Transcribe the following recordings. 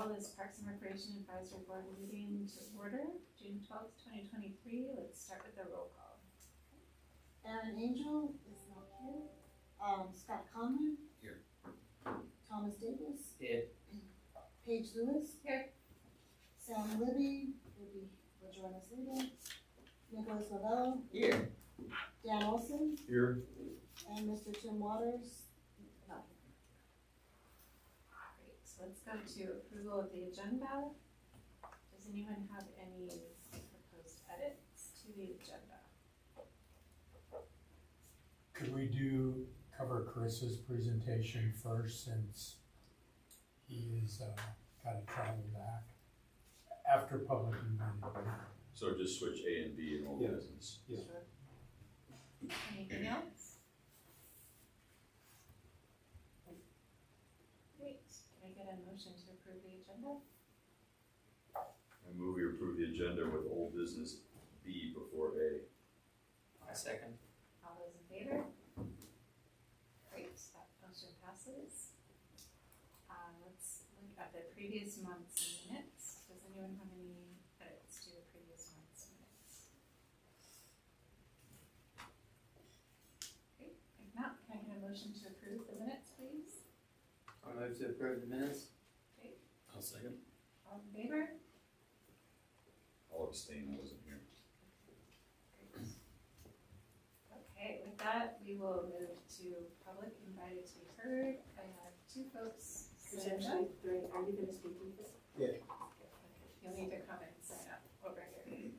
call this Parks and Recreation Advisory Board meeting to order, June 12th, 2023. Let's start with the roll call. Aaron Angel is not here. Scott Conlon. Here. Thomas Davis. Here. Paige Lewis. Here. Sam Libby will join us later. Nicholas Novello. Here. Dan Olson. Here. And Mr. Tim Waters. Not here. Great, so let's go to approval of the agenda. Does anyone have any proposed edits to the agenda? Could we cover Chris's presentation first, since he is got to travel back after public invited? So just switch A and B in old Yeah. business. Yeah. Sure. Anything else? Great, can I get a motion to approve the agenda? I move we approve the agenda with old business B before A. I second. All those in favor? Great, that motion passes. Let's look at the previous month's minutes. Does anyone have any edits to the previous month's minutes? Great, if not, can I get a motion to approve the minutes, please? I'll move to approve the minutes. Great, I'll second. all in favor? I'll abstain, I wasn't here. Great. Okay, with that, we will move to public invited to be heard. I have two folks signed up. Are you going to speak with this? Yeah. Okay, you'll need to come and sign up over here.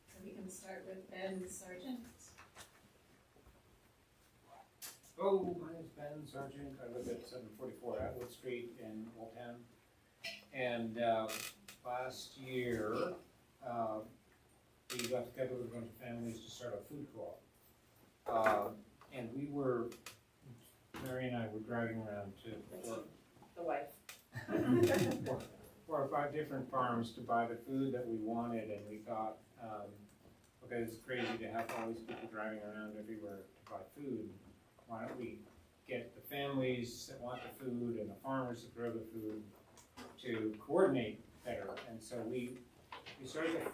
So we can start with Ben Sargent. Oh, my name's Ben Sargent. I live at 744 Atwood Street in Oldtown. And last year, we got together with a bunch of families to start a food co-op. And Mary and I were driving around to The wife. 4 or 5 different farms to buy the food that we wanted, and we thought, okay, it's crazy to have all these people driving around everywhere to buy food. Why don't we get the families that want the food and the farmers that grow the food to coordinate better? And so we started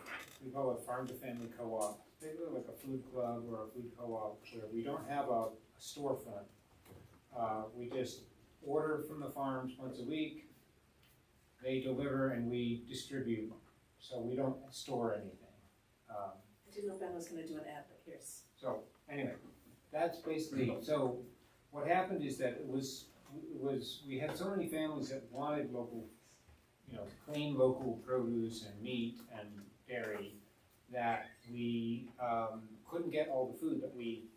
we call it farm to family co-op. It's basically like a food club or a food co-op where we don't have a storefront. We just order from the farms once a week. They deliver and we distribute, so we don't store anything. I didn't know Ben was going to do an ad, but here's. So anyway, that's basically, so what happened is that we had so many families that wanted local, clean local produce and meat and dairy that we couldn't get all the food that we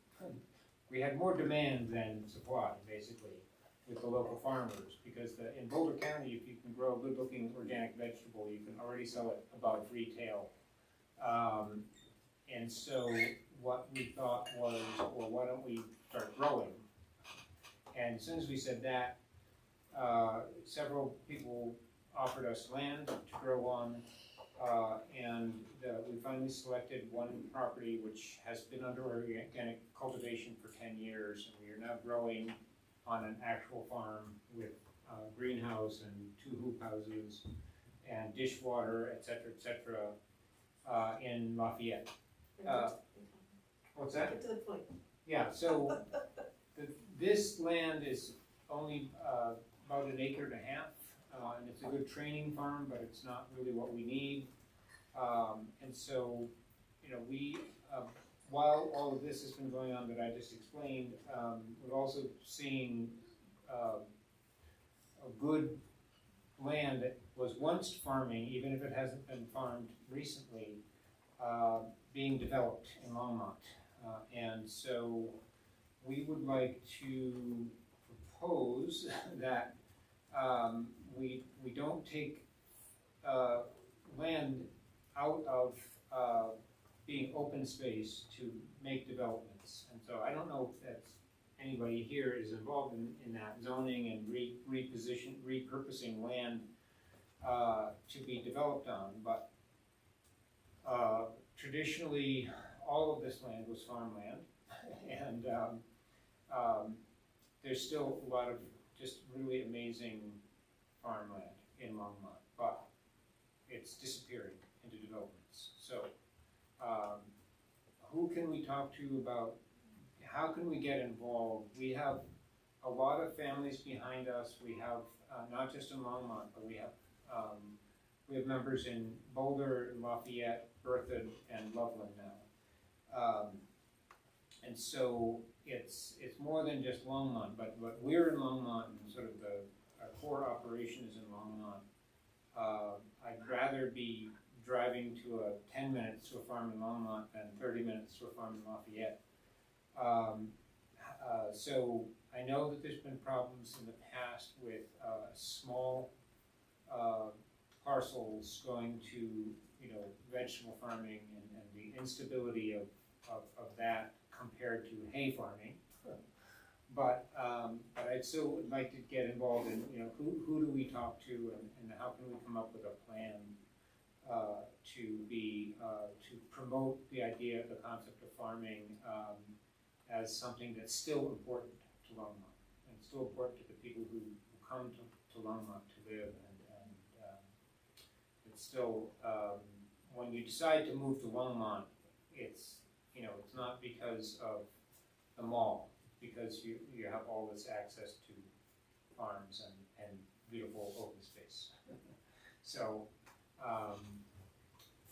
had more demand than supply, basically, with the local farmers, because in Boulder County, if you can grow a good-looking organic vegetable, you can already sell it above retail. And so what we thought was, well, why don't we start growing? And as soon as we said that, several people offered us land to grow on, and we finally selected one property which has been under organic cultivation for 10 years, and we are now growing on an actual farm with a greenhouse and 2 hoop houses and dishwater, et cetera, in Lafayette. What's that? Get to the point. Yeah, so this land is only about 1.5 acres, and it's a good training farm, but it's not really what we need. And so, we, while all of this has been going on that I just explained, we're also seeing a good land that was once farming, even if it hasn't been farmed recently, being developed in Longmont. And so we would like to propose that we don't take land out of being open space to make developments. And so I don't know if that's anybody here is involved in that zoning and repurposing land to be developed on, but traditionally all of this land was farmland, and there's still a lot of just really amazing farmland in Longmont, but it's disappearing into developments. So, who can we talk to about, how can we get involved? We have a lot of families behind us. We have, not just in Longmont, but we have members in Boulder, Lafayette, Berthoud, and Loveland now. And so it's more than just Longmont, but we're in Longmont, and sort of our core operation is in Longmont. I'd rather be driving to 10 minutes to a farm in Longmont than 30 minutes to a farm in Lafayette. So I know that there's been problems in the past with small parcels going to, vegetable farming and the instability of that compared to hay farming. But I'd still would like to get involved in, who do we talk to, and how can we come up with a plan to promote the idea, the concept of farming as something that's still important to Longmont, and still important to the people who come to Longmont to live, and it's still, when you decide to move to Longmont, it's not because of the mall, it's because you have all this access to farms and beautiful open space. So,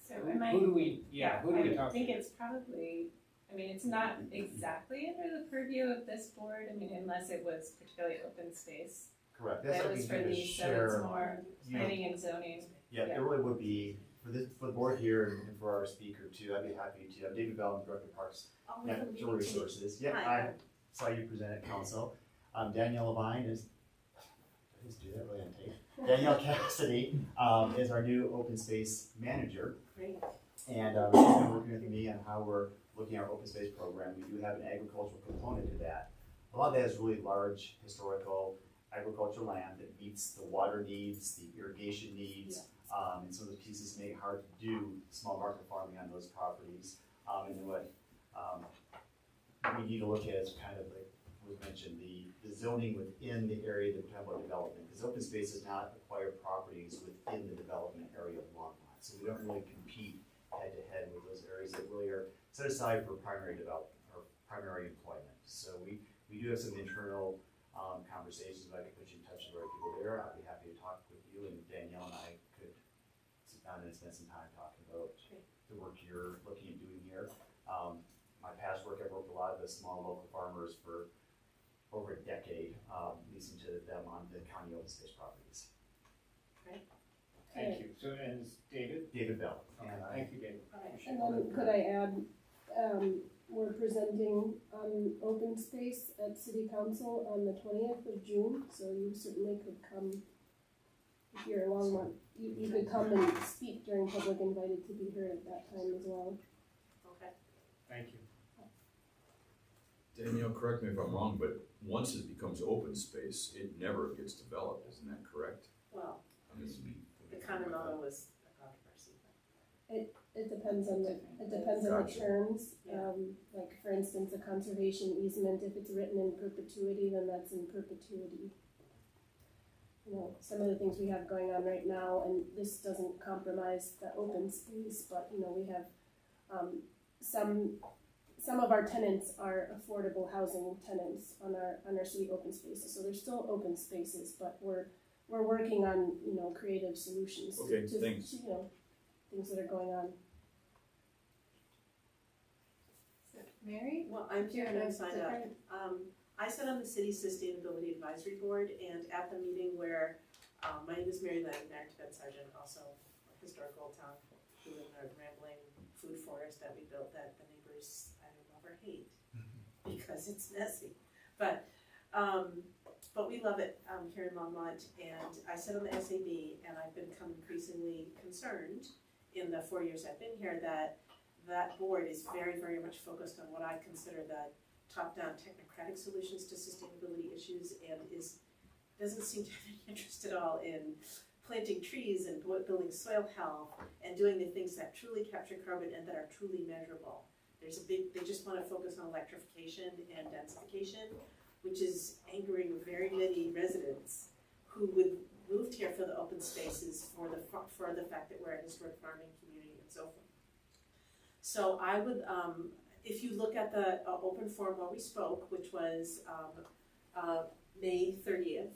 who do we talk to? I think it's probably, it's not exactly under the purview of this board, unless it was particularly open space. Correct. That what was we for do is these, so it's more you know, planning and zoning. Yeah, it really would be, for the board here and for our speaker too, I'd be happy to. I'm David Bell, I'm Director of Parks Natural Resources. Yeah, I saw you present at council. Danielle Levine is, I just do that really on tape. Danielle Cassidy is our new open space manager. Great. And she's been working with me on how we're looking at our open space program. We do have an agricultural component to that. A lot of that is really large historical agricultural land that meets the water needs, the irrigation needs, and some of those pieces make it hard to do small market farming on those properties. And then what we need to look at is kind of like was mentioned, the zoning within the area that we're talking about development, because open space does not acquire properties within the development area of Longmont. So we don't really compete head to head with those areas that really are set aside for primary development or primary employment. So we do have some internal conversations. If I could put you in touch with the right people there, I'd be happy to talk with you, and Danielle and I could sit down and spend some time talking about the work you're looking at doing here. My past work, I've worked with a lot of the small local farmers for over a decade, leasing to them on the county open space properties. Great. Thank you. So, and it's David? David Bell. Okay, thank you, David. And then could I add, we're presenting on open space at City Council on the 20th of June, so you certainly could come, if you're in Longmont, you could come and speak during public invited to be here at that time as well. Okay. Thank you. Danielle, correct me if I'm wrong, but once it becomes open space, it never gets developed, isn't that correct? Well, I mean, the Connemara was a controversy. It depends on the Gotcha. terms. Like for instance, a conservation easement, if it's written in perpetuity, then that's in perpetuity. Some of the things we have going on right now, and this doesn't compromise the open space, but we have some of our tenants are affordable housing tenants on our city open spaces. So they're still open spaces, but we're working on creative solutions Okay, to thanks. things that are going on. So, Mary? Well, I'm Do you Karen, have I a signed up. different- I sit on the city's sustainability advisory board, and at the meeting where, my name is Mary Lang, active Ben Sargent, also a historical town, who live in a rambling food forest that we built that the neighbors either love or hate, because it's messy. But we love it here in Longmont, and I sit on the SAB, and I've become increasingly concerned in the 4 years I've been here that board is very, very much focused on what I consider the top-down technocratic solutions to sustainability issues, and doesn't seem to have any interest at all in planting trees and building soil health and doing the things that truly capture carbon and that are truly measurable. They just want to focus on electrification and densification, which is angering very many residents who would moved here for the open spaces, for the fact that we're a historic farming community and so forth. So I would, if you look at the open forum where we spoke, which was May 30th,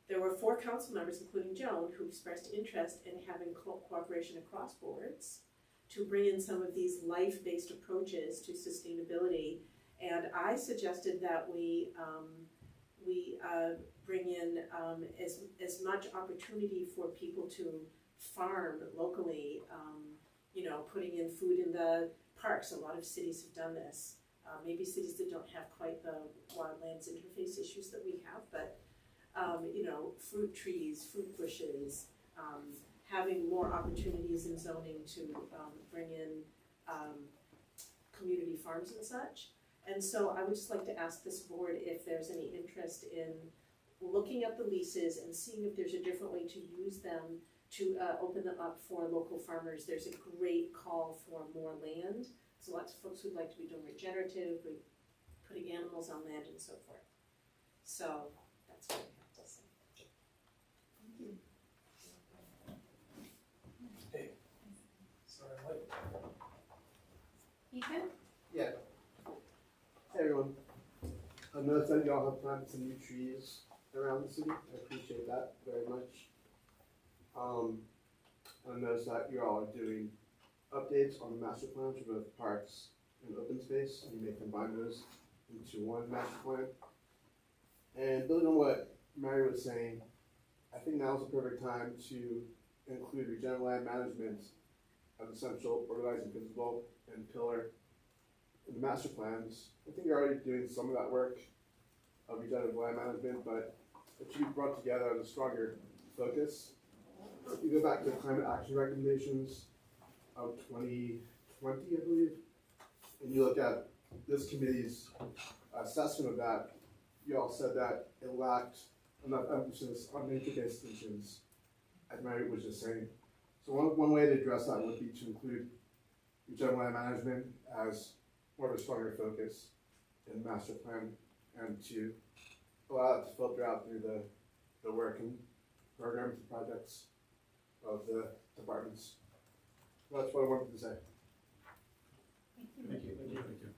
there were 4 council members, including Joan, who expressed interest in having cooperation across boards to bring in some of these life-based approaches to sustainability. And I suggested that we bring in as much opportunity for people to farm locally, you know, putting in food in the parks. A lot of cities have done this. Maybe cities that don't have quite the wildlands interface issues that we have, but you know, fruit trees, fruit bushes, having more opportunities in zoning to bring in community farms and such. And so I would just like to ask this board if there's any interest in looking at the leases and seeing if there's a different way to use them to open them up for local farmers. There's a great call for more land. So lots of folks would like to be doing regenerative, putting animals on land and so forth. So that's what I have to say. Thank you. Sorry, what? Ethan? Yeah. Hey everyone. I noticed that y'all have planted some new trees around the city. I appreciate that very much. I noticed that you all are doing updates on the master plan for both parks and open space, and you may combine those into one master plan. And building on what Mary was saying, I think now is the perfect time to include regenerative land management as essential organizing principle and pillar in the master plans. I think you're already doing some of that work of regenerative land management, but it should be brought together as a stronger focus. If you go back to the climate action recommendations of 2020, I believe, and you look at this committee's assessment of that, you all said that it lacked enough emphasis on nature-based solutions, as Mary was just saying. So one way to address that would be to include regenerative land management as more of a stronger focus in the master plan, and to allow it to filter out through the work and programs and projects of the departments. That's what I wanted to say. Thank you. Thank you. Thank you.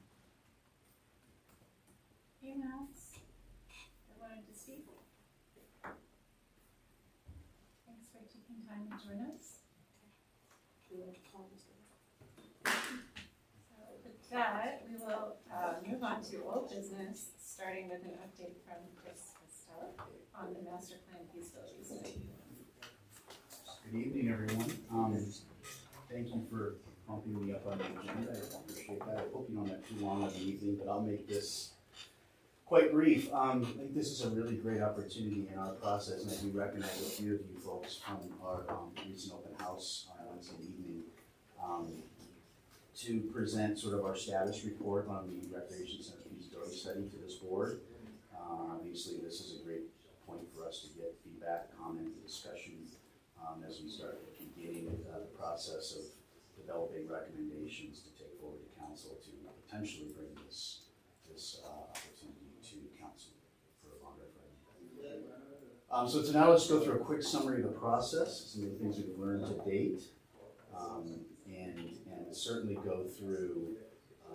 Anyone else that wanted to speak? Thanks for taking time to join us. So with that, we will move on to old business, starting with an update from Chris Costello on the master plan feasibility study. Good evening, everyone. Thank you for bumping me up on the agenda. I appreciate that. I hope you don't have too long of an evening, but I'll make this quite brief. I think this is a really great opportunity in our process, and I do recognize a few of you folks from our recent open house on Wednesday evening to present sort of our status report on the Recreation Center feasibility study to this board. Obviously, this is a great point for us to get feedback, comment, and discussion as we start beginning the process of developing recommendations to take forward to council to potentially bring this opportunity to council for a longer referendum. So now let's go through a quick summary of the process, some of the things we've learned to date, and certainly go through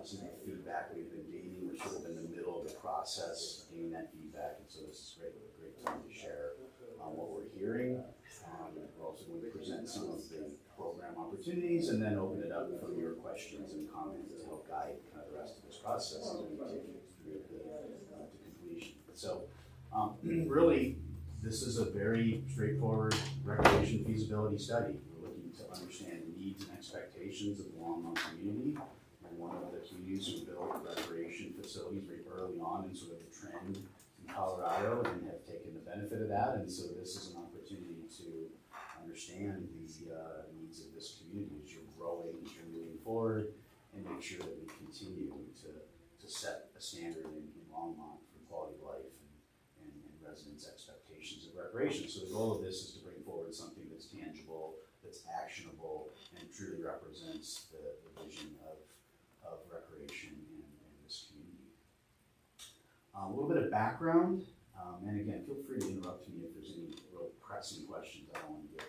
some of the feedback we've been gaining. We're sort of in the middle of the process, gaining that feedback, and so this is great time to share what we're hearing. We're also going to present some of the program opportunities and then open it up for your questions and comments to help guide kind of the rest of this process as we take it through to completion. So really, this is a very straightforward recreation feasibility study. We're looking to understand the needs and expectations of the Longmont community. We're one of the communities who built recreation facilities very early on in sort of the trend in Colorado and have taken the benefit of that. And so this is an opportunity to understand the needs of this community as you're growing, as you're moving forward, and make sure that we continue to set a standard in Longmont for quality of life and residents' expectations of recreation. So the goal of this is to bring forward something that's tangible, that's actionable, and truly represents the vision of recreation in this community. background, and again, feel free to interrupt me if there's any real pressing questions. I don't want to get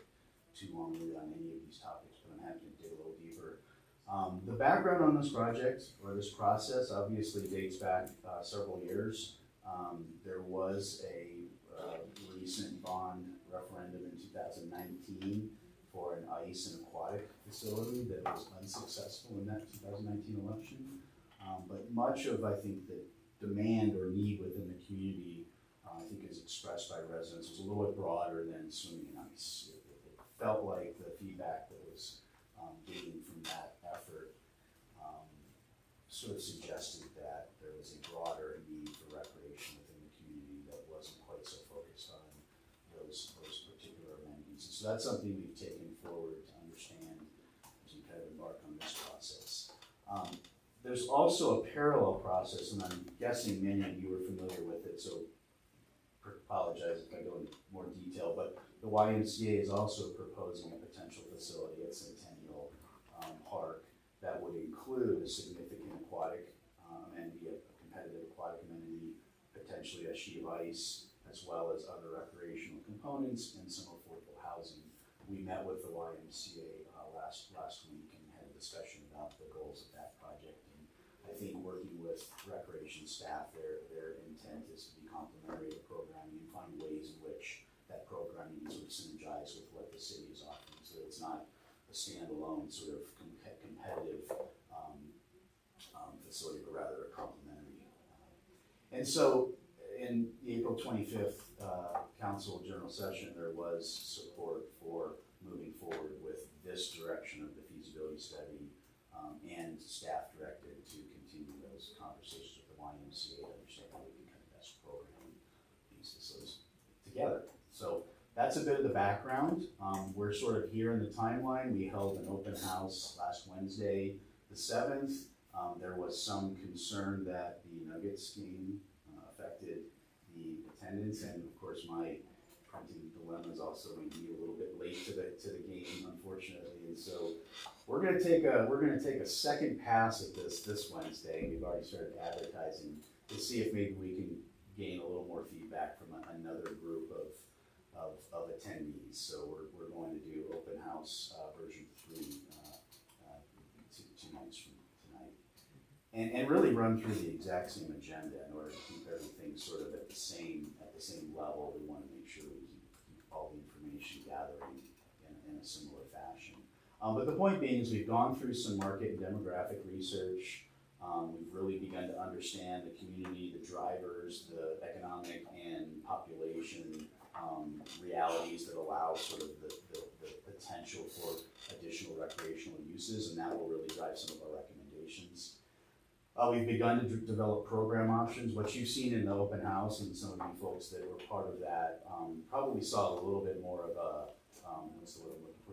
too long-winded on any of these topics, but I'm happy to dig a little deeper. The background on this project, or this process, obviously dates back several years. There was a recent bond referendum in 2019 for an ice and aquatic facility that was unsuccessful in that 2019 election. But much of, I think, the demand or need within the community, I think is expressed by residents, was a little bit broader than swimming in ice. It felt like the feedback that was gained from that effort sort of suggested that there was a broader need for recreation within the community that wasn't quite so focused on those particular amenities. And so that's something we've taken forward to understand as we kind of embark on this process. There's also a parallel process, and I'm guessing many of you are familiar with it, so apologize if I go into more detail, but the YMCA is also proposing a potential facility at Centennial Park that would include a significant aquatic amenity, a competitive aquatic amenity, potentially a sheet of ice, as well as other recreational components and some affordable housing. We met with the YMCA last week and had a discussion about the goals of that project. And I think working with recreation staff, their intent is to be complementary to programming and find ways in which that programming can sort of synergize with what the city is offering, so it's not a standalone sort of competitive facility, but rather a complementary. And so in the April 25th council general session, there was support for moving forward with this direction of the feasibility study, and staff directed to continue those conversations with the YMCA to understand how we can kind of best program these facilities together. So that's a bit of the background. We're sort of here in the timeline. We held an open house last Wednesday, the 7th. There was some concern that the Nuggets game affected the attendance, and of course my printing dilemma is also going to be a little bit late to the game, unfortunately. And so we're going to take a second pass at this Wednesday. We've already started advertising to see if maybe we can gain a little more feedback from another group of attendees. So we're going to do open house version 3 two nights from tonight, and really run through the exact same agenda in order to keep everything sort of at the same level. We want to make sure we keep all the information gathering in a similar fashion. But the point being is we've gone through some market and demographic research. We've really begun to understand the community, the drivers, the economic and population realities that allow sort of the potential for additional recreational uses, and that will really drive some of our recommendations. We've begun to develop program options. What you've seen in the open house, and some of you folks that were part of that probably saw a little bit more of a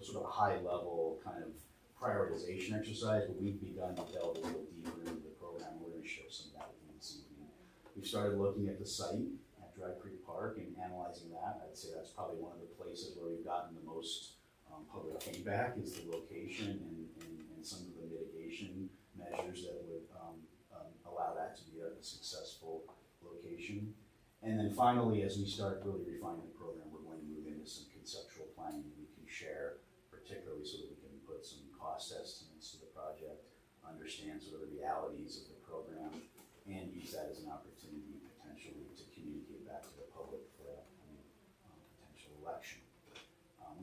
sort of a high level kind of prioritization exercise, but we've begun to delve a little deeper into the program. We're going to share some of that with you this evening. We've started looking at the site at Dry Creek Park and analyzing that. I'd say that's probably one of the places where we've gotten the most public feedback is the location and some of the mitigation measures that would allow that to be a successful location. And then finally, as we start really refining the program, we're going to move into some conceptual planning we can share, particularly so that we can put some cost estimates to the project, understand sort of the realities of the program, and use that as an opportunity potentially to communicate back to the public for an upcoming potential election.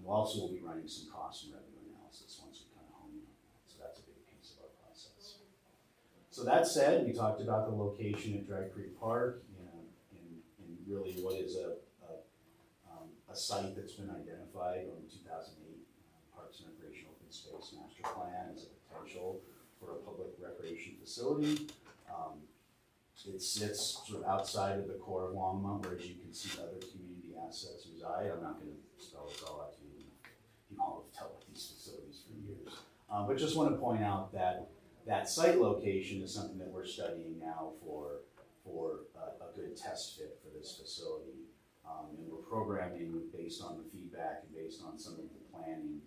We also will be running some cost and revenue analysis once we kind of hone in on that. So that's a big piece of our process. So that said, we talked about the location at Dry Creek Park, in really what is a site that's been identified on the 2008 Parks and Recreation Open Space Master Plan as a potential for a public recreation facility. It sits sort of outside of the core of Longmont, where, as you can see, other community assets reside. I'm not going to spell it all out to you. You all have dealt with these facilities for years. But just want to point out that that site location is something that we're studying now for a good test fit for this facility. And we're programming based on the feedback and based on some of the planning,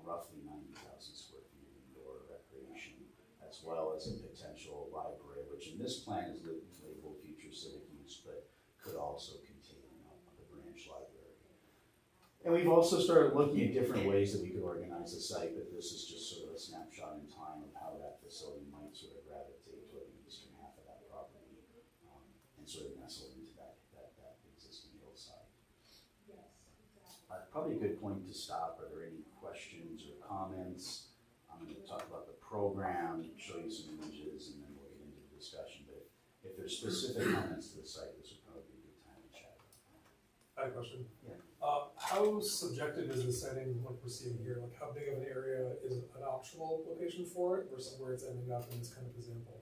roughly 90,000 square feet of indoor recreation, as well as a potential library, which in this plan is labeled future civic use, but also contain the branch library. And we've also started looking at different ways that we could organize the site, but this is just sort of a snapshot in time of how that facility might sort of gravitate toward the eastern half of that property, and sort of nestle into that existing hillside. Probably a good point to stop. Are there any questions or comments? I'm going to talk about the program, show you some images, and then we'll get into the discussion. But if there's specific comments to the site, this would probably be a good time to chat. I have a question. Yeah. How subjective is the setting like we're seeing here? Like how big of an area is an optional location for it versus where it's ending up in this kind of example?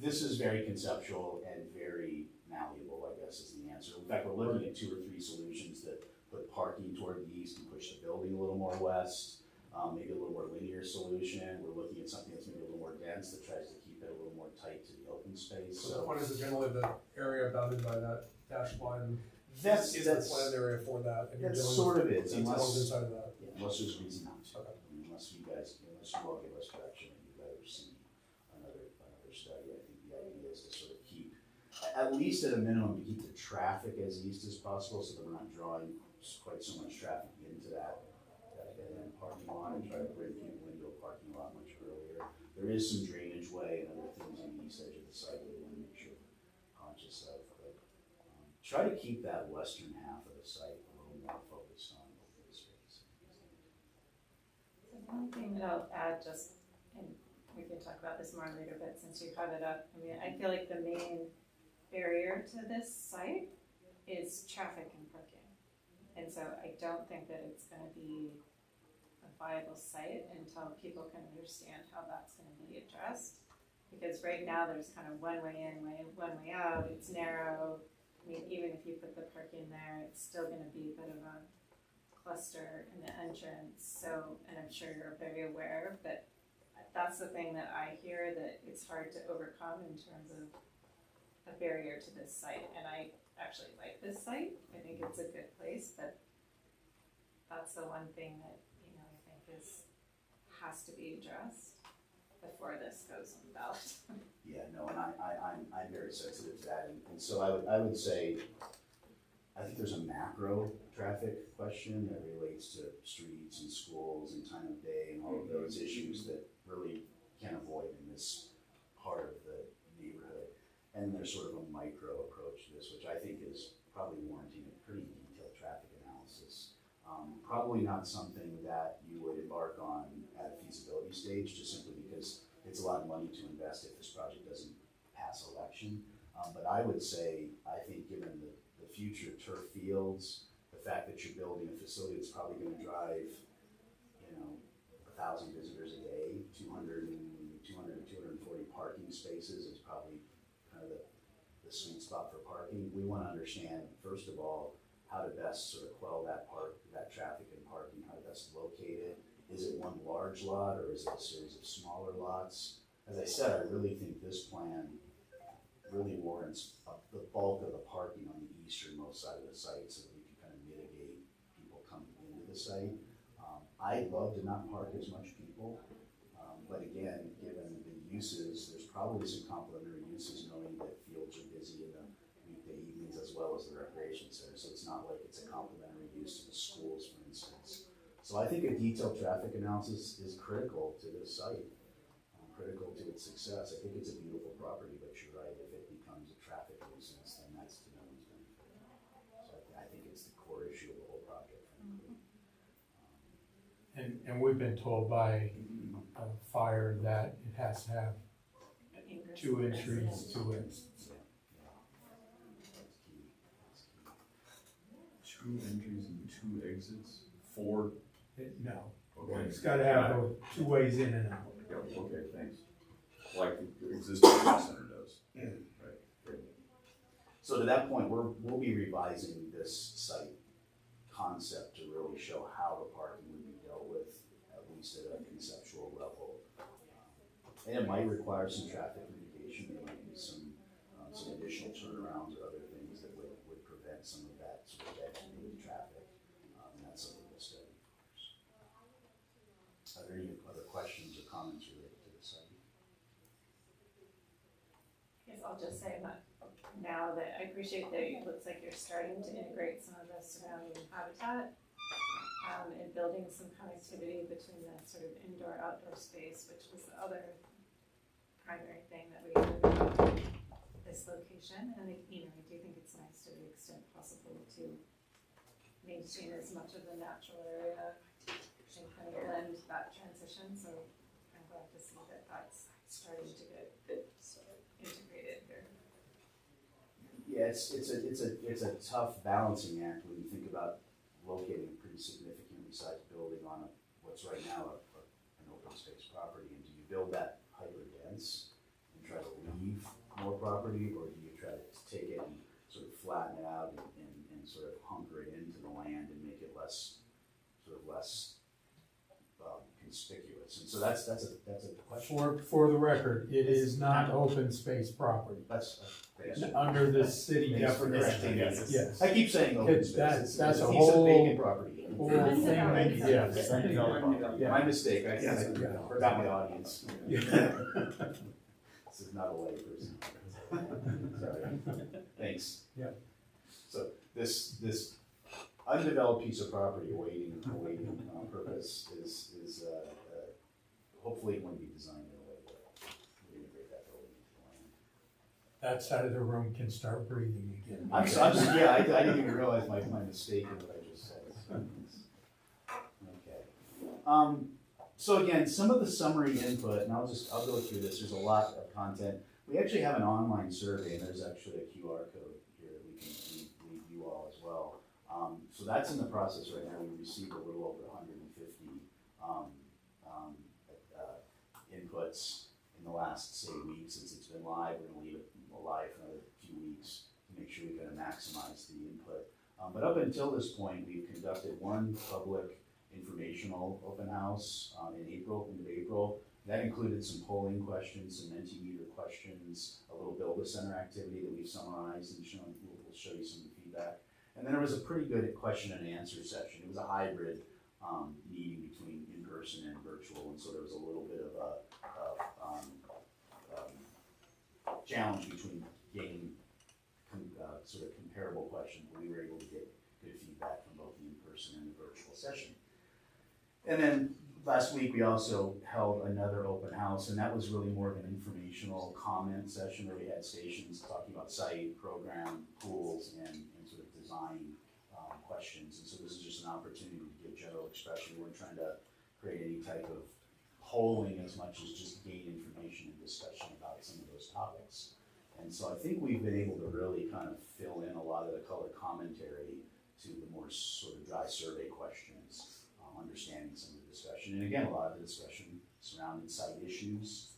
This is very conceptual and very malleable, I guess is the answer. In fact, we're looking at 2 or 3 solutions that put parking toward the east and push the building a little more west, maybe a little more linear solution. We're looking at something that's maybe a little more dense that tries to keep it a little more tight to the open space. So the point is that generally the area bounded by that dashed line That's the planned area for that. And that you're dealing sort of with is, details inside of that. yeah, unless there's a reason not to. Okay. Unless you all give us direction and you've ever seen another study. I think the idea is to sort of keep, at least at a minimum, to keep the traffic as east as possible so that we're not drawing quite so much traffic into that dead-end parking lot and try to bring people into a parking lot much earlier. There is some drainage way and other things on the east edge of the site that we want to make sure we're conscious of. But try to keep that western half of the site a little more focused on open space. One thing that I'll add, just, and we can talk about this more later, but since you have it up, I mean, I feel like the main barrier to this site is traffic and parking. And so I don't think that it's gonna be a viable site until people can understand how that's gonna be addressed. Because right now there's kind of one way in, one way out, it's narrow. I mean, even if you put the parking there, it's still gonna be a bit of a cluster in the entrance. So, and I'm sure you're very aware, but that's the thing that I hear that it's hard to overcome in terms of a barrier to this site. And I actually like this site. I think it's a good place, but that's the one thing that, you know, I think has to be addressed before this goes on the ballot. Yeah, no, and I'm very sensitive to that, and so I would say, I think there's a macro traffic question that relates to streets and schools and time of day and all of those issues that really can't avoid in this part of the neighborhood. And there's sort of a micro approach to this, which I think is probably warranting a pretty detailed traffic analysis. Probably not something that you would embark on at a feasibility stage, just simply because it's a lot of money to invest if this project doesn't pass election. But I would say, I think given the future turf fields, the fact that you're building a facility that's probably gonna drive, 1,000 visitors a day, 200 to 240 parking spaces is probably kind of the sweet spot for parking. We wanna understand, first of all, how to best sort of quell that traffic and parking, how to best locate it. Is it one large lot or is it a series of smaller lots? As I said, I really think this plan really warrants the bulk of the parking on the easternmost side of the site so that we can kind of mitigate people coming into the site. I'd love to not park as much people, but again, given the uses, there's probably some complementary uses knowing that fields are busy in the weekday evenings as well as the recreation center. So it's not like it's a complementary use to the schools, for instance. So I think a detailed traffic analysis is critical to this site, critical to its success. I think it's a beautiful property, but you're right, if it becomes a traffic nuisance, then that's to no one's benefit. So I think it's the core issue of the whole project, frankly. And we've been told by fire that it has to have 2 entries, 2 exits. That's key. That's key. 2 entries and 2 exits, 4. No, Okay. it's gotta have 2 ways in and out. Yeah, okay, thanks. Like the existing rec center does. Right. Good. So to that point, we'll be revising this site concept to really show how the parking would be dealt with, at least at a conceptual level. And it might require some traffic mitigation. There might be some additional turnarounds or other things that would prevent some of that sort of agitated traffic. And that's something we'll study, of course. Are there any other questions or comments related to the site? I guess I'll just say I'm not now that I appreciate that it looks like you're starting to integrate some of the surrounding habitat, and building some connectivity between the sort of indoor-outdoor space, which was the other primary thing that we heard about this location. And I do think it's nice to the extent possible to maintain as much of the natural area and kind of blend that transition. So I'm glad to see that that's starting to get integrated here. Yeah, it's a tough balancing act when you think about locating a pretty significantly sized building on what's right now an open space property, and do you build that hyper dense and try to leave more property, or do you try to take it and sort of flatten it out and sort of hunker it into the land and make it less conspicuous? And so that's a question. For the record, it is not open space property. That's Under the city definition, Yes. yes. I keep saying open space. That's It's a piece of whole- vacant property. Whole thing, yes. My mistake, I Yes. forgot my audience. Yeah. This is not a lay person. Sorry. Thanks. Yeah. So this undeveloped piece of property awaiting purpose is hopefully going to be designed in a way that will integrate that building into the land. That side of the room can start breathing again. I didn't even realize my mistake in what I just said. Okay. So again, some of the summary input, and I'll go through this. There's a lot of content. We actually have an online survey, and there's actually a QR code here that we can leave you all as well. So that's in the process right now. We received a little over 150 inputs in the last, say, week since it's been live. We're going to leave it live for another few weeks to make sure we kind of maximize the input. But up until this point, we've conducted one public informational open house in mid-April. That included some polling questions, some Mentimeter questions, a little Build-A-Center activity that we've summarized and we'll show you some of the feedback. And then there was a pretty good question and answer session. It was a hybrid meeting between in-person and virtual, and so there was a little bit of a challenge between getting sort of comparable questions, but we were able to get good feedback from both the in-person and the virtual session. And then last week we also held another open house, and that was really more of an informational comment session where we had stations talking about site, program, pools, and sort of design questions. And so this is just an opportunity to give general expression. We weren't trying to create any type of polling as much as just gain information and discussion about some of those topics. And so I think we've been able to really kind of fill in a lot of the color commentary to the more sort of dry survey questions, understanding some of the discussion. And again, a lot of the discussion surrounded site issues,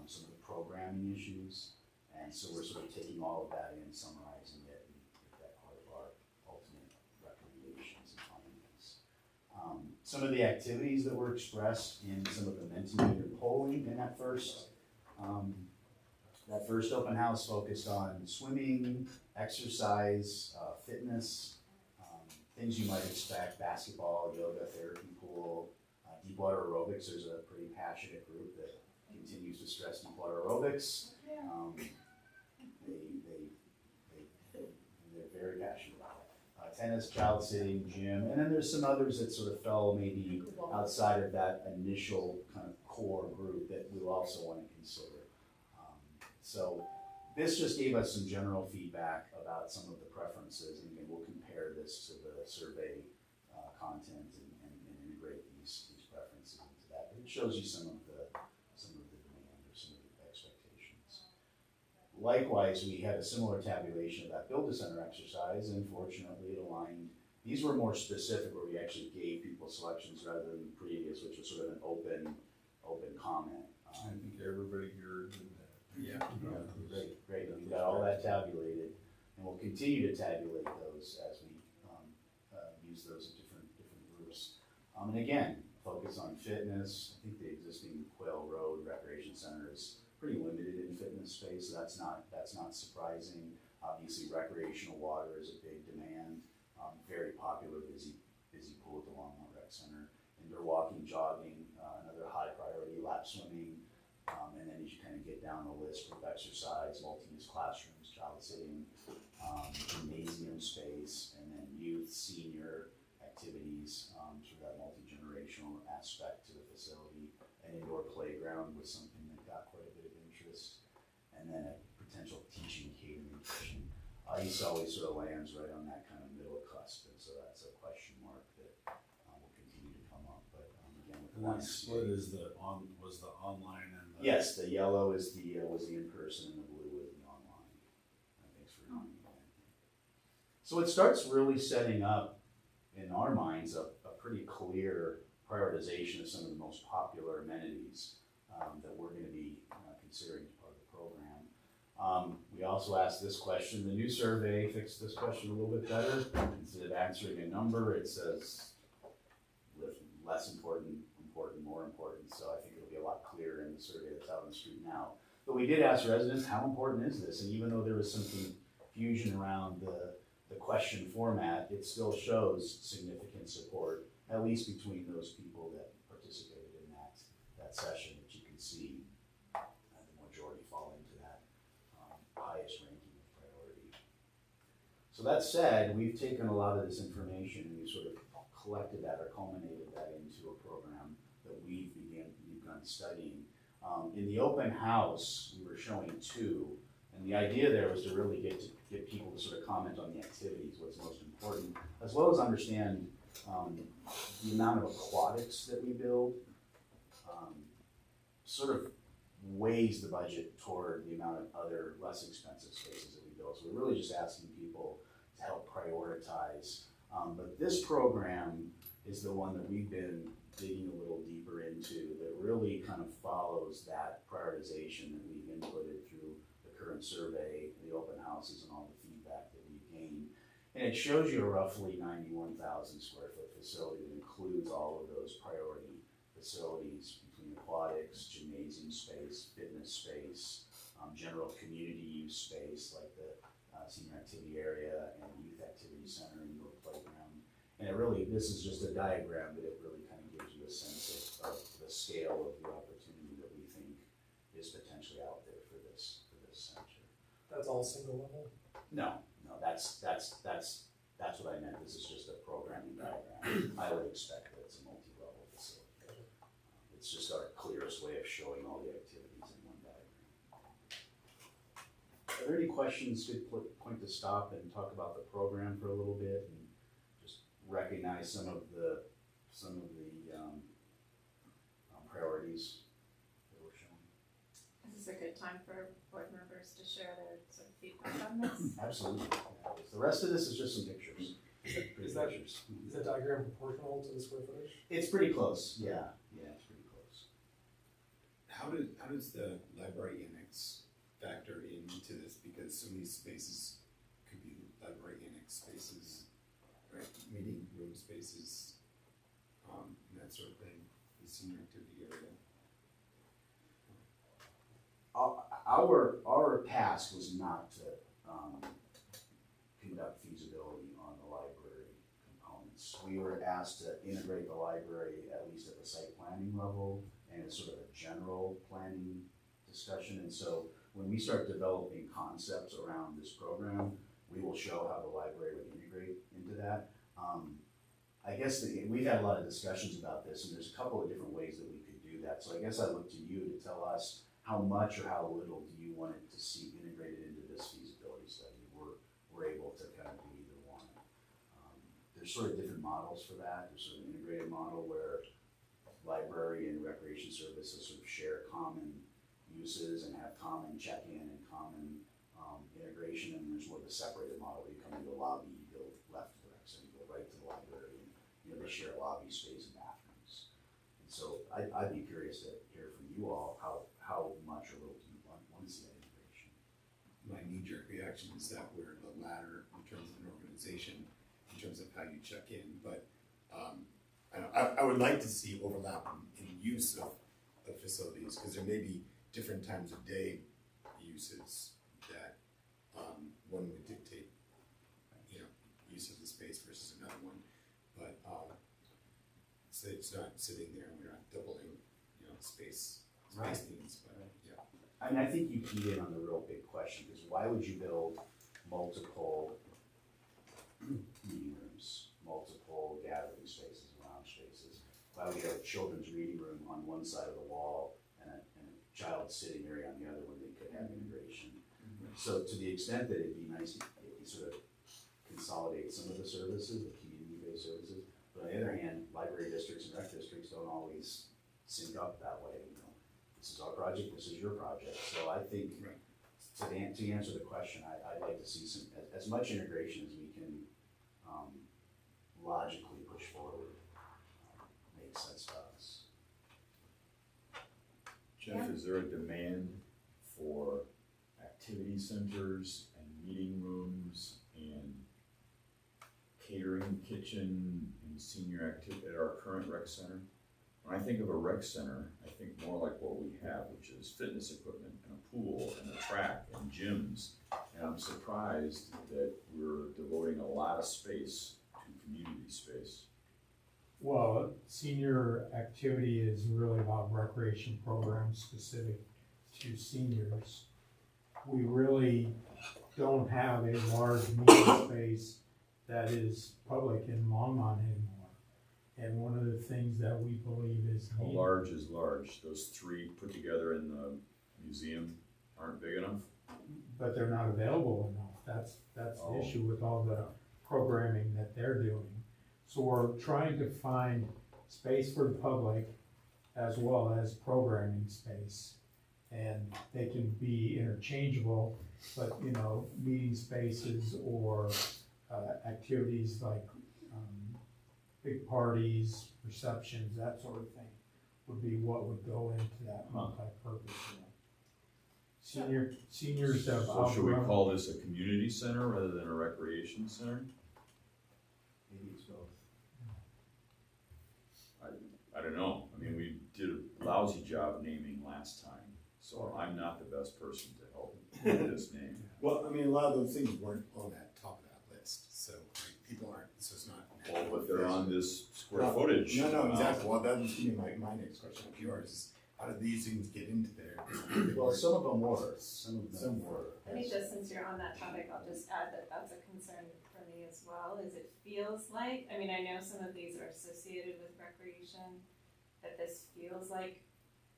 some of the programming issues. And so we're sort of taking all of that in, summarizing it, and make that part of our ultimate recommendations and findings. Some of the activities that were expressed in some of the Mentimeter polling in that first open house focused on swimming, exercise, fitness, things you might expect: basketball, yoga, therapy pool, deep water aerobics. There's a pretty passionate group that continues to stress deep water aerobics. They're very passionate about it. Tennis, child sitting, gym, and then there's some others that sort of fell maybe outside of that initial kind of core group that we'll also want to consider. So this just gave us some general feedback about some of the preferences, and again, we'll compare this to the survey content and integrate these preferences into that. But it shows you some of the demand or some of the expectations. Likewise, we had a similar tabulation of that Build-A-Center exercise, and fortunately it aligned. These were more specific, where we actually gave people selections rather than the previous, which was sort of an open comment. I think everybody here did that. Yeah. Great. We've got all that tabulated, and we'll continue to tabulate those as we use those in different groups. And again, focus on fitness. I think the existing Quail Road Recreation Center is pretty limited in fitness space, so that's not surprising. Obviously, recreational water is a big demand. Very popular, busy pool at the Longmont Rec Center. Indoor walking, jogging, another high priority, lap swimming. And then as you kind of get down the list with exercise, multi-use classrooms, child sitting, gymnasium space, and then youth, senior activities, sort of that multi-generational aspect to the facility. An indoor playground was something that got quite a bit of interest, and then a potential teaching catering kitchen. East always sort of lands right on that kind of middle cusp, and so that's a question mark that will continue to come up. But again, with the And that split is was the online and the. yes, the yellow is was the in-person, and the blue was the online. Thanks for reminding me. So it starts really setting up, in our minds, a pretty clear prioritization of some of the most popular amenities that we're going to be considering as part of the program. We also asked this question. The new survey fixed this question a little bit better. Instead of answering a number, it says less important, more important. So I think it'll be a lot clearer in the survey that's out on the street now. But we did ask residents, how important is this? And even though there was some confusion around the question format, it still shows significant support, at least between those people that participated in that session, that you can see the majority fall into that highest ranking of priority. So that said, we've taken a lot of this information and we've sort of collected that or culminated that into a program that we've begun studying. In the open house, we were showing two, and the idea there was to really get people to sort of comment on the activities, what's most important, as well as understand the amount of aquatics that we build sort of weighs the budget toward the amount of other less expensive spaces that we build. So we're really just asking people to help prioritize. But this program is the one that we've been digging a little deeper into that really kind of follows that prioritization that we've inputted through the current survey, the open houses, and all the feedback that we've gained. And it shows you a roughly 91,000 square foot facility that includes all of those priority facilities between aquatics, gymnasium space, fitness space, general community use space like the senior activity area and youth activity center and indoor playground. And it really, this is just a diagram, but it really kind of gives you a sense of the scale of the opportunity that we think is potentially out there for this center. That's all single level? No, that's what I meant. This is just a programming diagram. I would expect that it's a multi-level facility. It's just our clearest way of showing all the activities in one diagram. Are there any questions? Good point to stop and talk about the program for a little bit and just recognize some of the priorities that we're showing. Is this a good time for board members to share their sort of feedback on this? Absolutely. The rest of this is just some pictures. Is that diagram proportional to the square footage? It's pretty close. Yeah, it's pretty close. How does the library annex factor into this? Because some of these spaces could be library annex spaces, right? Meeting room spaces, and that sort of thing. The senior activity area. Our task was not to conduct feasibility on the library components. We were asked to integrate the library at least at the site planning level and as sort of a general planning discussion. And so when we start developing concepts around this program, we will show how the library would integrate into that. I guess we've had a lot of discussions about this, and there's a couple of different ways that we could do that. So I guess I look to you to tell us how much or how little do you want it to see integrated into this feasibility study. We're able to kind of do either one. There's sort of different models for that. There's sort of an integrated model where library and recreation services sort of share common uses and have common check-in and common integration. And there's more of a separated model where you come into a lobby, you go left to the rec center, you go right to the library, and they share lobby space and bathrooms. And so I'd be curious to hear from you all how much or little do you want to see that integration? My knee-jerk reaction is that we're the latter in terms of an organization, in terms of how you check in. But I would like to see overlap in use of facilities, because there may be different times of day uses that one would dictate, use of the space versus another one. But it's not sitting there and we're not doubling, space needs. But yeah. I mean, I think you keyed in on the real big question, because why would you build multiple meeting rooms, multiple gathering spaces, lounge spaces? Why would you have a children's reading room on one side of the wall and a child sitting area on the other when they could have integration? So to the extent that it'd be nice if you sort of consolidate some of the services, the community-based services, but on the other hand, library districts and rec districts don't always sync up that way, you know. This is our project, this is your project, so I think to answer the question, I'd like to see some, as much integration as we can logically push forward, makes sense to us. Jeff, is there a demand for activity centers and meeting rooms and catering kitchen and senior activity at our current rec center? When I think of a rec center, I think more like what we have, which is fitness equipment and a pool and a track and gyms. And I'm surprised that we're devoting a lot of space to community space. Well, senior activity is really about recreation programs specific to seniors. We really don't have a large meeting space that is public in Longmont anymore. And one of the things that we believe is How needed, large is large? Those three put together in the museum aren't big enough? but they're not available enough. That's the issue with all the programming that they're doing. So we're trying to find space for the public as well as programming space. And they can be interchangeable, but you know, meeting spaces or activities like big parties, receptions, that sort of thing would be what would go into that multi-purpose room. Seniors have So should we outgrown- call this a community center rather than a recreation center? Maybe it's both. I don't know. I mean, we did a lousy job naming last time, so I'm not the best person to help with this name. Well, I mean, a lot of those things weren't on that top of that list, so people aren't, so it's not. Well, but they're on this square footage. No, exactly, well, that was gonna be my next question of yours, is how did these things get into there? Well, some of them were, some of them Some were. I think just since you're on that topic, I'll just add that that's a concern for me as well, is it feels like, I mean, I know some of these are associated with recreation, but this feels like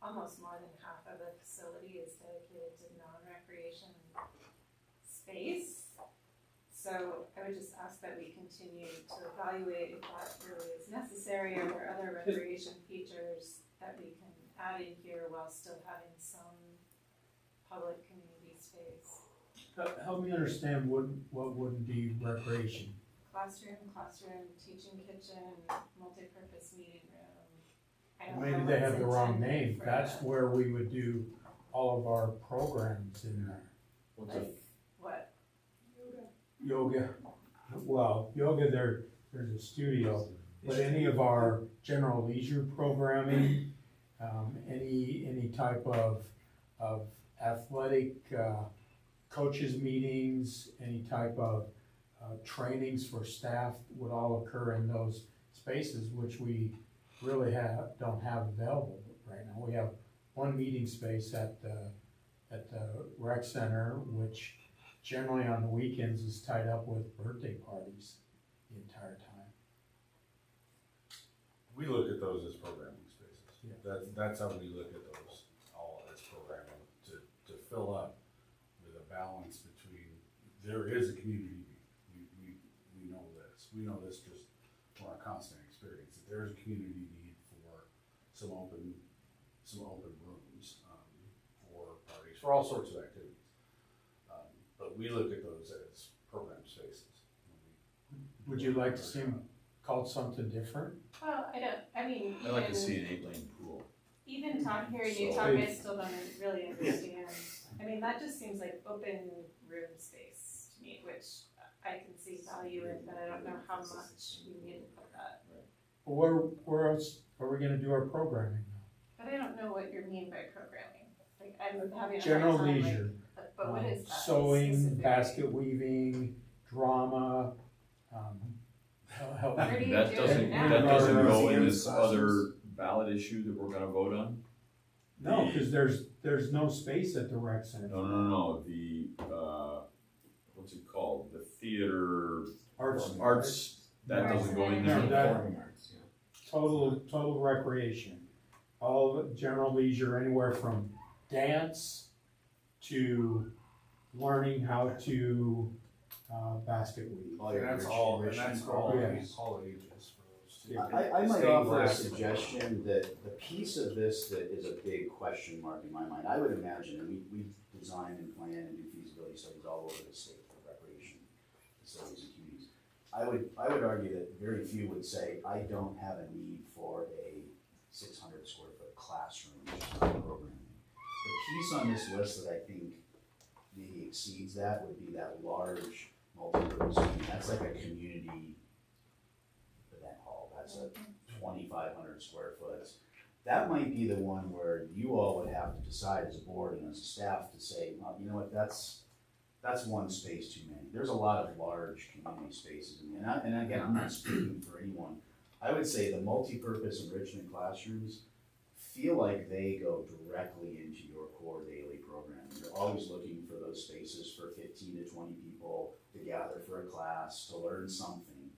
almost more than half of the facility is dedicated to non-recreation space. So I would just ask that we continue to evaluate if that really is necessary, or there are other recreation features that we can add in here while still having some public community space. Help me understand what wouldn't be recreation. Classroom, teaching kitchen, multi-purpose meeting room. I don't know Maybe they what's have the wrong intended name. for That's that. where we would do all of our programs in there. What's a Like, what? Yoga, well, yoga, there's a studio, but any of our general leisure programming, any type of athletic, coaches meetings, any type of trainings for staff would all occur in those spaces, which we really don't have available right now. We have one meeting space at the rec center, which generally on the weekends is tied up with birthday parties the entire time. We look at those as programming spaces. Yeah. That's how we look at those all as programming, to fill up with a balance between, there is a community need. We know this. We know this just from our constant experience, that there's a community need for some open rooms, for parties, for all sorts of activities. But we look at those as program spaces. Would you like to see them called something different? Well, I mean, I'd like to see an 8-lane pool. even hearing you So- talk, I still don't really understand. I mean, that just seems like open room space to me, which I can see value in, but I don't know how much we need to put that. Where else are we gonna do our programming now? But I don't know what you mean by programming. Like, I'm having a hard General time, like, leisure, but what is that sewing, specifically? basket weaving, drama, help. Where do you That do doesn't, it now? that doesn't go in Museum this classes. other ballot issue that we're gonna vote on? No, cause there's no space at the rec center. No, the, what's it called, the theater, Arts, that doesn't go in No, there. that- Performing arts, yeah. total recreation. All of it, general leisure, anywhere from dance to learning how to, basket weave. All your And that's rich- all, and enrichment that's all, programs. all ages for those two. I might Stained offer a glass. suggestion that the piece of this that is a big question mark in my mind, I would imagine, and we design and plan and do feasibility studies all over the state for recreation facilities and communities. I would argue that very few would say, I don't have a need for a 600 square foot classroom, which is not programming. The piece on this list that I think maybe exceeds that would be that large multi-purpose room. That's like a community event hall. That's a 2,500 square foot. That might be the one where you all would have to decide as a board and as a staff to say, well, you know what, that's one space too many. There's a lot of large community spaces in there. And again, I'm not speaking for anyone. I would say the multi-purpose enrichment classrooms feel like they go directly into your core daily programming. You're always looking for those spaces for 15 to 20 people to gather for a class, to learn something.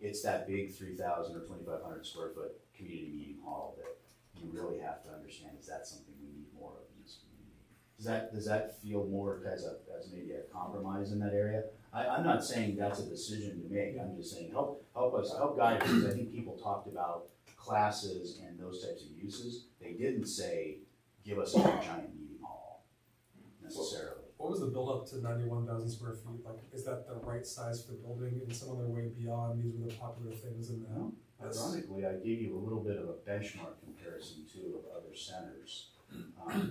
It's that big 3,000 or 2,500 square foot community meeting hall that you really have to understand, is that something we need more of in this community? Does that feel more as maybe a compromise in that area? I'm not saying that's a decision to make. I'm just saying help guide us, because I think people talked about classes and those types of uses. They didn't say, give us a big giant meeting hall necessarily. What was the build up to 91,000 square feet? Like, is that the right size for the building? And some of their way beyond, these were the popular things in that. Ironically, I gave you a little bit of a benchmark comparison too of other centers,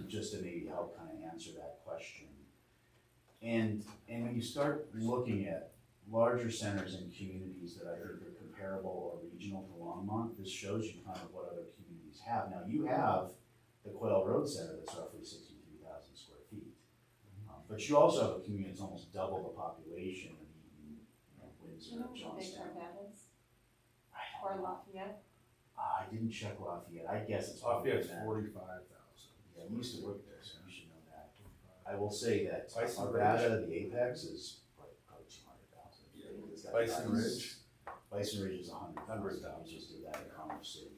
just to maybe help kind of answer that question. And when you start looking at larger centers and communities that I think are comparable or regional to Longmont, this shows you kind of what other communities have. Now, you have the Quail Road Center that's roughly 63,000 square feet. But you also have a community that's almost double the population of Eaton, Windsor, Do you know how big Johnstown. that is? Or Lafayette? I didn't check Lafayette. I guess it's probably Lafayette's that. 45,000. Yeah, I used to work there, so you should know that. I will say that Bison Arvada, the Apex, is probably 200,000. It's got Bison nice- Ridge? Bison Ridge is 100,000. 100,000. We just did that in Commerce City.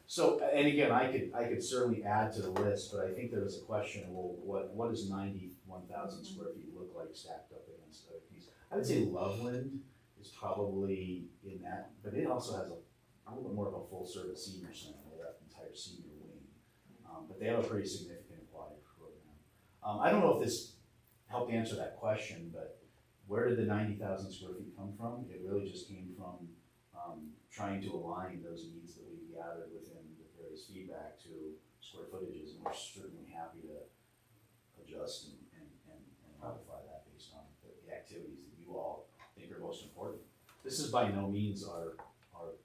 So, and again, I could certainly add to the list, but I think there was a question, well, what does 91,000 square feet look like stacked up against other pieces? I would say Loveland is probably in that, but it also has a little bit more of a full service senior center, that entire senior wing. But they have a pretty significant aquatic program. I don't know if this helped answer that question, but where did the 90,000 square feet come from? It really just came from trying to align those needs that we've gathered within the various feedback to square footages, and we're certainly happy to adjust and modify that based on the activities that you all think are most important. This is by no means our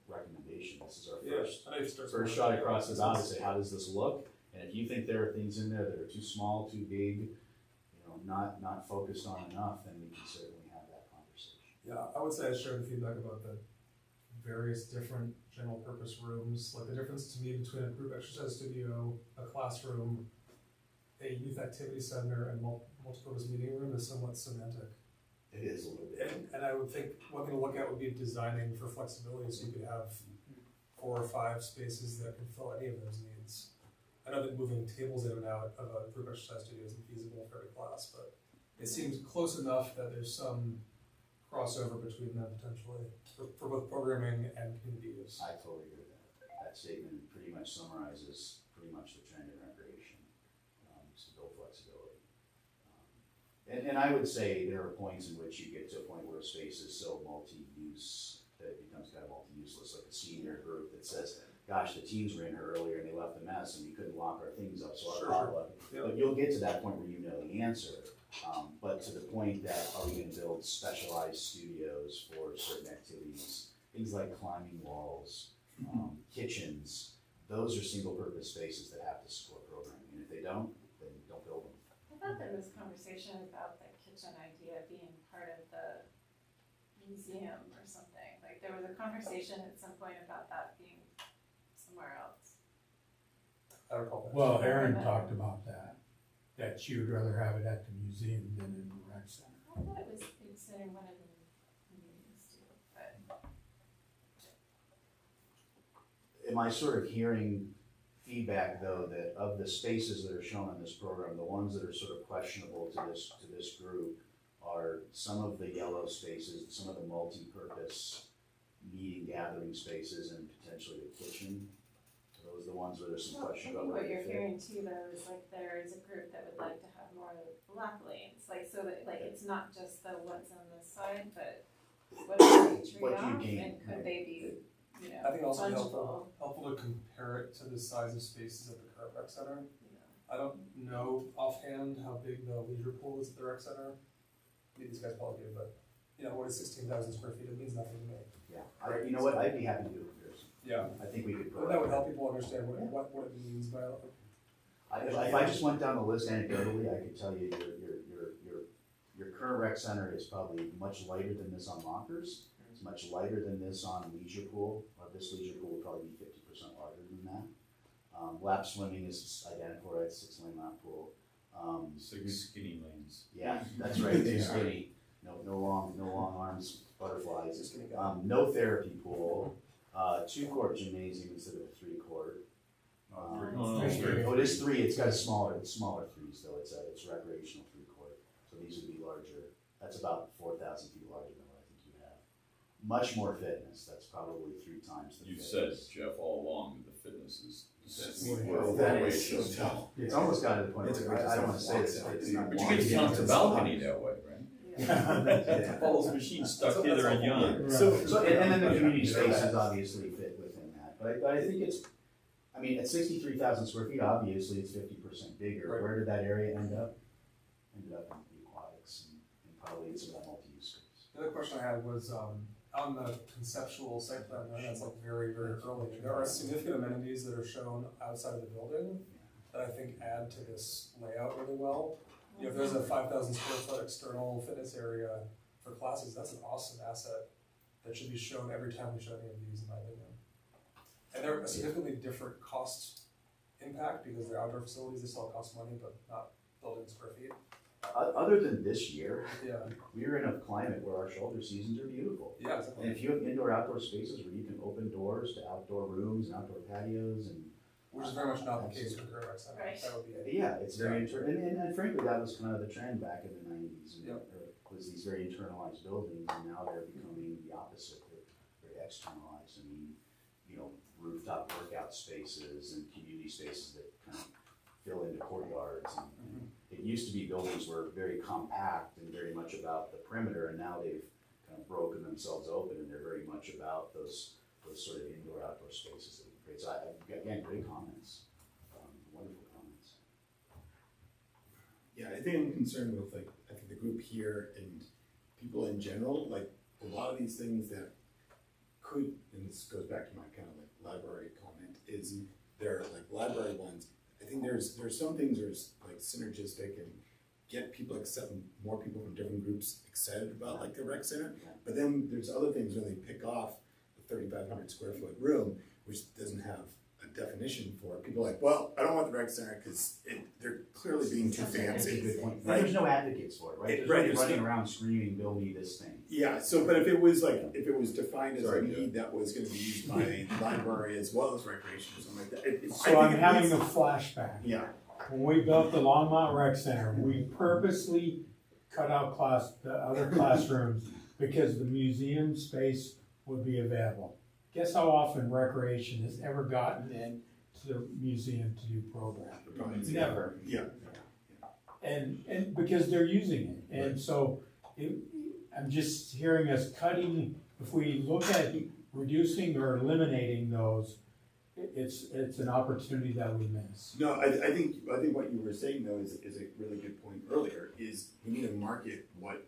recommendation. This is our first shot across the bow to say, how does this look? And if you think there are things in there that are too small, too big, not focused on enough, then we can certainly have that conversation. Yeah, I would say I shared the feedback about the various different general purpose rooms. Like the difference to me between a group exercise studio, a classroom, a youth activity center, and multi-purpose meeting room is somewhat semantic. It is a little bit. And I would think one thing to look at would be designing for flexibility, so you could have 4 or 5 spaces that could fill any of those needs. I know that moving tables in and out of a group exercise studio isn't feasible for every class, but it seems close enough that there's some crossover between them potentially for both programming and community use. I totally agree with that. That statement pretty much summarizes pretty much the trend in recreation, to build flexibility. And I would say there are points in which you get to a point where a space is so multi-use that it becomes kind of multi-useless, like a senior group that says, gosh, the teens were in here earlier and they left a mess and we couldn't lock our things up, so our potluck. But you'll get to that point where you know the answer. But to the point that, are we gonna build specialized studios for certain activities, things like climbing walls, kitchens, those are single purpose spaces that have to support programming, and if they don't, then don't build them. I thought there was conversation about the kitchen idea being part of the museum or something. Like there was a conversation at some point about that being somewhere else. I recall that. Well, Erin talked about that she would rather have it at the museum than in the rec center. I thought it was considering one of the meetings too, but. Am I sort of hearing feedback though that of the spaces that are shown in this program, the ones that are sort of questionable to this group are some of the yellow spaces, some of the multi-purpose meeting gathering spaces, and potentially the kitchen? Are those the ones where there's some Well, I question think about what where they you're fit? hearing too though is like there is a group that would like to have more black lanes, like so that like it's not just the what's on this side, but what are they trade What do you off gain? and could they be, you know, I think also be fungible, helpful to compare it to the size of spaces at the current rec center. you know. I don't know offhand how big the leisure pool is at the rec center. Maybe these guys probably do, but you know, what is 16,000 square feet? It means nothing to me. Yeah, you know what, I'd be happy to do a comparison. Yeah. I think we could. But that would help people understand what it means by it. If I just went down the list anecdotally, I could tell you your current rec center is probably much lighter than this on lockers. It's much lighter than this on leisure pool, or this leisure pool would probably be 50% larger than that. Lap swimming is identical, right? 6-lane lap pool. 6 skinny lanes. Yeah, that's right, too skinny. No long arms, butterflies. No therapy pool, 2-court gymnasium instead of a 3-court. Oh, it is 3, it's got it's smaller 3s though, it's recreational 3-court. So these would be larger, that's about 4,000 feet larger than what I think you have. Much more fitness, that's probably 3 times the You've fitness. said, Jeff, all along that the fitness is. Well, that is so tough. It's almost gotten to the point where I don't wanna say this, but it's not. But you get to count the balcony that way, right? All those machines stuck hither and yon. So and then the community spaces obviously fit within that, but I think it's, I mean, at 63,000 square feet, obviously it's 50% bigger. Right. Where did that area end up? Ended up in the aquatics and probably in some of that multi-use space. The other question I had was on the conceptual site plan, right, that's like very, very early. There are significant amenities that are shown outside of the building that I think add to this layout really well. You know, if there's a 5,000 square foot external fitness area for classes, that's an awesome asset that should be shown every time we show any of these, in my opinion. And they're a significantly different cost impact because they're outdoor facilities, they still cost money, but not building square feet. Other than this year, Yeah, we're in a climate where our shoulder seasons are beautiful. yeah, And exactly. if you have indoor-outdoor spaces where you can open doors to outdoor rooms and outdoor patios and Which is very much not the case with Curve Center. Right. That would be it. yeah, it's very and frankly, that was kind of the trend back in the 90s. And Yep. was these very internalized buildings, and now they're becoming the opposite. They're very externalized. I mean, you know, rooftop workout spaces and community spaces that kind of fill into courtyards. And it used to be buildings were very compact and very much about the perimeter, and now they've kind of broken themselves open, and they're very much about those sort of indoor-outdoor spaces that we create. So again, great comments, wonderful comments. Yeah, I think I'm concerned with like, I think the group here and people in general, like a lot of these things that could, and this goes back to my kind of like library comment, is they're like library ones. I think there's some things that are like synergistic and get people more people from different groups excited about like the rec center. But then there's other things when they pick off the 3,500 square foot room, which doesn't have a definition for it. People are like, well, I don't want the rec center because they're clearly being too fancy. Good point. Right. There's no advocates for it, right? There's Right, nobody there's running around screaming, build me this thing. Yeah, so, but if it was defined as Sorry, a need that was gonna be used by a library as well as recreation or something like that. So I'm having a flashback. Yeah, When we built the Longmont Rec Center, we purposely cut out the other classrooms because the museum space would be available. Guess how often recreation has ever gotten into the museum to do programming? Never. yeah. And because they're using it. And so I'm just hearing us cutting, if we look at reducing or eliminating those, it's an opportunity that we miss. No, I think what you were saying though is a really good point earlier, is we need to market what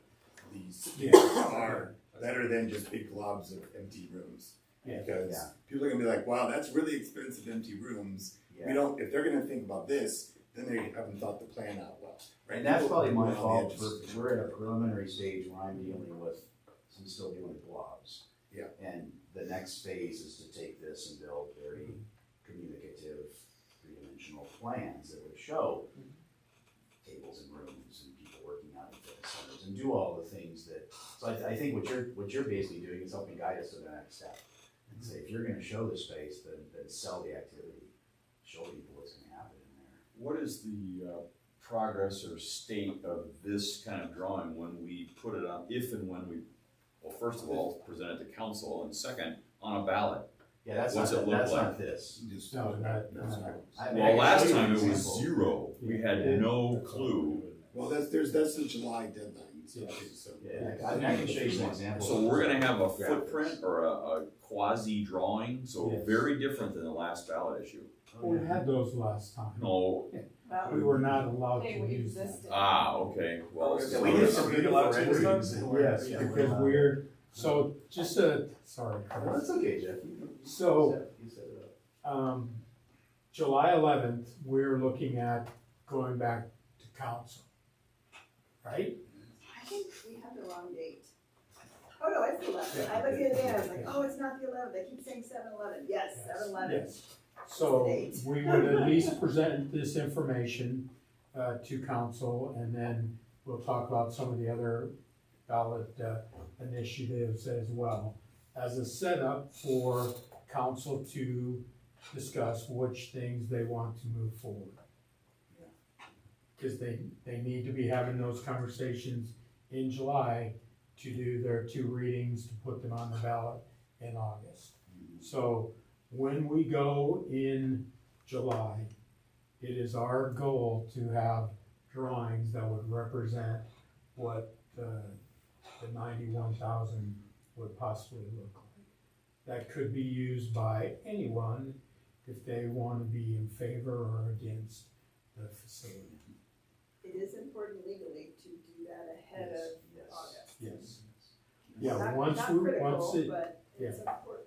these spaces are better than just big globs of empty rooms. Yeah. Because people are gonna be like, wow, that's really expensive empty rooms. Yeah. We don't, if they're gonna think about this, then they haven't thought the plan out well. Right? And that's People probably my on the fault edges. we're at a preliminary stage where I'm dealing with, I'm still dealing with blobs. Yeah. And the next phase is to take this and build very communicative, 3-dimensional functional plans that would show tables and rooms and people working out in fitness centers and do all the things that, so I think what you're basically doing is helping guide us to the next step. And say, if you're gonna show the space, then sell the activity, show people what's gonna happen in there. What is the progress or state of this kind of drawing when we put it on, if and when we, well, first of all, present it to council, and second, on a ballot? Yeah, that's What's not, it look that's like? not this. No, That's not. I Well, can last show you time an it was example. 0. We had no clue. Well, that's the July deadline, so. Yeah, I can show you some examples. So we're gonna have a footprint or a quasi drawing, so Yes. very different than the last ballot issue. We had those last time. No, We were not allowed They to use them. existed. okay, well. Yeah, we did some beautiful renderings. Yes, because we're, so just sorry, Well, Chris. that's okay, Jeff. So, You set it up. July 11th, we're looking at going back to council, right? I think we have the wrong date. Oh, no, it's the 11th. I looked at it and I was like, oh, it's not the 11th. I keep saying 7/11. Yes, 7/11. Yes. So we would at least present this information to council, and then we'll talk about some of the other ballot initiatives as well, as a setup for council to discuss which things they want to move forward. Because they need to be having those conversations in July to do their 2 readings, to put them on the ballot in August. So when we go in July, it is our goal to have drawings that would represent what the 91,000 would possibly look like. That could be used by anyone if they want to be in favor or against the facility. It is important legally to do that ahead of August. Yes. Yeah, Not- once not we, critical, once it, but it's important.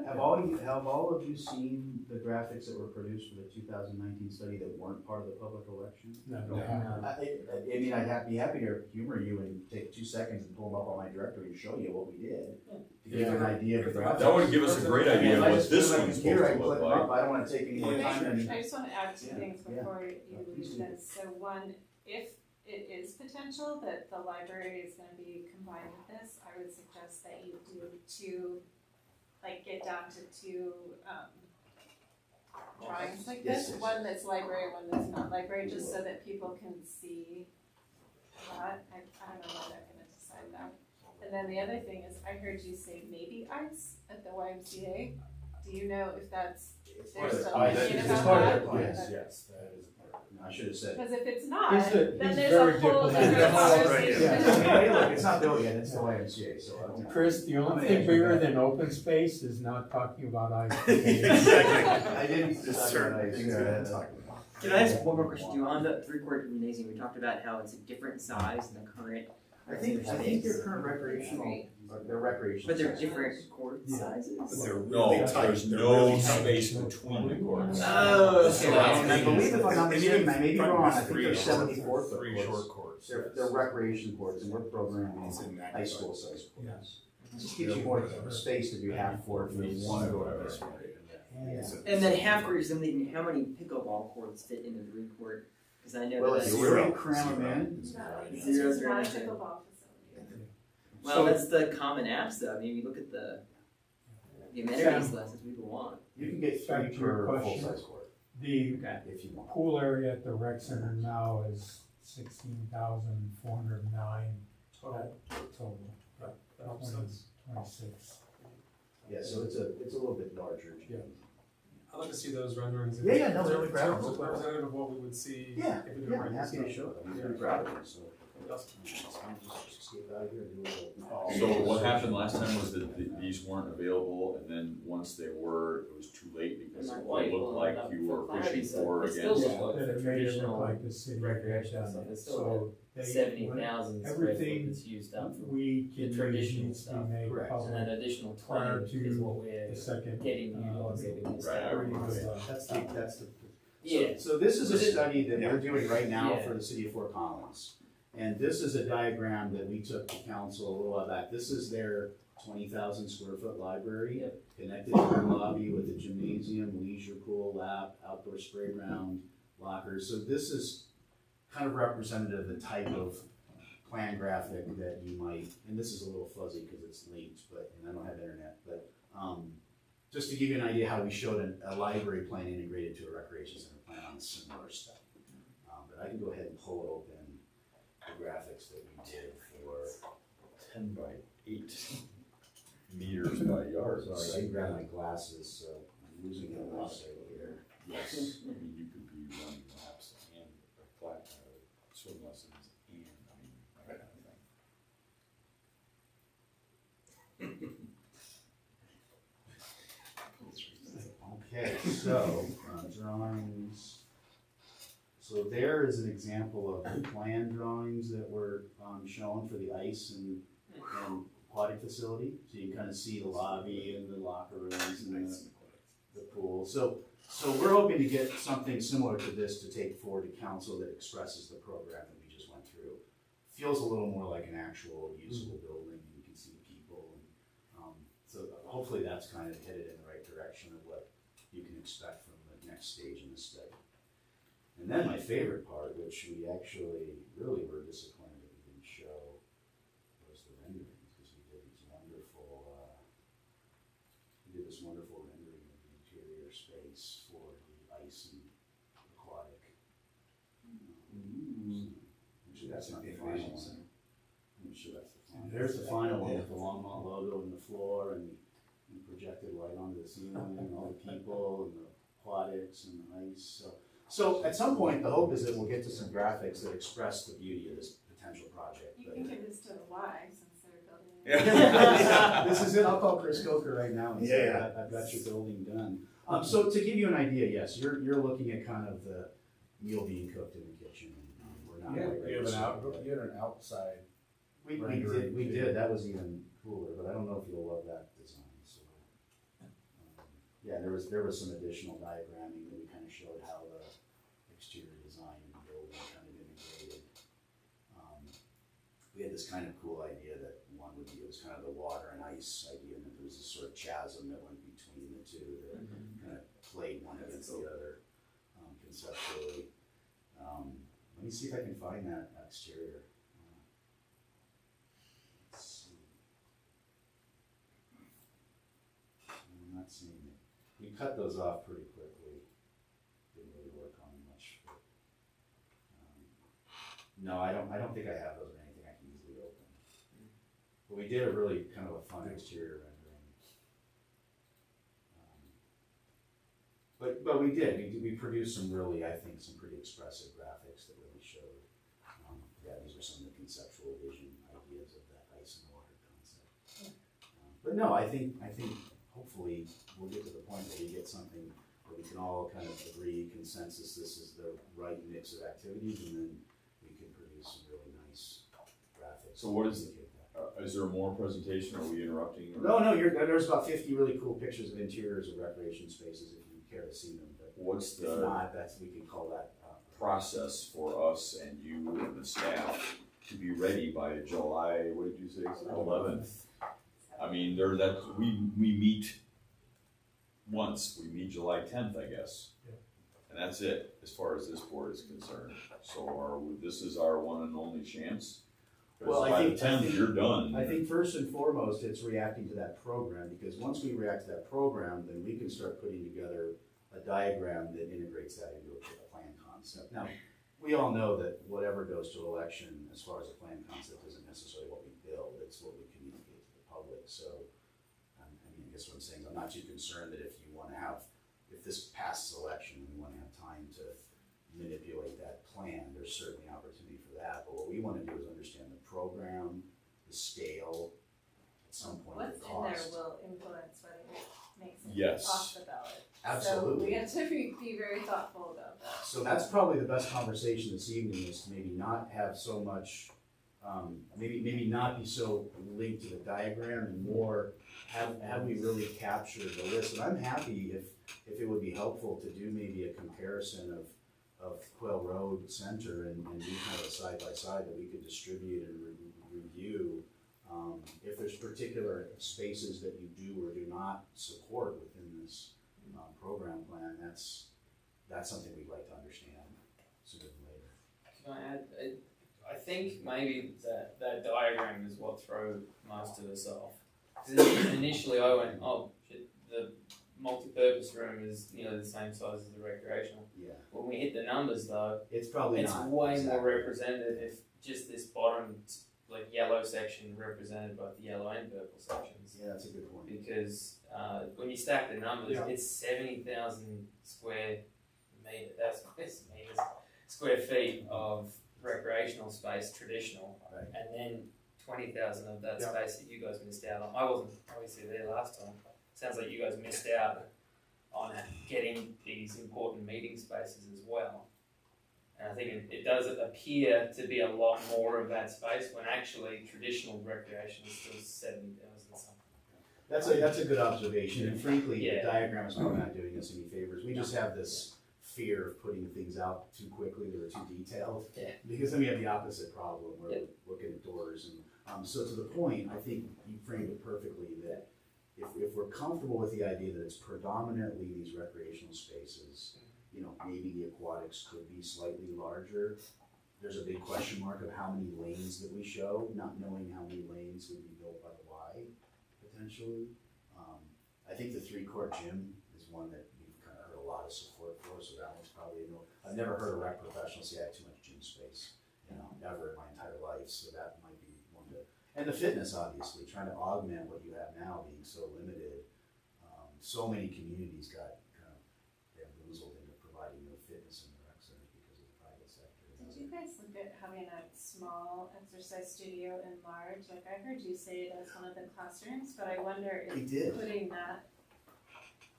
Have all of you seen the graphics that were produced for the 2019 study that weren't part of the public election? no, I mean, I'd be happy to humor you and take 2 seconds and pull them up on my directory and show you what we did. To give you an idea of the graphics. That would give us a great idea of If I what just this put my one's computer, supposed I to can look click them up. like. I don't wanna take any more time than. I just wanna add 2 Yeah. things Yeah. before you please leave do. this. So one, if it is potential that the library is gonna be combined with this, I would suggest that you do 2, like get down to 2, drawings like Yes, this. yes. One that's library, one that's not library, just so that people can see that. I don't know when they're gonna decide that. And then the other thing is, I heard you say maybe arts at the YMCA. Do you know if that's, if they're still thinking about that? Yes, that is a part of it. I should have said. Because if it's not, He's then he's there's very a whole diplomatic. different Right, conversation. yeah. Hey, look, it's not built yet, it's the YMCA, so. Chris, the only thing bigger than open space is not talking about ice. I didn't. There's certain things we don't talk about. Can I ask one more question too? On the 3-court gymnasium, we talked about how it's a different size than the current. I think your current recreational, they're recreational. But they're size. different court sizes? But they're No, really tight. there's They're no really tight. space between the courts. Oh, okay. So And I believe if I'm not And mistaken, even I may be front wrong, I was think they're 74 foot 3 courts. short courts. They're recreation courts, and we're programming It's in that high school size Yeah. courts. Just gives you more space to do half court if you want to go to this way. And then half court is leaving how many pickleball courts fit into the 3-court? Because I know Well, that if that's you really cram them in, It's Zero, just zero, not a zero. pickleball facility. well, that's the common apps though. I mean, you look at the amenities Sam. list as people want. you can get Back 3 to your per question. full-size court, The if you want. pool area at the rec center now is 16,409 total. That makes sense. 26. Yeah, so it's a little bit larger. Yeah. I'd like to see those renderings. Yeah, no, They're really proud. representative of what we would see. Yeah, if we do yeah, it I'm right. happy to show it, I'm very proud of it, so. So what happened last time was that these weren't available, and then once they were, it was too late because it looked like you were fishing for It still against. looks like That the it made it look traditional like the city. recreational had stuff. done it. It's still So they- 70,000 square foot everything that's used up for, we can use traditional needs to stuff. be made Correct. and then public additional prior 20 is what to we're the second. getting utilizing this Right, I time. remember that. That's the. Yeah. So this is a Was it- study that we're doing right now Yeah. for the city of Fort Collins. And this is a diagram that we took to council a little while back. This is their 20,000 square foot library, connected to the lobby with a gymnasium, leisure pool, lab, outdoor spray ground, lockers. So this is kind of representative of the type of plan graphic that you might, and this is a little fuzzy because it's linked, but, and I don't have internet, but just to give you an idea how we showed a library plan integrated to a recreation center plan on similar stuff. But I can go ahead and pull open the graphics that we did for 10 by 8 meters by yards. Sorry, I can grab my glasses, so I'm losing the website here. Yes, I mean, you could be running laps and swim lessons and, I mean, that kind of thing. Okay, so, drawings. So there is an example of the plan drawings that were shown for the ice and aquatic facility. So you can kind of see the lobby and the locker rooms and the pool. So we're hoping to get something similar to this to take forward to council that expresses the program that we just went through. Feels a little more like an actual usable building, and you can see people. And, so hopefully that's kind of headed in the right direction of what you can expect from the next stage in the study. And then my favorite part, which we actually really were disappointed that we didn't show, was the renderings, because we did this wonderful rendering of the interior space for the ice and aquatic. Actually, that's not the final one. I'm sure that's the final. There's the final one with the Longmont logo in the floor and projected right onto the ceiling and all the people and the aquatics and the ice. So at some point, the hope is that we'll get to some graphics that express the beauty of this potential project. You can give this to the Y since they're building it. Yeah. This is it. I'll call Chris Coker right now and say, Yeah. I've got your building done. So to give you an idea, yes, you're looking at kind of the meal being cooked in the kitchen. We're not quite ready You to have serve it. you had an outside. We rendering did. too. That was even cooler, but I don't know if you'll love that design. So, yeah, there was some additional diagramming that we kind of showed how the exterior design and the building kind of integrated. We had this kind of cool idea that one would be, it was kind of the water and ice idea, and that there was this sort of chasm that went between the two that kind of played one against the other conceptually. Let me see if I can find that exterior. Let's see. I'm not seeing it. We cut those off pretty quickly. Didn't really work on much. But, no, I don't think I have those or anything I can easily open. But we did a really kind of a fun exterior rendering. But we did. We produced some really, I think, some pretty expressive graphics that really showed. Yeah, these are some of the conceptual vision ideas of that ice and water concept. But no, I think hopefully we'll get to the point where we get something where we can all kind of agree, consensus, this is the right mix of activities, and then we can produce some really nice graphics. So what is there more presentation? Are we interrupting? Or? No, there's about 50 really cool pictures of interiors of recreation spaces if you care to see them. But what's the if not, we can call that process for us and you and the staff to be ready by July, what did you say, 11th? I mean, we meet once, we meet July 10th, I guess. Yeah. And that's it, as far as this board is concerned. So this is our one and only chance? Because by the 10th, you're done. I think first and foremost, it's reacting to that program, because once we react to that program, then we can start putting together a diagram that integrates that into a plan concept. Now, we all know that whatever goes to election as far as a plan concept isn't necessarily what we build, it's what we communicate to the public. So, I guess what I'm saying is I'm not too concerned that if this passes election, we want to have time to manipulate that plan. There's certainly opportunity for that, but what we want to do is understand the program, the scale, at some point What's the in there cost. will influence whether it makes it Yes. off the ballot. Absolutely. So we have to be very thoughtful about that. So that's probably the best conversation this evening, is to maybe not have so much, maybe not be so linked to the diagram, and more have we really captured the list. And I'm happy if it would be helpful to do maybe a comparison of Quail Road Center and do kind of a side by side that we could distribute and review If there's particular spaces that you do or do not support within this program plan, that's something we'd like to understand sooner than later. Can I add? I think maybe that diagram is what threw most of us off. Because initially I went, oh shit, the multi-purpose room is the same size as the recreational. Yeah. When we hit the numbers though, It's probably it's not way exactly. more representative if just this bottom yellow section represented both the yellow and purple sections. Yeah, that's a good point. Because when you stack the numbers, Yeah. it's 70,000 square feet of recreational space, traditional, Right. and then 20,000 of that Yeah. space that you guys missed out on. I wasn't obviously there last time. Sounds like you guys missed out on getting these important meeting spaces as well. And I think it does appear to be a lot more of that space when actually traditional recreation is still 70,000 something. That's a good observation, and frankly, Yeah. the diagram is probably not doing us any favors. We just have this fear of putting things out too quickly or too detailed. Yeah. Because then we have the opposite problem where Yeah. we're looking at doors and so to the point, I think you framed it perfectly that if we're comfortable with the idea that it's predominantly these recreational spaces, maybe the aquatics could be slightly larger. There's a big question mark of how many lanes that we show, not knowing how many lanes would be built by the Y, potentially. I think the 3-court gym is one that we've kind of heard a lot of support for, so that one's probably a no. I've never heard a rec professional say I have too much gym space, ever in my entire life, so that might be one to. And the fitness, obviously, trying to augment what you have now being so limited. So many communities got kind of bamboozled into providing no fitness in the rec centers because of the private sector. Did you guys look at having a small exercise studio enlarged? Like I heard you say it as one of the classrooms, but I wonder if We did. putting that,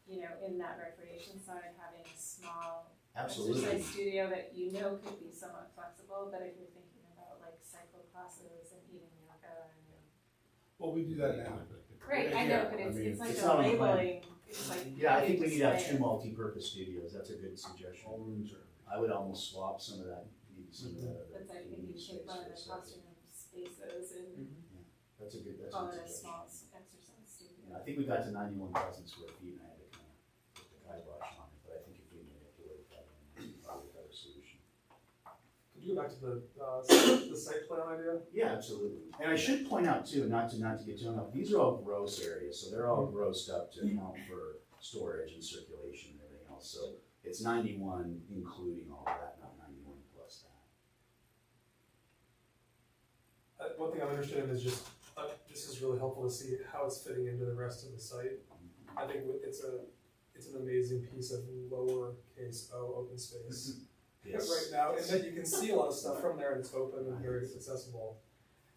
in that recreation side, having a small Absolutely. exercise studio that could be somewhat flexible, but if you're thinking about like cycle classes and even yoga and. Well, we do that now. Right, I know, but it's like it's a not on the plan. labeling, it's like. Yeah, I how think you we need to have display 2 it. multi-purpose studios, that's a good suggestion. I would almost swap some of that, maybe some of that. That's like maybe community take space one of for the a second. classroom spaces and That's a good call it a small suggestion. exercise studio. Yeah, I think we got to 91,000 square feet and I had to kind of put the kibosh on it, but I think if we manipulate that, then it's probably a better solution. Could you go back to the site plan idea? Yeah, absolutely. And I should point out too, not to get too hung up, these are all gross areas, so they're all grossed up to account for storage and circulation and everything else. So it's 91 including all of that, not 91 plus that. One thing I'm interested in is just, this is really helpful to see how it's fitting into the rest of the site. I think it's an amazing piece of lowercase o open space. Yes. Right now, and that you can see a lot of stuff from there and it's open and very accessible.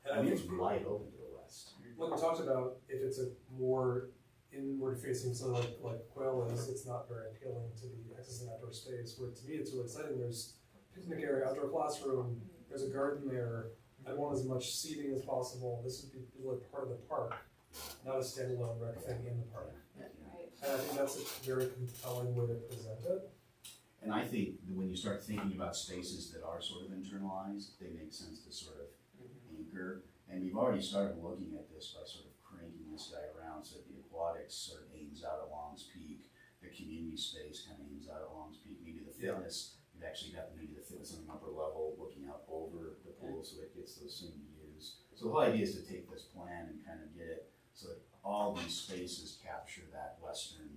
And I mean, it's wide open to the west. like we talked about, if it's a more inward facing facility like Quail is, it's not very appealing to be accessing outdoor space, where to me it's really exciting. There's picnic area, outdoor classroom, there's a garden there. I want as much seating as possible. This would be really part of the park, not a standalone rec thing in the park. Right. And I think that's a very compelling way to present it. And I think that when you start thinking about spaces that are sort of internalized, they make sense to sort of anchor. And we've already started looking at this by sort of cranking this guy around so that the aquatics sort of aims out at Long's Peak, the community space kind of aims out at Long's Peak, maybe the fitness, we've actually got maybe the fitness on the upper level looking out over the pool so it gets those same views. So the whole idea is to take this plan and kind of get it so that all these spaces capture that western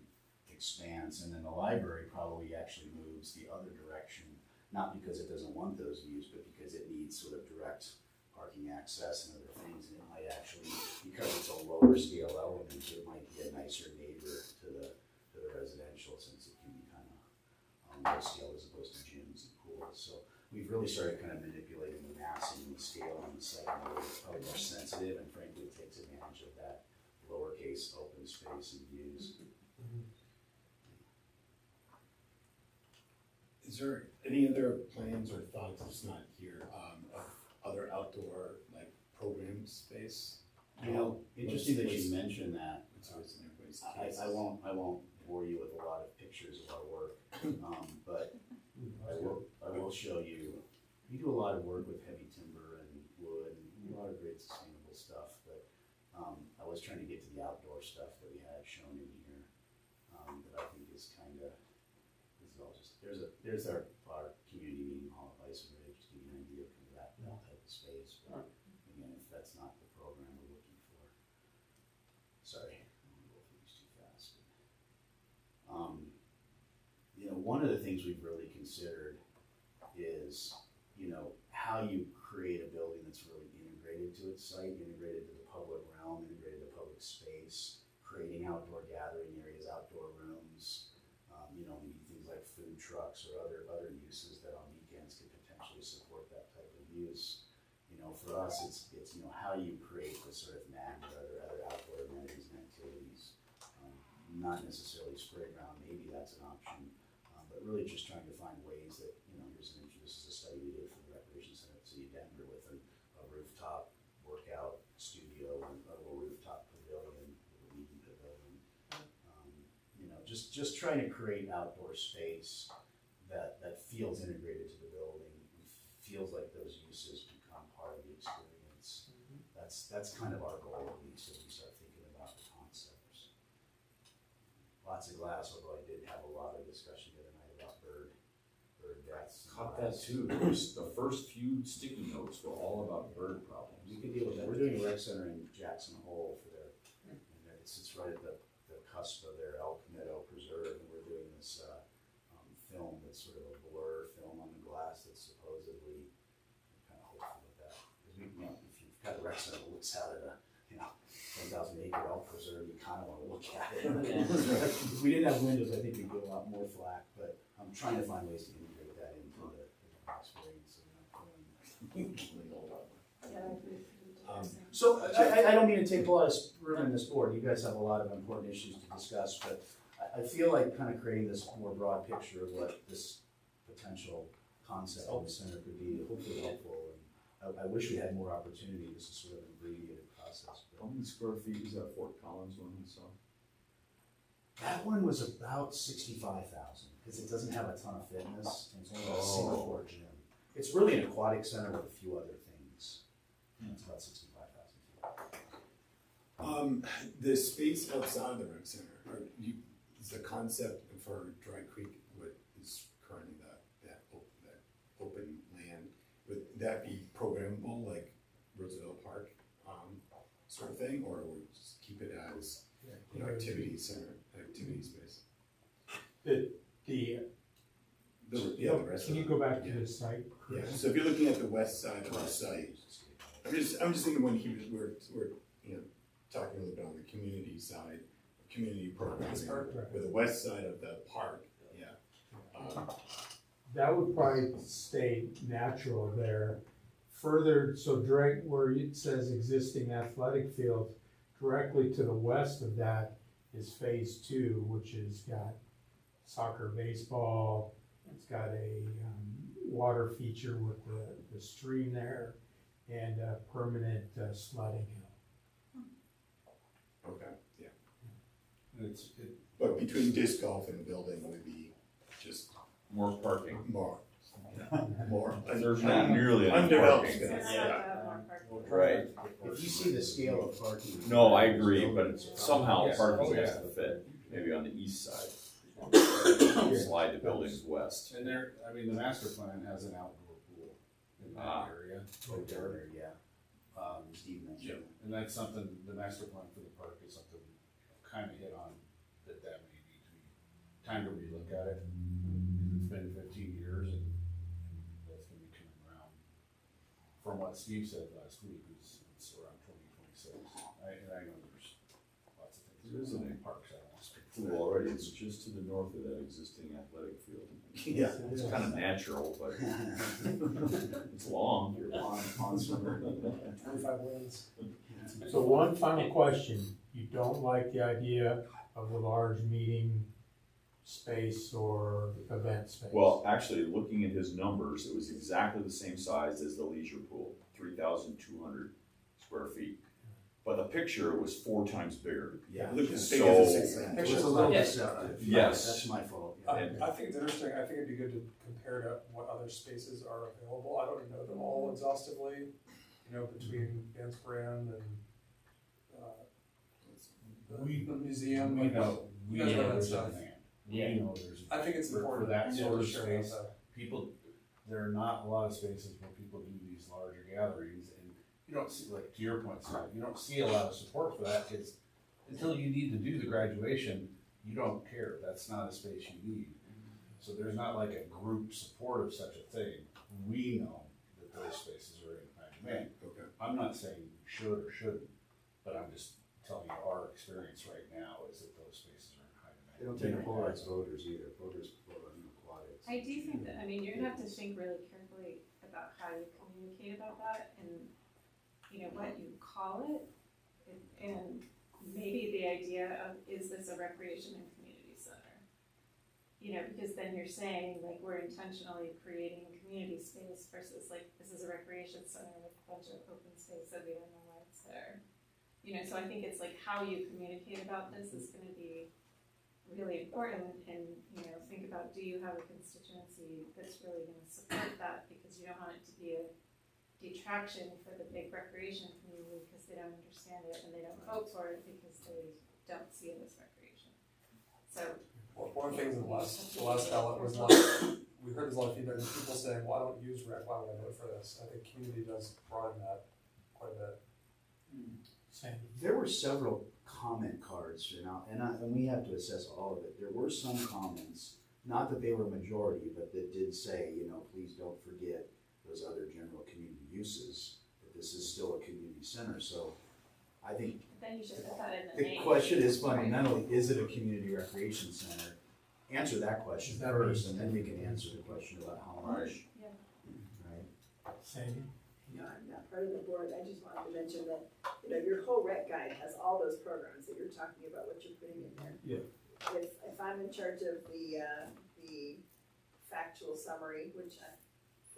expanse, and then the library probably actually moves the other direction, not because it doesn't want those views, but because it needs sort of direct parking access and other things, and it might actually, because it's a lower scale element, it might be a nicer neighbor to the residential, since it can be kind of low scale as opposed to gyms and pools. So we've really started kind of manipulating the massing and the scale on the site in a way that's probably more sensitive, and frankly it takes advantage of that lowercase open space and views. Is there any other plans or thoughts, it's not here, of other outdoor, like, program space? You know, interesting that you mentioned that. It's always in everybody's I won't bore you with a lot of pictures of our work, but I will show you. We do a lot of work with heavy timber and wood, and A lot of great sustainable stuff, but, I was trying to get to the outdoor stuff that we had shown in here, that I think is kinda, this is all just, there's our community meeting hall at Bison Ridge, to give you an idea of kind of that type of space, but again, if that's not the program we're looking for. Sorry, I'm gonna go through these too fast. You know, one of the things we've really considered is, you know, how you create a building that's really integrated to its site, integrated to the public realm, integrated to public space, creating outdoor gathering areas, outdoor rooms, you know, maybe things like food trucks or other uses that on weekends could potentially support that type of use. You know, for us, it's you know, how you create this sort of magnet or other outdoor amenities and activities. Not necessarily spray ground, maybe that's an option, but really just trying to find ways that, you know, this is a study we did for the Recreation Center at City of Denver with a rooftop workout studio and a little rooftop pavilion, a meeting pavilion. You know, just trying to create outdoor space that feels integrated to the building, feels like those uses become part of the experience. That's kind of our goal, at least, as we start thinking about the concepts. Lots of glass, although I did have a lot of discussion the other night about bird deaths. Caught that too. The first few sticky notes were all about bird problems. We could deal with that. We're doing a rec center in Jackson Hole for their, and it's right at the cusp of their Elk Meadow Preserve, and we're doing this film that's sort of a blur film on the glass that's supposedly kind of hopeful with that. Because we, you know, if you've got a rec center that looks out at a, you know, 10,000 acre elk preserve, you kind of want to look at it. If we didn't have windows, I think we'd get a lot more flack, but I'm trying to find ways to integrate that into the experience. So I don't mean to take a lot of room in this board. You guys have a lot of important issues to discuss, but I feel like kind of creating this more broad picture of what this potential concept of the center could be, hopefully helpful. And I wish we had more opportunity. This is sort of an abbreviated process. How many square feet is that Fort Collins one we saw? That one was about 65,000 because it doesn't have a ton of fitness and it's only a single floor gym. It's really an aquatic center with a few other things. It's about 65,000 feet. The space outside of the rec center, is the concept for Dry Creek, what is currently that open land, would that be programmable like Roosevelt Park sort of thing, or would just keep it as you know, activity center, activity space? The rest can you go back to the site? Yeah, so if you're looking at the west side of the site, I'm just thinking when we're you know, talking a little bit on the community side, community programming, with the west side of the park, that would probably stay natural there. Further, so direct where it says existing athletic field, directly to the west of that is phase 2, which has got soccer, baseball. It's got a water feature with the stream there and a permanent sledding hill. Okay, yeah. But between disc golf and building would be just more parking. More. There's not nearly enough undeveloped parking. space. Right. If you see the scale of parking. No, I agree, but somehow parking has to fit, maybe on the east side. Slide the buildings west. And there, I mean, the master plan has an outdoor pool in that area. Right there, yeah. Steve mentioned. And that's something, the master plan for the park is something kind of hit on, that may need to be time to relook at it. It's been 15 years and that's going to be coming around. From what Steve said last week, it's around 2026. And I know there's lots of things. There is in a parks I don't want to speak to. Pool already, it's just to the north of that existing athletic field. Yeah. It's kind of natural, but it's long. You're on swimmer. 25 wins. So one final question, you don't like the idea of the large meeting space or event space? Well, actually, looking at his numbers, it was exactly the same size as the leisure pool, 3,200 square feet. But the picture was 4 times bigger. Yeah. Look at So- It was a little Yes. deceptive. Yes. That's my fault. I think it's interesting. I think it'd be good to compare to what other spaces are available. I don't know them all exhaustively. you know, between Dance Brand and, the museum, We like, know, we you guys know know that there's stuff. demand. Yeah. We know there's. I think it's for important that yeah, sort to of share space, that. people, there are not a lot of spaces where people do these larger gatherings, and you don't see, like, to your point, Scott, you don't see a lot of support for that, because until you need to do the graduation, you don't care, that's not a space you need. So there's not like a group support of such a thing. We know that those spaces are in high demand. Okay. I'm not saying you should or shouldn't, but I'm just telling you our experience right now is that those spaces are in high demand. They don't tend to polarize voters either. Voters prefer aquatics. I do think that, I mean, you're gonna have to think really carefully about how you communicate about that and, you know, what you call it. And maybe the idea of, is this a recreation and community center? You know, because then you're saying, like, we're intentionally creating community space versus like, this is a recreation center with a bunch of open space that we don't know why it's there. You know, so I think it's like how you communicate about this is gonna be really important, and, you know, think about, do you have a constituency that's really gonna support that, because you don't want it to be a detraction for the big recreation community, because they don't understand it, and they don't vote for it because they don't see it as recreation. So. Well, one of the things in the last ballot was we heard there's a lot of feedback, people saying, well, I don't use rec, why would I vote for this? I think community does broaden that quite a bit. There were several comment cards, you know, and we have to assess all of it. There were some comments, not that they were majority, but that did say, you know, please don't forget those other general community uses, that this is still a community center. So I think then you should put that in the the name. question is fundamentally, is it a community recreation center? Answer that question first, and then we can answer the question about how much. Yeah. Right? Sandy? No, I'm not part of the board, I just wanted to mention that, you know, your whole rec guide has all those programs that you're talking about, what you're putting in there. Yeah. If I'm in charge of the factual summary, which I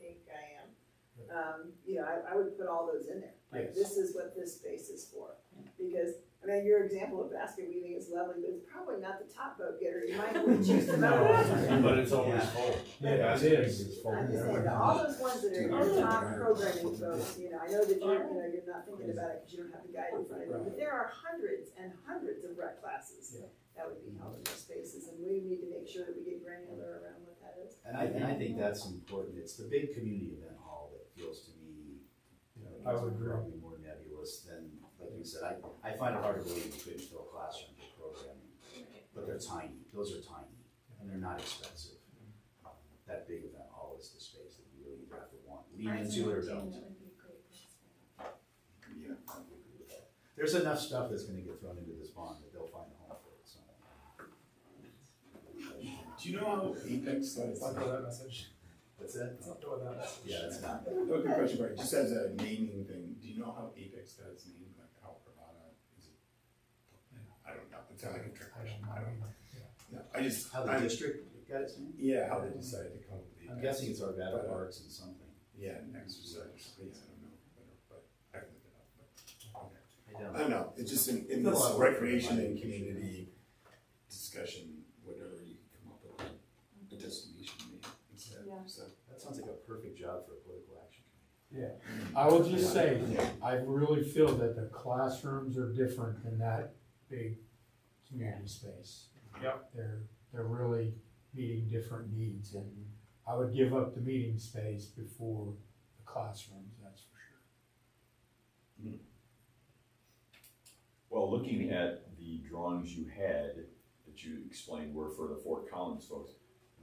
think I am, you know, I would put all those in there. Like, Yes. this is what this space is for. Because, I mean, your example of basket weaving is lovely, but it's probably not the top vote getter. You might want to choose some other ones. But it's always full. Yeah, it is. It's full. I'm just saying, that all those ones that are in the top programming folks, you know, I know that you're not thinking about it because you don't have the guide in front of you, but there are hundreds and hundreds of rec classes that would be held in those spaces, and we need to make sure that we get granular around what that is. And I think that's important. It's the big community event hall that feels to me, you know, I would agree. probably more nebulous than, like you said, I find it hard to believe you couldn't fill classrooms with programming. But they're tiny, those are tiny, and they're not expensive. That big event hall is the space that you really either have to lean into it or don't. That would be a great place for that. Yeah, I would agree with that. There's enough stuff that's gonna get thrown into this bond that they'll find a home for it somewhere. Do you know how Apex Let's not go that message. What's that? Let's not go with that message. Yeah, that's not. No, good question, Barry. Just as a naming thing, do you know how Apex got its name? Like how Pravada is it? I don't know. It's like a trick question. I don't know. No, I just. How the district got its name? Yeah, how they decided to come up with Apex. I'm guessing it's Arvada Parks and something. Yeah, and exercise. I don't know. But I can look it up. But, okay. I I don't know. It's just in It's a this lot of work for recreation everybody. and community discussion, whatever you can come up with a destination name instead. Yeah. So. That sounds like a perfect job for a political action committee. Yeah, I will just say, I really feel that the classrooms are different than that big community space. Yep. They're really meeting different needs, and I would give up the meeting space before the classrooms, that's for sure. Well, looking at the drawings you had, that you explained were for the Fort Collins folks,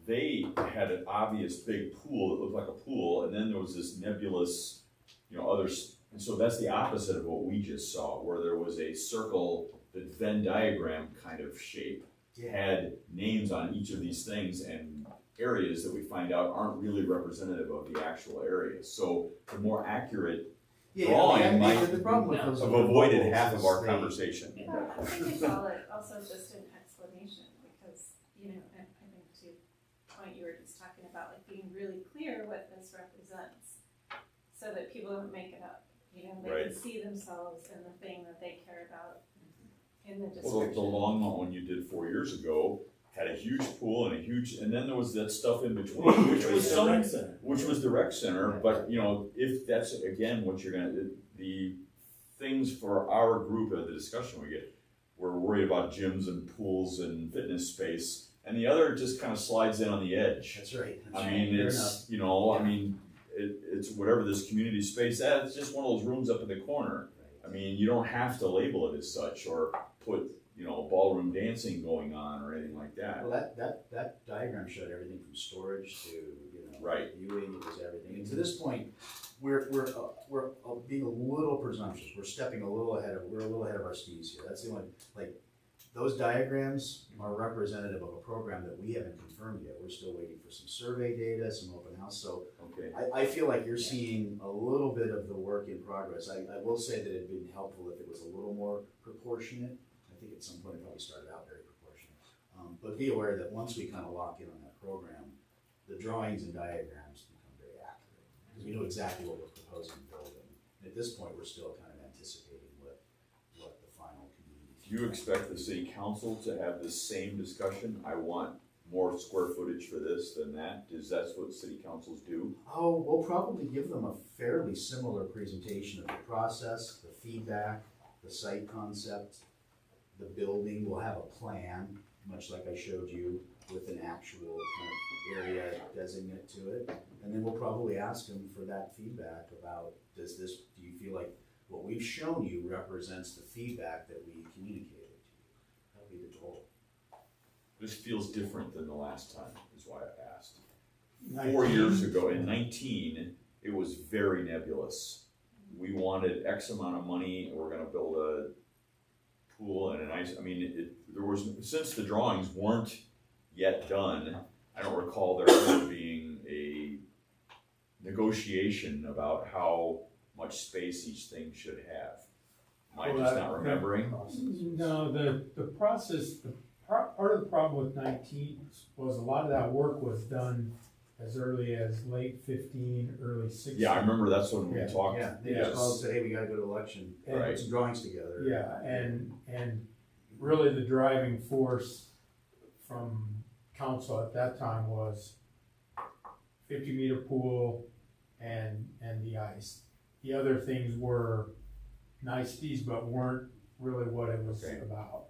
they had an obvious big pool that looked like a pool, and then there was this nebulous, you know, others, and so that's the opposite of what we just saw, where there was a circle, the Venn diagram kind of shape, had names on each of these things and areas that we find out aren't really representative of the actual area. So the more accurate drawing might the problem with those have little avoided bubbles half is of our they- conversation. Yeah, I think we call it also just an explanation, because, you know, I think to the point you were just talking about, like being really clear what this represents, so that people don't make it up, you know, they Right. can see themselves in the thing that they care about in the Well, description. the Longmont one you did 4 years ago had a huge pool and and then there was that stuff in between, which was the rec center. which was the rec center, but you know, if that's again what you're gonna, the things for our group of the discussion we get, we're worried about gyms and pools and fitness space, and the other just kind of slides in on the edge. That's right. I mean, Fair it's, enough. you know, I mean, it's whatever this community space, it's just one of those rooms up in the corner. I mean, you don't have to label it as such or put, you know, ballroom dancing going on or anything like that. Well, that diagram showed everything from storage to, you know, Right. viewing, it was everything. And to this point, we're being a little presumptuous. We're a little ahead of our skis here. That's the only, like, those diagrams are representative of a program that we haven't confirmed yet. We're still waiting for some survey data, some open house. So Okay. I feel like you're seeing a little bit of the work in progress. I will say that it'd been helpful if it was a little more proportionate. I think at some point it probably started out very proportionate. But be aware that once we kind of lock in on that program, the drawings and diagrams become very accurate. Because we know exactly what we're proposing building. And at this point, we're still kind of anticipating what the final community. Do you expect the city council to have the same discussion? I want more square footage for this than that? Is that what city councils do? Oh, we'll probably give them a fairly similar presentation of the process, the feedback, the site concept, the building. We'll have a plan, much like I showed you, with an actual kind of area designated to it. And then we'll probably ask them for that feedback about, do you feel like what we've shown you represents the feedback that we communicated to you? That'll be the goal. This feels different than the last time, is why I asked. 4 years ago, in 19, it was very nebulous. We wanted X amount of money, and we're gonna build a pool and an ice, I mean, since the drawings weren't yet done, I don't recall there ever being a negotiation about how much space each thing should have. Am I just not remembering? No, the process, part of the problem with 19 was a lot of that work was done as early as late 15, early 16. Yeah, I remember that's when we Yeah. talked. Yeah, they just called and said, hey, we gotta go to election, Right. put some drawings together. Yeah, and really the driving force from council at that time was 50-meter pool and the ice. The other things were niceties, but weren't really what it was about.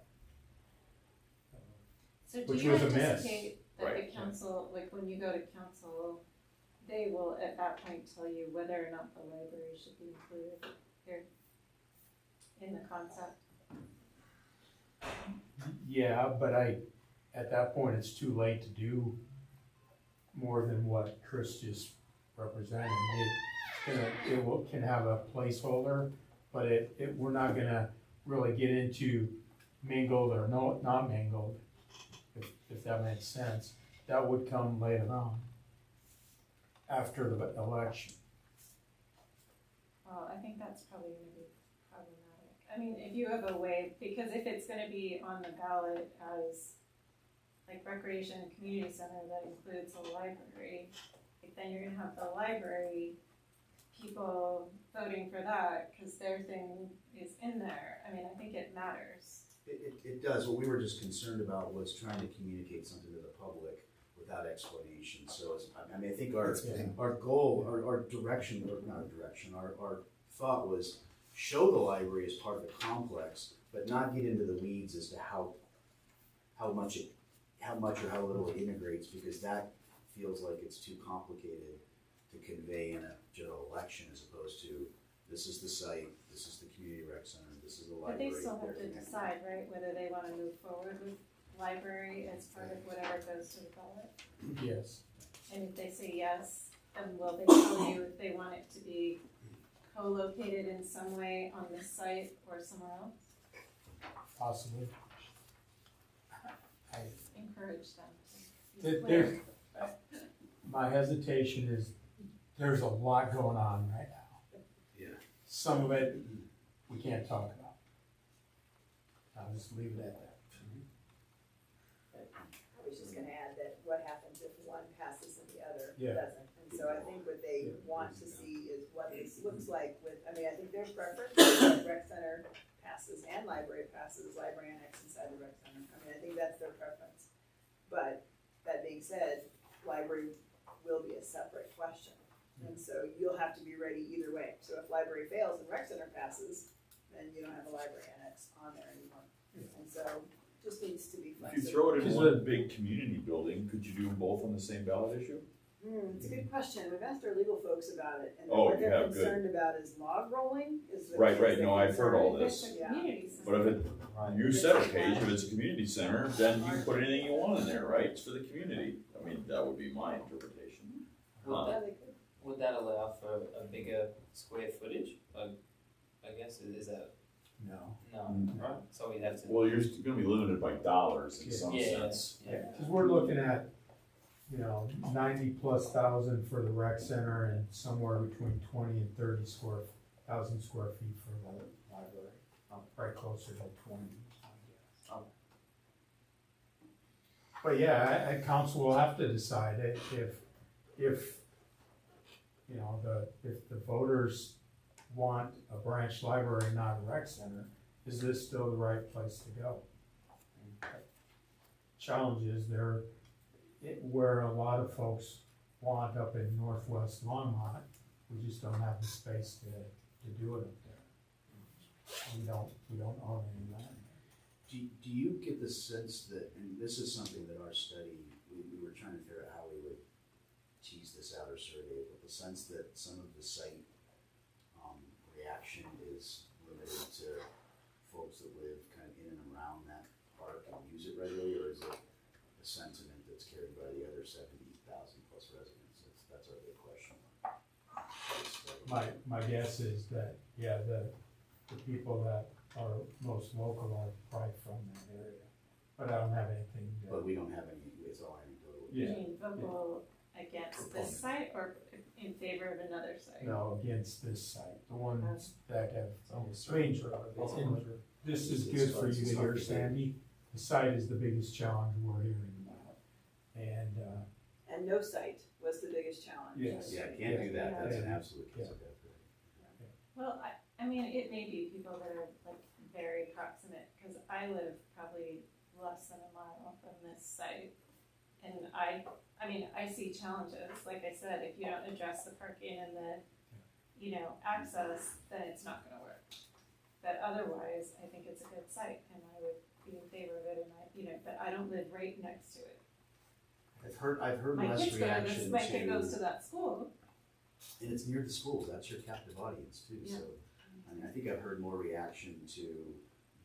So do Which you was a miss. anticipate that Right. the council, like when you go to council, they will at that point tell you whether or not the library should be included here in the concept? Yeah, but at that point, it's too late to do more than what Chris just represented. It can have a placeholder, but we're not gonna really get into mingled or not mingled, if that makes sense. That would come later on, after the election. Well, I think that's probably gonna be problematic. I mean, if you have a way, because if it's gonna be on the ballot as like recreation and community center that includes a library, like then you're gonna have the library people voting for that, cause their thing is in there. I mean, I think it matters. It does. What we were just concerned about was trying to communicate something to the public without explanation. So, I mean, I think our goal, our direction, or not a direction, our thought was show the library as part of the complex, but not get into the weeds as to how much or how little it integrates, because that feels like it's too complicated to convey in a general election, as opposed to this is the site, this is the community rec center, this is the But library. they still have they're to connected. decide, right, whether they wanna move forward with library as part of whatever goes to the ballot. Yes. And if they say yes, then will they tell you if they want it to be co-located in some way on this site or somewhere else? Possibly. Encourage them to be There- clear. My hesitation is, there's a lot going on right now. Yeah. Some of it, we can't talk about. I'll just leave it at that. I was just gonna add that what happens if one passes and the other Yeah. doesn't? And so I think what they want to see is what this looks like with, I mean, I think their preference is that rec center passes and library passes, library annex inside the rec center. I mean, I think that's their preference. But that being said, library will be a separate question. And so you'll have to be ready either way. So if library fails and rec center passes, then you don't have a library annex on there anymore. And so just needs to be If flexible. you throw it in one big community building, could you do them both on the same ballot issue? It's a good question. We've asked our legal folks about it, and Oh, what you they're have, good. concerned about is log rolling. Is the Right, is the no, I've heard all concern. this. It's a Yeah. community center. But if it, you said it, Paige, if it's a community center, then you can put anything you want in there, right? It's for the community. I mean, that would be my interpretation. Yeah, they could. Would that allow for a bigger square footage? I guess, is that, No. no, right? So we'd have to. Well, you're gonna be limited by dollars in some Yeah. sense. Yeah. Cause we're looking at, 90,000+ for the rec center and somewhere between 20 and 30,000 square feet for the library. Right closer to 20. But yeah, council will have to decide if the voters want a branch library, not a rec center, is this still the right place to go? Challenge is where a lot of folks want up in northwest Longmont, we just don't have the space to do it up there. We don't own any land. Do you get the sense that, and this is something that our study, we were trying to figure out how we would tease this out or survey it, but the sense that some of the site reaction is limited to folks that live kind of in and around that park and use it regularly, or is it a sentiment that's carried by the other 70,000+ residents? That's our big question. My guess is that, the people that are most local are probably from that area, but I don't have anything to. But we don't have any, it's all anecdotal. You mean vocal against this site or in favor of another site? No, against this site, the ones that have, this is good for you to hear, Sandy. The site is the biggest challenge we're hearing about. And no site was the biggest challenge. Yes. Yeah, can't do that, that's an absolute case of death. Well, I mean, it may be people that are like very proximate, because I live probably less than a mile from this site. And I mean, I see challenges, like I said, if you don't address the parking and the, access, then it's not gonna work. But otherwise, I think it's a good site, and I would be in favor of it, and but I don't live right next to it. I've heard My less kids go to reaction this, my kid goes to, to that school. and it's near the schools, that's your captive audience too, so. I mean, I think I've heard more reaction to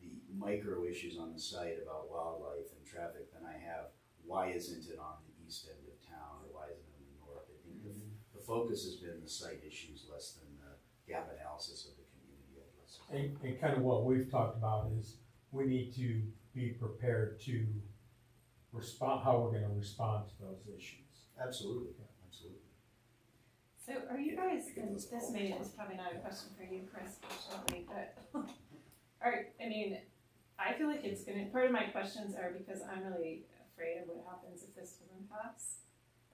the micro issues on the site about wildlife and traffic than I have, why isn't it on the east end of town, or why isn't it on the north? I think the focus has been the site issues less than the gap analysis of the community, I guess. And kind of what we've talked about is we need to be prepared to respond, how we're gonna respond to those issues. Absolutely, absolutely. So are you guys, and this is probably not a question for you, Chris, fortunately, but, I feel like it's gonna, part of my questions are because I'm really afraid of what happens if this doesn't pass,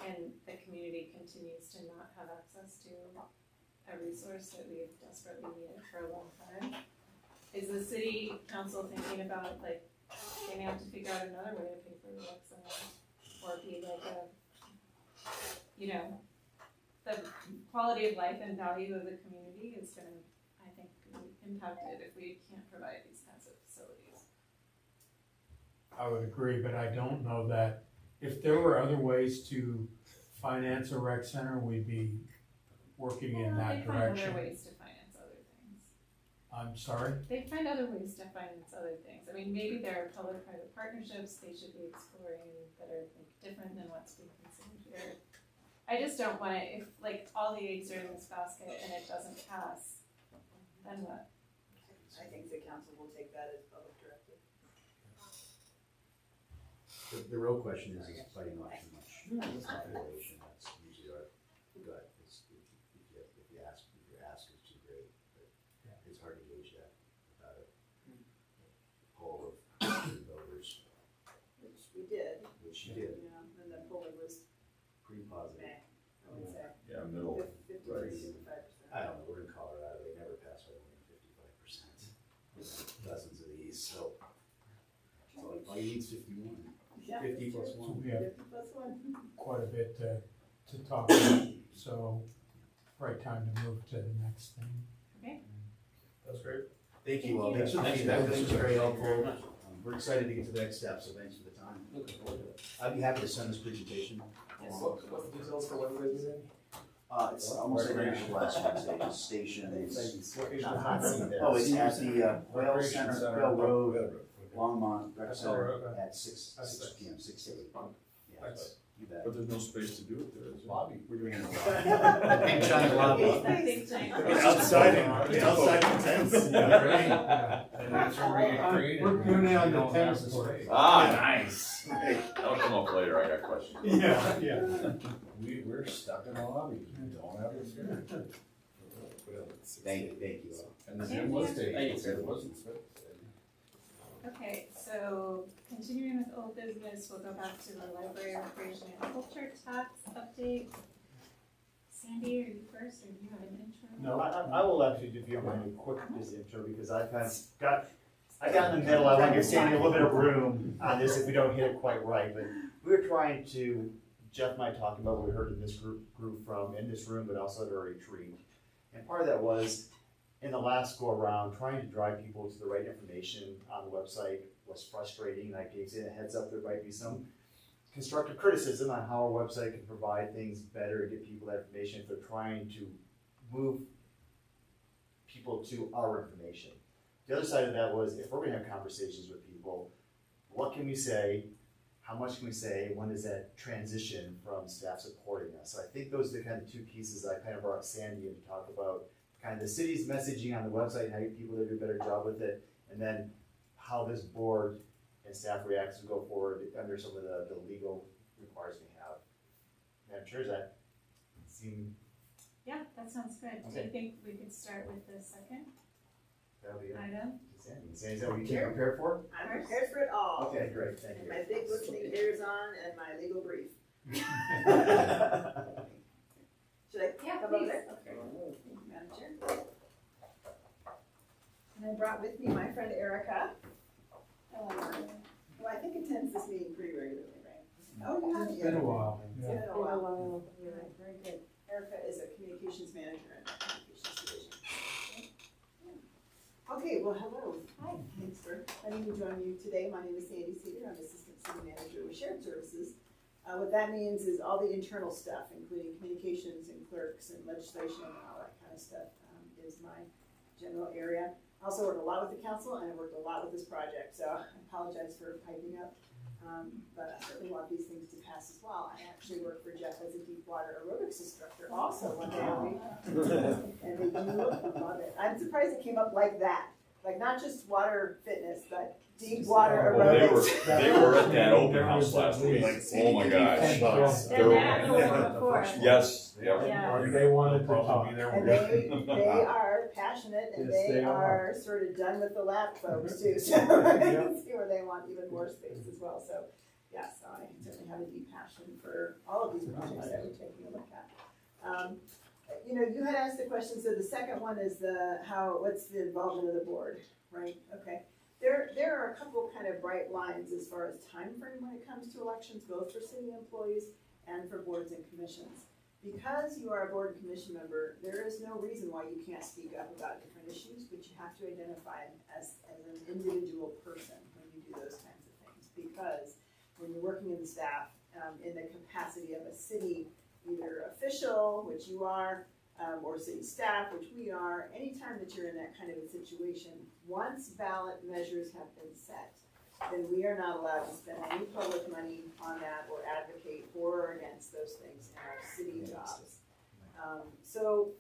and the community continues to not have access to a resource that we've desperately needed for a long time. Is the city council thinking about, they may have to figure out another way to pay for the rec center, or be like the quality of life and value of the community is gonna, I think, be impacted if we can't provide these kinds of facilities. I would agree, but I don't know that, if there were other ways to finance a rec center, we'd be working in that They find direction. other ways to finance other things. I'm sorry? They find other ways to finance other things. I mean, maybe there are public-private partnerships they should be exploring that are different than what's being considered here. I just don't want it, if all the eggs are in this basket and it doesn't pass, then what? I think the council will take that as public directive. The real question is fighting off too much population, that's usually our gut, if your ask is too great, but it's hard to gauge that without a poll of voters. Which we did. Which you did. And the polling was Pretty positive. I would say. Yeah, middle. 53, 55%. I don't know, we're in Colorado, they never pass by more than 55%. Dozens of these, so all you need is 51. Yeah, 50 plus that's true. So 1. we have 50 plus 1. quite a bit to talk about, so right time to move to the next thing. That's great. Thank you all. Thank Thanks for the Thank you. feedback. This was very Thank you very helpful. much. We're excited to get to the next step, so thanks for the time. Looking forward to it. I'd be happy to send this presentation. What's the details for Wednesday meeting? It's almost identical to last Wednesday, just stations. What Not is hot it? seat there. Oh, it's at the Quail Recreation Center, Center, Quail Road, Railroad. Longmont Rec That's Center all right, okay. at 6 p.m., 6 to 8. Fun. Yeah, Thanks. you bet. But there's no space to do it there, is there? Lobby. We're doing it in the lobby. Big giant lobby. Big giant. It's outside, it's outside the tents. Yeah, right. And that's where we get creative. We're doing it on We the don't have tennis the court. space. Nice. Hey, that'll come up later, I got questions. Yeah. We're stuck in the lobby, we don't have a space. Thank you all. And the gym was taken, Thank you. it wasn't fixed. Okay, so continuing with old business, we'll go back to the library recreation and culture tax update. Sandy, are you first, or do you have an intro? No, I will actually give you a quick just intro because I kind of I got in the middle. I want to give Sandy a little bit of room on this if we don't hit it quite right. But we were trying to, Jeff and I talked about what we heard in this group from in this room, but also at our retreat. And part of that was in the last go around, trying to drive people to the right information on the website was frustrating. I gave you a heads up there might be some constructive criticism on how our website can provide things better and get people that information if they're trying to move people to our information. The other side of that was if we're gonna have conversations with people, what can we say? How much can we say? When does that transition from staff supporting us? So I think those are the kind of two pieces I kind of brought Sandy in to talk about. Kind of the city's messaging on the website, how people do a better job with it, and then how this board and staff reacts to go forward under some of the legal requirements we have. Madam Chair, does that seem? Yeah, that sounds good. Do Okay. you think we could start with the second That'll be it. item? Sandy, is that what you came prepared for? I'm prepared for it all. Okay, great, thank And you. my big listening ears on and my legal brief. Should I Yeah, come over please. there? Okay. Thank you, Madam Chair. And I brought with me my friend Erica, who I think attends this meeting pretty regularly, right? Oh, you have It's been a while. It's Yeah. been a while. You're right, very good. Erica is a communications manager in our communications division. Okay, well, hello. Hi. Thanks for letting me join you today. My name is Sandy Cedar. I'm Assistant City Manager with Shared Services. What that means is all the internal stuff, including communications and clerks and legislation and all that kind of stuff, is my general area. I also work a lot with the council and I worked a lot with this project, so I apologize for piping up. But I certainly want these things to pass as well. I actually work for Jeff as a deep water aerobics instructor also one day a week. And they do love it. I'm surprised it came up like that. Like not just water fitness, but deep water aerobics. They were at that open house last week. Oh my gosh. They're at the one before. Yes, yep. Yeah. They wanted to talk. And they are passionate and Yes, they they are sort of done with the lab folks too. So I can see where they want even more space as well. So yes, I certainly have a deep passion for all of these projects that we're taking a look at. You know, you had asked the question, so the second one is what's the involvement of the board, right? Okay. There are a couple kind of bright lines as far as time frame when it comes to elections, both for city employees and for boards and commissions. Because you are a board and commission member, there is no reason why you can't speak up about different issues, but you have to identify as an individual person when you do those kinds of things. Because when you're working in the staff, in the capacity of a city, either official, which you are, or city staff, which we are, anytime that you're in that kind of a situation, once ballot measures have been set, then we are not allowed to spend any public money on that or advocate for or against those things in our city jobs. So,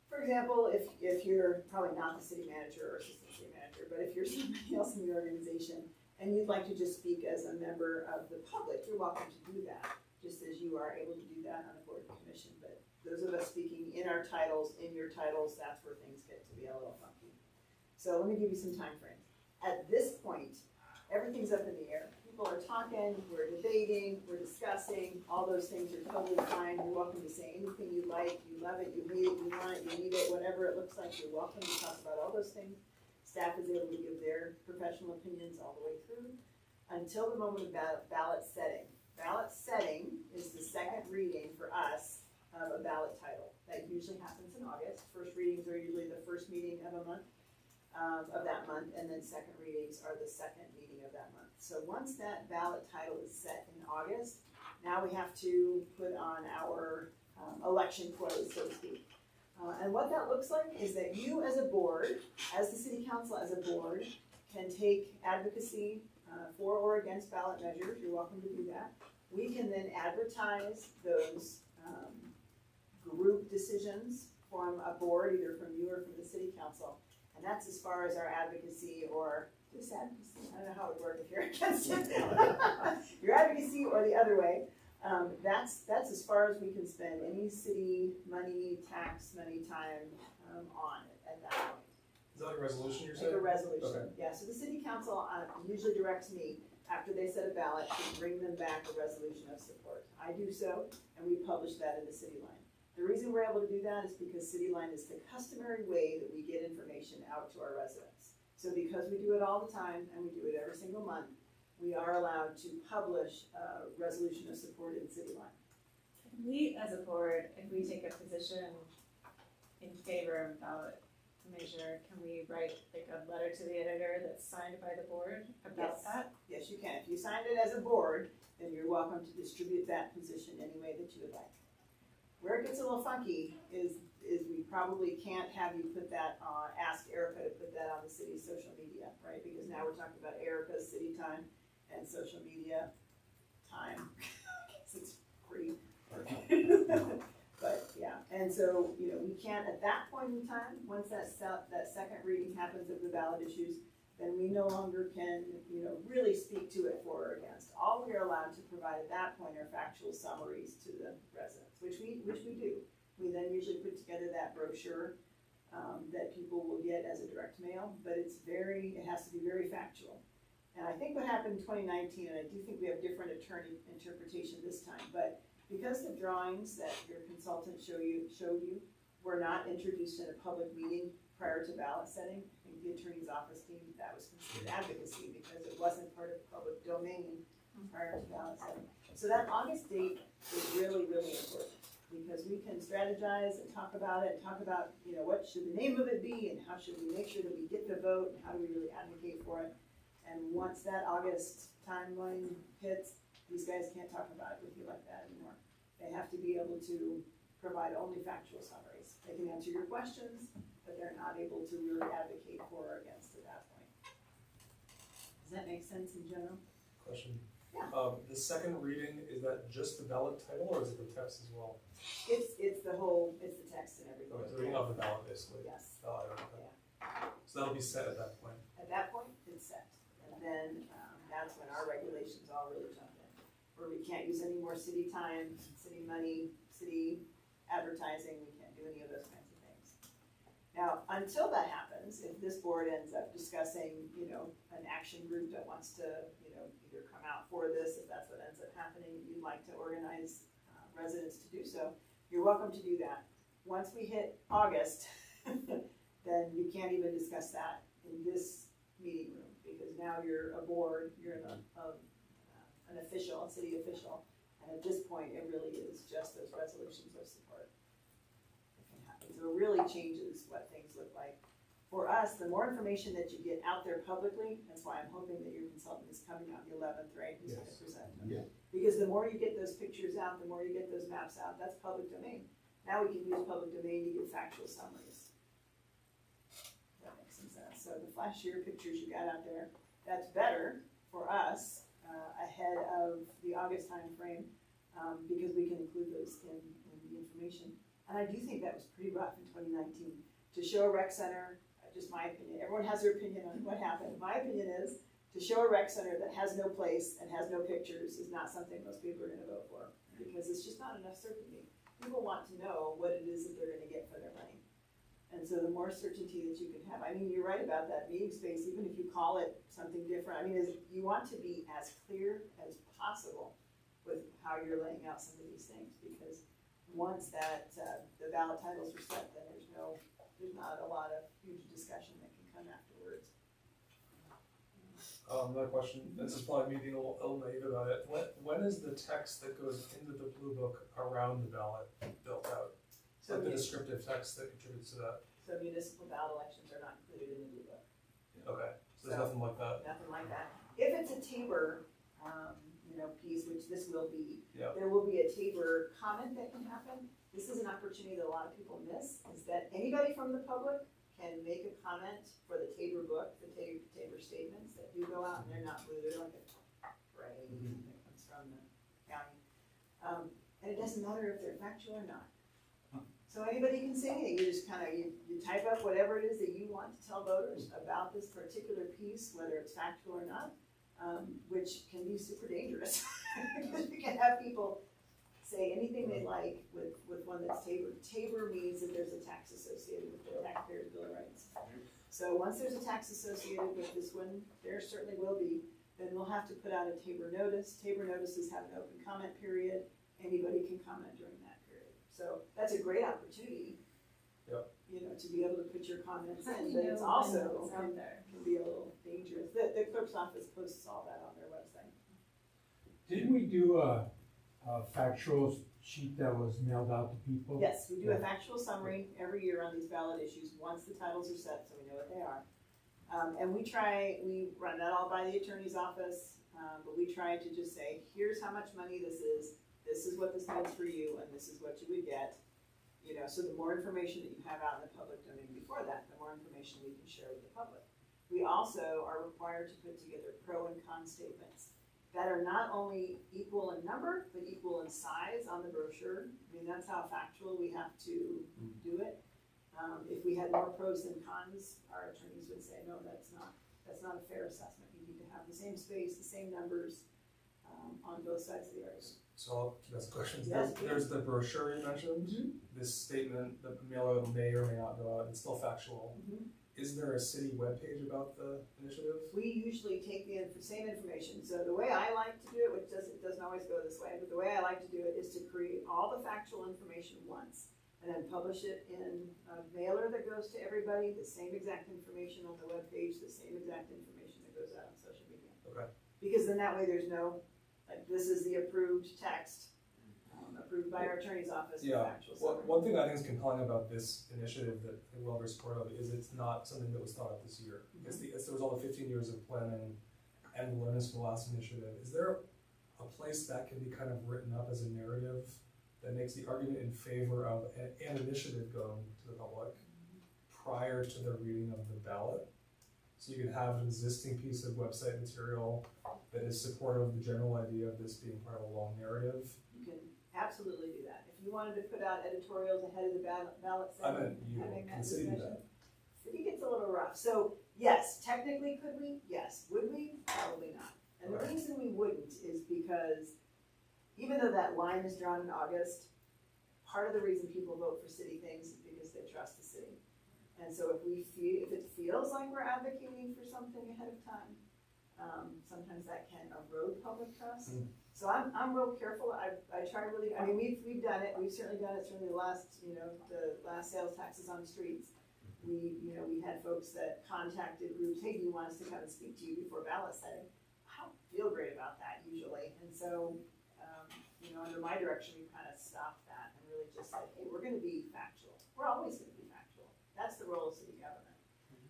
for example, if you're probably not the city manager or assistant city manager, but if you're somebody else in the organization and you'd like to just speak as a member of the public, you're welcome to do that, just as you are able to do that on a board and commission. But those of us speaking in our titles, in your titles, that's where things get to be a little funky. So let me give you some time frames. At this point, everything's up in the air. People are talking, we're debating, we're discussing, all those things are totally fine. You're welcome to say anything you like, you love it, you hate it, you want it, you need it, whatever it looks like, you're welcome to talk about all those things. Staff is able to give their professional opinions all the way through. until the moment of ballot setting. Ballot setting is the second reading for us of a ballot title. That usually happens in August. First readings are usually the first meeting of a month, of that month, and then second readings are the second meeting of that month. So once that ballot title is set in August, now we have to put on our election clothes, so to speak. And what that looks like is that you as a board, as the city council as a board, can take advocacy for or against ballot measures. You're welcome to do that. We can then advertise those group decisions from a board, either from you or from the city council. And that's as far as our advocacy or just advocacy. I don't know how it would work if you're against it. Your advocacy or the other way. That's as far as we can spend any city money, tax money, time on it at that point. Is that like a resolution you're Like saying? a resolution, Okay. yeah. So the city council usually directs me, after they set a ballot, to bring them back a resolution of support. I do so, and we publish that in the City Line. The reason we're able to do that is because City Line is the customary way that we get information out to our residents. So because we do it all the time, and we do it every single month, we are allowed to publish a resolution of support in City Line. Can we, as a board, if we take a position in favor of ballot measure, can we write like a letter to the editor that's signed by the board about that? Yes, you can. If you signed it as a board, then you're welcome to distribute that position any way that you would like. Where it gets a little funky is we probably can't have you put that on, ask Erica to put that on the city's social media, right? Because now we're talking about Erica's city time and social media time. I guess it's free. But yeah, and so, you know, we can't at that point in time, once that second reading happens of the ballot issues, then we no longer can, you know, really speak to it for or against. All we are allowed to provide at that point are factual summaries to the residents, which we do. We then usually put together that brochure that people will get as a direct mail, but it has to be very factual. And I think what happened in 2019, and I do think we have different attorney interpretation this time, but because the drawings that your consultant showed you were not introduced in a public meeting prior to ballot setting, I think the attorney's office deemed that was considered advocacy because it wasn't part of public domain prior to ballot setting. So that August date is really, really important because we can strategize and talk about it, and talk about, you know, what should the name of it be and how should we make sure that we get the vote and how do we really advocate for it. And once that August timeline hits, these guys can't talk about it with you like that anymore. They have to be able to provide only factual summaries. They can answer your questions, but they're not able to really advocate for or against at that point. Does that make sense in general? Question. Yeah. The second reading, is that just the ballot title or is it the text as well? It's the text and everything. Okay, the reading of the ballot basically. Yes. Ballot item, okay. So that'll be set at that point. At that point, it's set. And then that's when our regulations all really jump in. Where we can't use any more city time, city money, city advertising, we can't do any of those kinds of things. Now, until that happens, if this board ends up discussing, you know, an action group that wants to, you know, either come out for this, if that's what ends up happening, you'd like to organize residents to do so, you're welcome to do that. Once we hit August, then you can't even discuss that in this meeting room, because now you're a board, you're an official, a city official, and at this point, it really is just those resolutions of support. So it really changes what things look like. For us, the more information that you get out there publicly, that's why I'm hoping that your consultant is coming out the 11th, right, who's going to present them. Yeah. Because the more you get those pictures out, the more you get those maps out, that's public domain. Now we can use public domain to get factual summaries. That makes some sense. So the flashier pictures you got out there, that's better for us ahead of the August time frame because we can include those in the information. And I do think that was pretty rough in 2019 to show a rec center. Just my opinion. Everyone has their opinion on what happened. My opinion is to show a rec center that has no place and has no pictures is not something most people are going to vote for because it's just not enough certainty. People want to know what it is that they're going to get for their money. And so the more certainty that you can have, I mean, you're right about that meeting space, even if you call it something different. I mean, you want to be as clear as possible with how you're laying out some of these things because once that the ballot titles are set, then there's not a lot of huge discussion that can come afterwards. Another question, this is probably me being a little naive about it. When is the text that goes into the blue book around the ballot built out? So Like the descriptive text that contributes to that? So municipal ballot elections are not included in the blue book. Okay, so there's nothing like that? Nothing like that. If it's a Tabor, piece, which this will be, Yeah. there will be a Tabor comment that can happen. This is an opportunity that a lot of people miss, is that anybody from the public can make a comment for the Tabor book, the Tabor statements that do go out, and they're not blue, they're like a gray that comes from the county. And it doesn't matter if they're factual or not. So anybody can say it, you just you type up whatever it is that you want to tell voters about this particular piece, whether it's factual or not, which can be super dangerous. Because you can have people say anything they like with one that's Tabor. Tabor means that there's a tax associated with the taxpayers' bill of rights. So once there's a tax associated with this one, there certainly will be, then we'll have to put out a Tabor notice. Tabor notices have an open comment period. Anybody can comment during that period. So that's a great opportunity, to be able to put your comments in, but it's also can be a little dangerous. The clerk's office posts all that on their website. Didn't we do a factual sheet that was mailed out to people? Yes, we do a factual summary every year on these ballot issues, once the titles are set, so we know what they are. And we run that all by the attorney's office, but we try to just say, here's how much money this is what this means for you, and this is what you would get. So the more information that you have out in the public domain before that, the more information we can share with the public. We also are required to put together pro and con statements that are not only equal in number, but equal in size on the brochure. I mean, that's how factual we have to do it. If we had more pros than cons, our attorneys would say, no, that's not a fair assessment. You need to have the same space, the same numbers on both sides of the argument. So I'll keep asking questions. Yes, there's the brochure you mentioned. This statement, the mailer may or may not go out, it's still factual. Is there a city webpage about the initiative? We usually take the same information. So the way I like to do it, which it doesn't always go this way, but the way I like to do it is to create all the factual information once and then publish it in a mailer that goes to everybody, the same exact information on the webpage, the same exact information that goes out on social media. Okay. Because then that way there's no, this is the approved text, approved by our attorney's office. One thing I think is compelling about this initiative that I think we're all very supportive of is it's not something that was thought of this year. There was all the 15 years of planning and the learnings from the last initiative. Is there a place that can be kind of written up as a narrative that makes the argument in favor of an initiative going to the public prior to the reading of the ballot? So you could have an existing piece of website material that is supportive of the general idea of this being part of a long narrative. You can absolutely do that. If you wanted to put out editorials ahead of the ballot I meant you can city do that. City gets a little rough. So yes, technically could we? Yes. Would we? Probably not. And the reason we wouldn't is because even though that line is drawn in August, part of the reason people vote for city things is because they trust the city. And so if it feels like we're advocating for something ahead of time, sometimes that can erode public trust. So I'm real careful. I try really. I mean, we've done it. We've certainly done it. Certainly the last sales taxes on the streets. We had folks that contacted groups. Hey, do you want us to come and speak to you before ballot setting? I don't feel great about that usually. And so, under my direction, we kind of stopped that and really just said, hey, we're going to be factual. We're always going to be factual. That's the role of city government.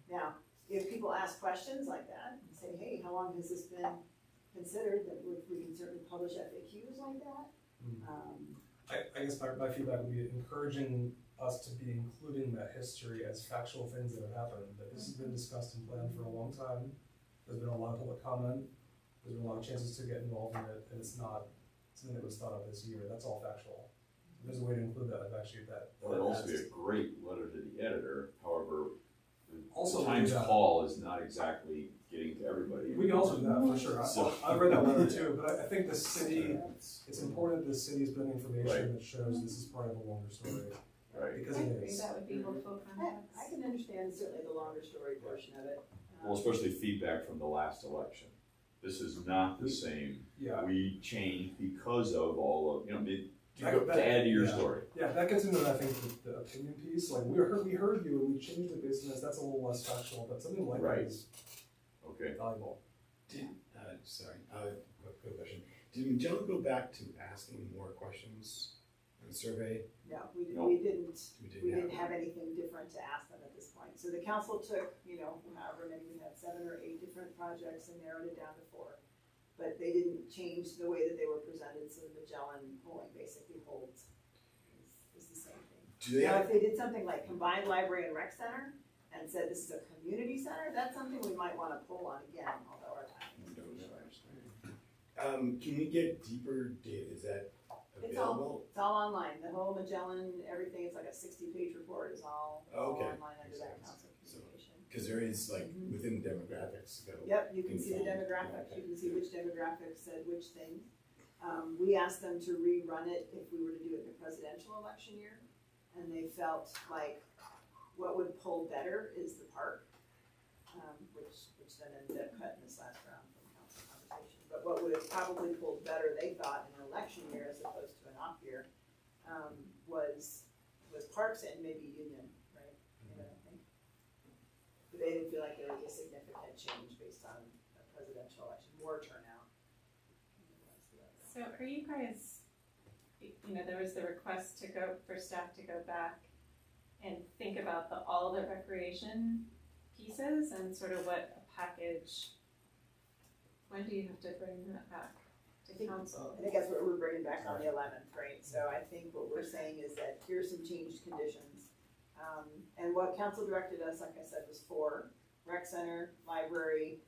Now, if people ask questions like that and say, hey, how long has this been considered, that we can certainly publish FAQs like that. I guess my feedback would be encouraging us to be including that history as factual things that have happened, that this has been discussed and planned for a long time. There's been a lot of public comment. There's been a lot of chances to get involved in it, and it's not something that was thought of this year. That's all factual. There's a way to include that. I've actually that. That would also be a great letter to the editor. However, also the Times call is not exactly getting to everybody. We can also do that for sure. I've read that letter too, but I think the city, it's important that the city is putting information that shows this is part of a longer story. Right. Because it is. That would be helpful context. I can understand certainly the longer story portion of it. Well, especially feedback from the last election. This is not the same. Yeah. We changed because of all of, to add to your story. Yeah, that gets into, I think, the opinion piece. Like, we heard you and we changed it based on this. That's a little less factual, but something like that is valuable. Quick question. Did Magellan go back to asking more questions in the survey? No, we No. didn't, We we didn't have anything different to ask them at this point. So the council took, however many, we had 7 or 8 different projects and narrowed it down to 4. But they didn't change the way that they were presented, so the Magellan polling basically holds, is the same thing. Do they Now, have, if they did something like combined library and rec center and said this is a community center, that's something we might wanna poll on again, although our timing is pretty short. can we get deeper data? Is that It's all, available? it's all online, the whole Magellan, everything, it's like a 60-page report is all Okay. online under that Makes sense. council communication. Because there is like Mhm. within demographics. Go. Yep, you can see the Informed. demographics, you can see which demographics said which things. We asked them to rerun it if we were to do it in a presidential election year, and they felt like what would pull better is the park, which then ended up cutting this last round from council conversation. But what would have probably pulled better, they thought, in an election year as opposed to an off year, was parks and maybe Union, right? I think. But they didn't feel like there was a significant change based on a presidential election, more turnout. So are you guys, there was the request for staff to go back and think about all the recreation pieces and sort of what a package, when do you have to bring that back to council? I think that's what we're bringing back on the 11th, right? So I think what we're saying is that here's some changed conditions. And what council directed us, like I said, was 4, rec center, library,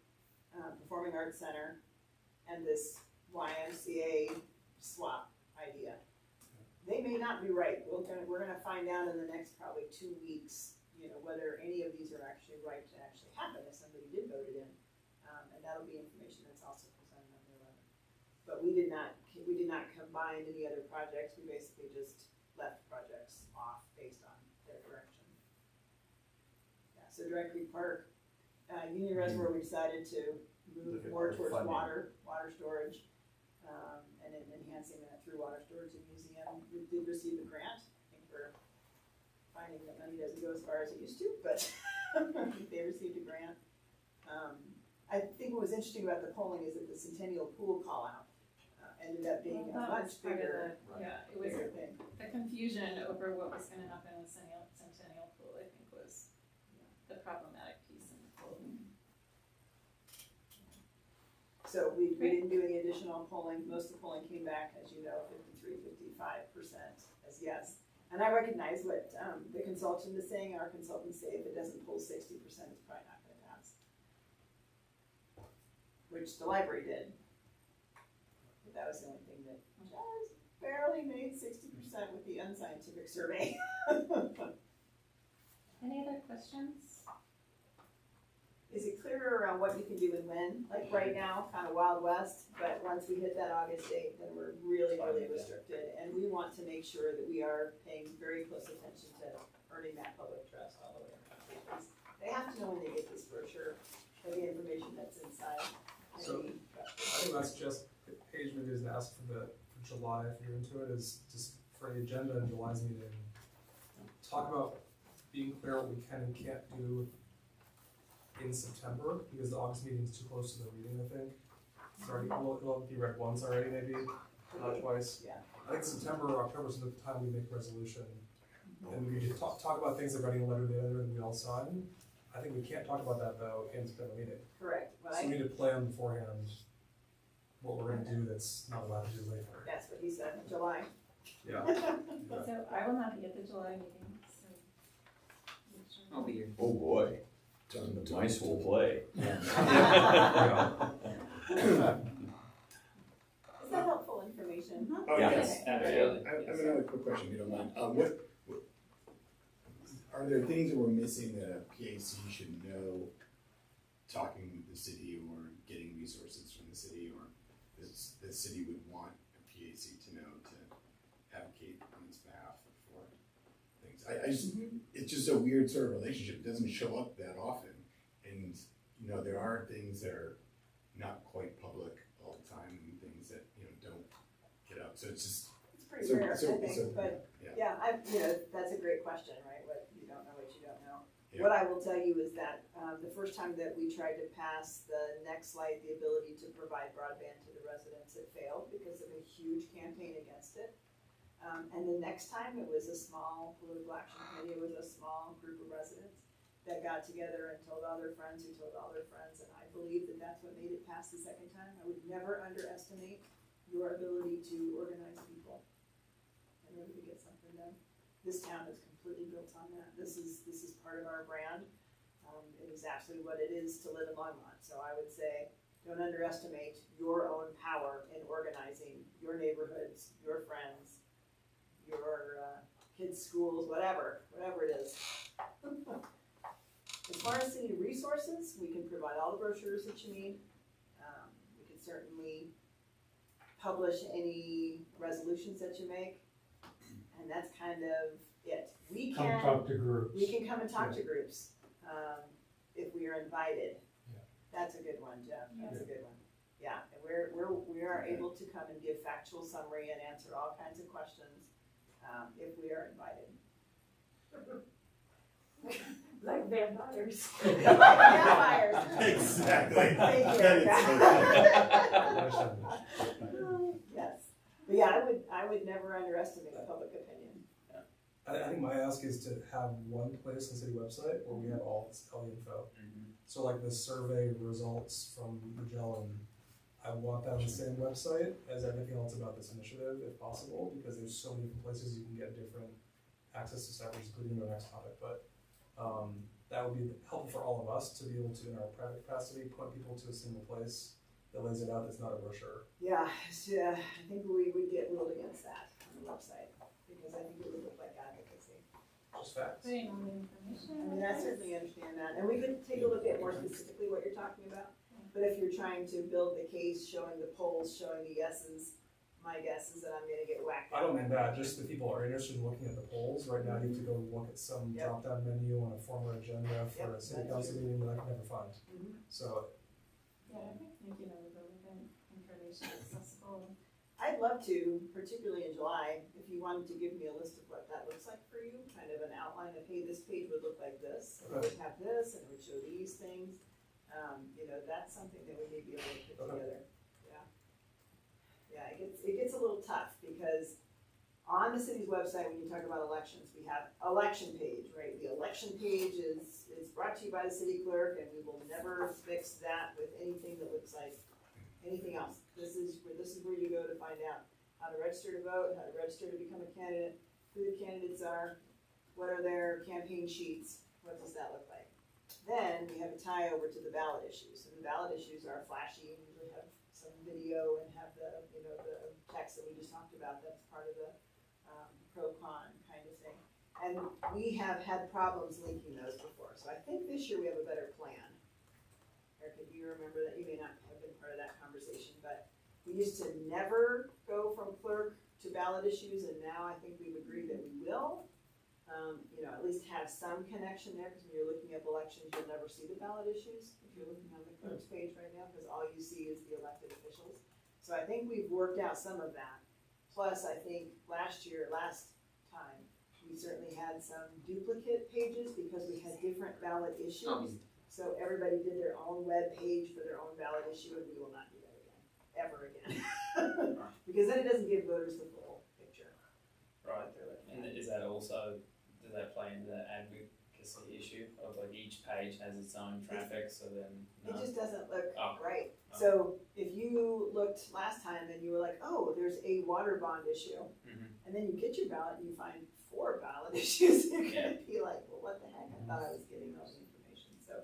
performing arts center, and this YMCA swap idea. They may not be right. We're gonna find out in the next probably 2 weeks, whether any of these are actually right to actually happen if somebody did vote it in. And that'll be information that's also presented on the 11th. But we did not combine any other projects. We basically just left projects off based on their direction. Yeah, so Dry Creek Park, Union Reservoir, we decided to move Look at more our towards funding. water storage, and then enhancing that through water storage and museum. We did receive a grant. I think we're finding that money doesn't go as far as it used to, but I think they received a grant. I think what was interesting about the polling is that the Centennial Pool call-out ended up being a Well, that much was part of bigger, it was bigger thing. the confusion over what was gonna happen with Centennial Pool, I think was the problematic piece in the polling. So we didn't do any additional polling. Most of the polling came back, as you know, 53-55% as yes. And I recognize what the consultant is saying. Our consultants say if it doesn't pull 60%, it's probably not going to pass. Which the library did. But that was the only thing that just barely made 60% with the unscientific survey. Any other questions? Is it clearer around what you can do and when? Like right now, kind of Wild West, but once we hit that August date, then we're really, really restricted. And we want to make sure that we are paying very close attention to earning that public trust all the way around. Because they have to know when they get this brochure for the information that's inside. So, I think that's just page maybe is to ask for July, if you're into it, is just for the agenda in July's meeting. Talk about being clear what we can and can't do in September, because the August meeting is too close to the reading, I think. It's already, it'll be read once already, maybe, not twice. Yeah. I think September or October is the time we make a resolution. And we could talk about things that are writing a letter together and we all sign. I think we can't talk about that though in September meeting. Correct. So we need to plan beforehand what we're gonna do that's not allowed to do later. That's what he said in July. Yeah. So I will not be at the July meeting, so. I'll be here. Oh, boy. The mice will play. Is that helpful information? Oh, Yes, yes. absolutely. I have another quick question, if you don't mind. What are there things that we're missing that a PAC should know, talking with the city or getting resources from the city, or the city would want a PAC to know to advocate on its behalf for things? I just, it's just a weird sort of relationship. It doesn't show up that often. And, there are things that are not quite public all the time and things that, don't get out. So it's just. It's pretty rare, I think, but yeah, that's a great question, right? What you don't know, what you don't know. Yeah. What I will tell you is that, the first time that we tried to pass the next light, the ability to provide broadband to the residents, it failed because of a huge campaign against it. And the next time, it was a small political action committee, it was a small group of residents that got together and told all their friends who told all their friends, and I believe that that's what made it pass the second time. I would never underestimate your ability to organize people in order to get something done. This town is completely built on that. This is part of our brand. It is absolutely what it is to live in Longmont. So I would say, don't underestimate your own power in organizing your neighborhoods, your friends, your kids' schools, whatever it is. As far as city resources, we can provide all the brochures that you need. We can certainly publish any resolutions that you make, and that's kind of it. We Come can talk to groups. We can come and talk to groups if we are invited. Yeah. That's a good one, Jeff. That's Yeah. a good one. Yeah, and we are able to come and give factual summary and answer all kinds of questions if we are invited. Like vampires. Like vampires. Exactly. Thank you. That is Yes, but yeah, I would never underestimate public opinion. I think my ask is to have one place on the city website where we have all the info. So like the survey results from Magellan, I want that on the same website as everything else about this initiative, if possible, because there's so many different places you can get different access to stuff, including the next topic. But that would be helpful for all of us to be able to, in our private capacity, point people to a single place that lays it out that's not a brochure. Yeah, I think we would get ruled against that on the website, because I think it would look like advocacy. Just facts. Putting all the information. I mean, I certainly understand that, and we could take a look at more specifically what you're talking about. But if you're trying to build the case, showing the polls, showing the yeses, my guess is that I'm gonna get whacked. I don't mean that, just if people are interested in looking at the polls, right now you have to go look at some drop-down menu on a former agenda for a city council meeting that I can never find. So. Yeah, I think making all the relevant information accessible. I'd love to, particularly in July, if you wanted to give me a list of what that looks like for you, kind of an outline of, hey, this page would look like this, and it would have this, and it would show these things. That's something that we may be able to put together. Yeah, it gets a little tough because on the city's website, when you talk about elections, we have election page, right? The election page is brought to you by the city clerk, and we will never fix that with anything that looks like anything else. This is where you go to find out how to register to vote, how to register to become a candidate, who the candidates are, what are their campaign sheets, what does that look like? Then we have a tie over to the ballot issues, and the ballot issues are flashy and usually have some video and have the text that we just talked about. That's part of the pro-con kind of thing. And we have had problems linking those before, so I think this year we have a better plan. Erica, do you remember that? You may not have been part of that conversation, but we used to never go from clerk to ballot issues, and now I think we've agreed that we will. At least have some connection there, because when you're looking at elections, you'll never see the ballot issues if you're looking on the clerk's page right now, because all you see is the elected officials. So I think we've worked out some of that. Plus, I think last time, we certainly had some duplicate pages because we had different ballot issues. So everybody did their own web page for their own ballot issue, and we will not do that again, ever again. Because then it doesn't give voters the full picture. Right, and does that play into the advocacy issue of like each page has its own traffic, so then It just doesn't look right. Oh. So if you looked last time and you were like, oh, there's a water bond issue, and then you get your ballot and you find 4 ballot issues, you're gonna be like, well, what the heck? I thought I was getting all the information. So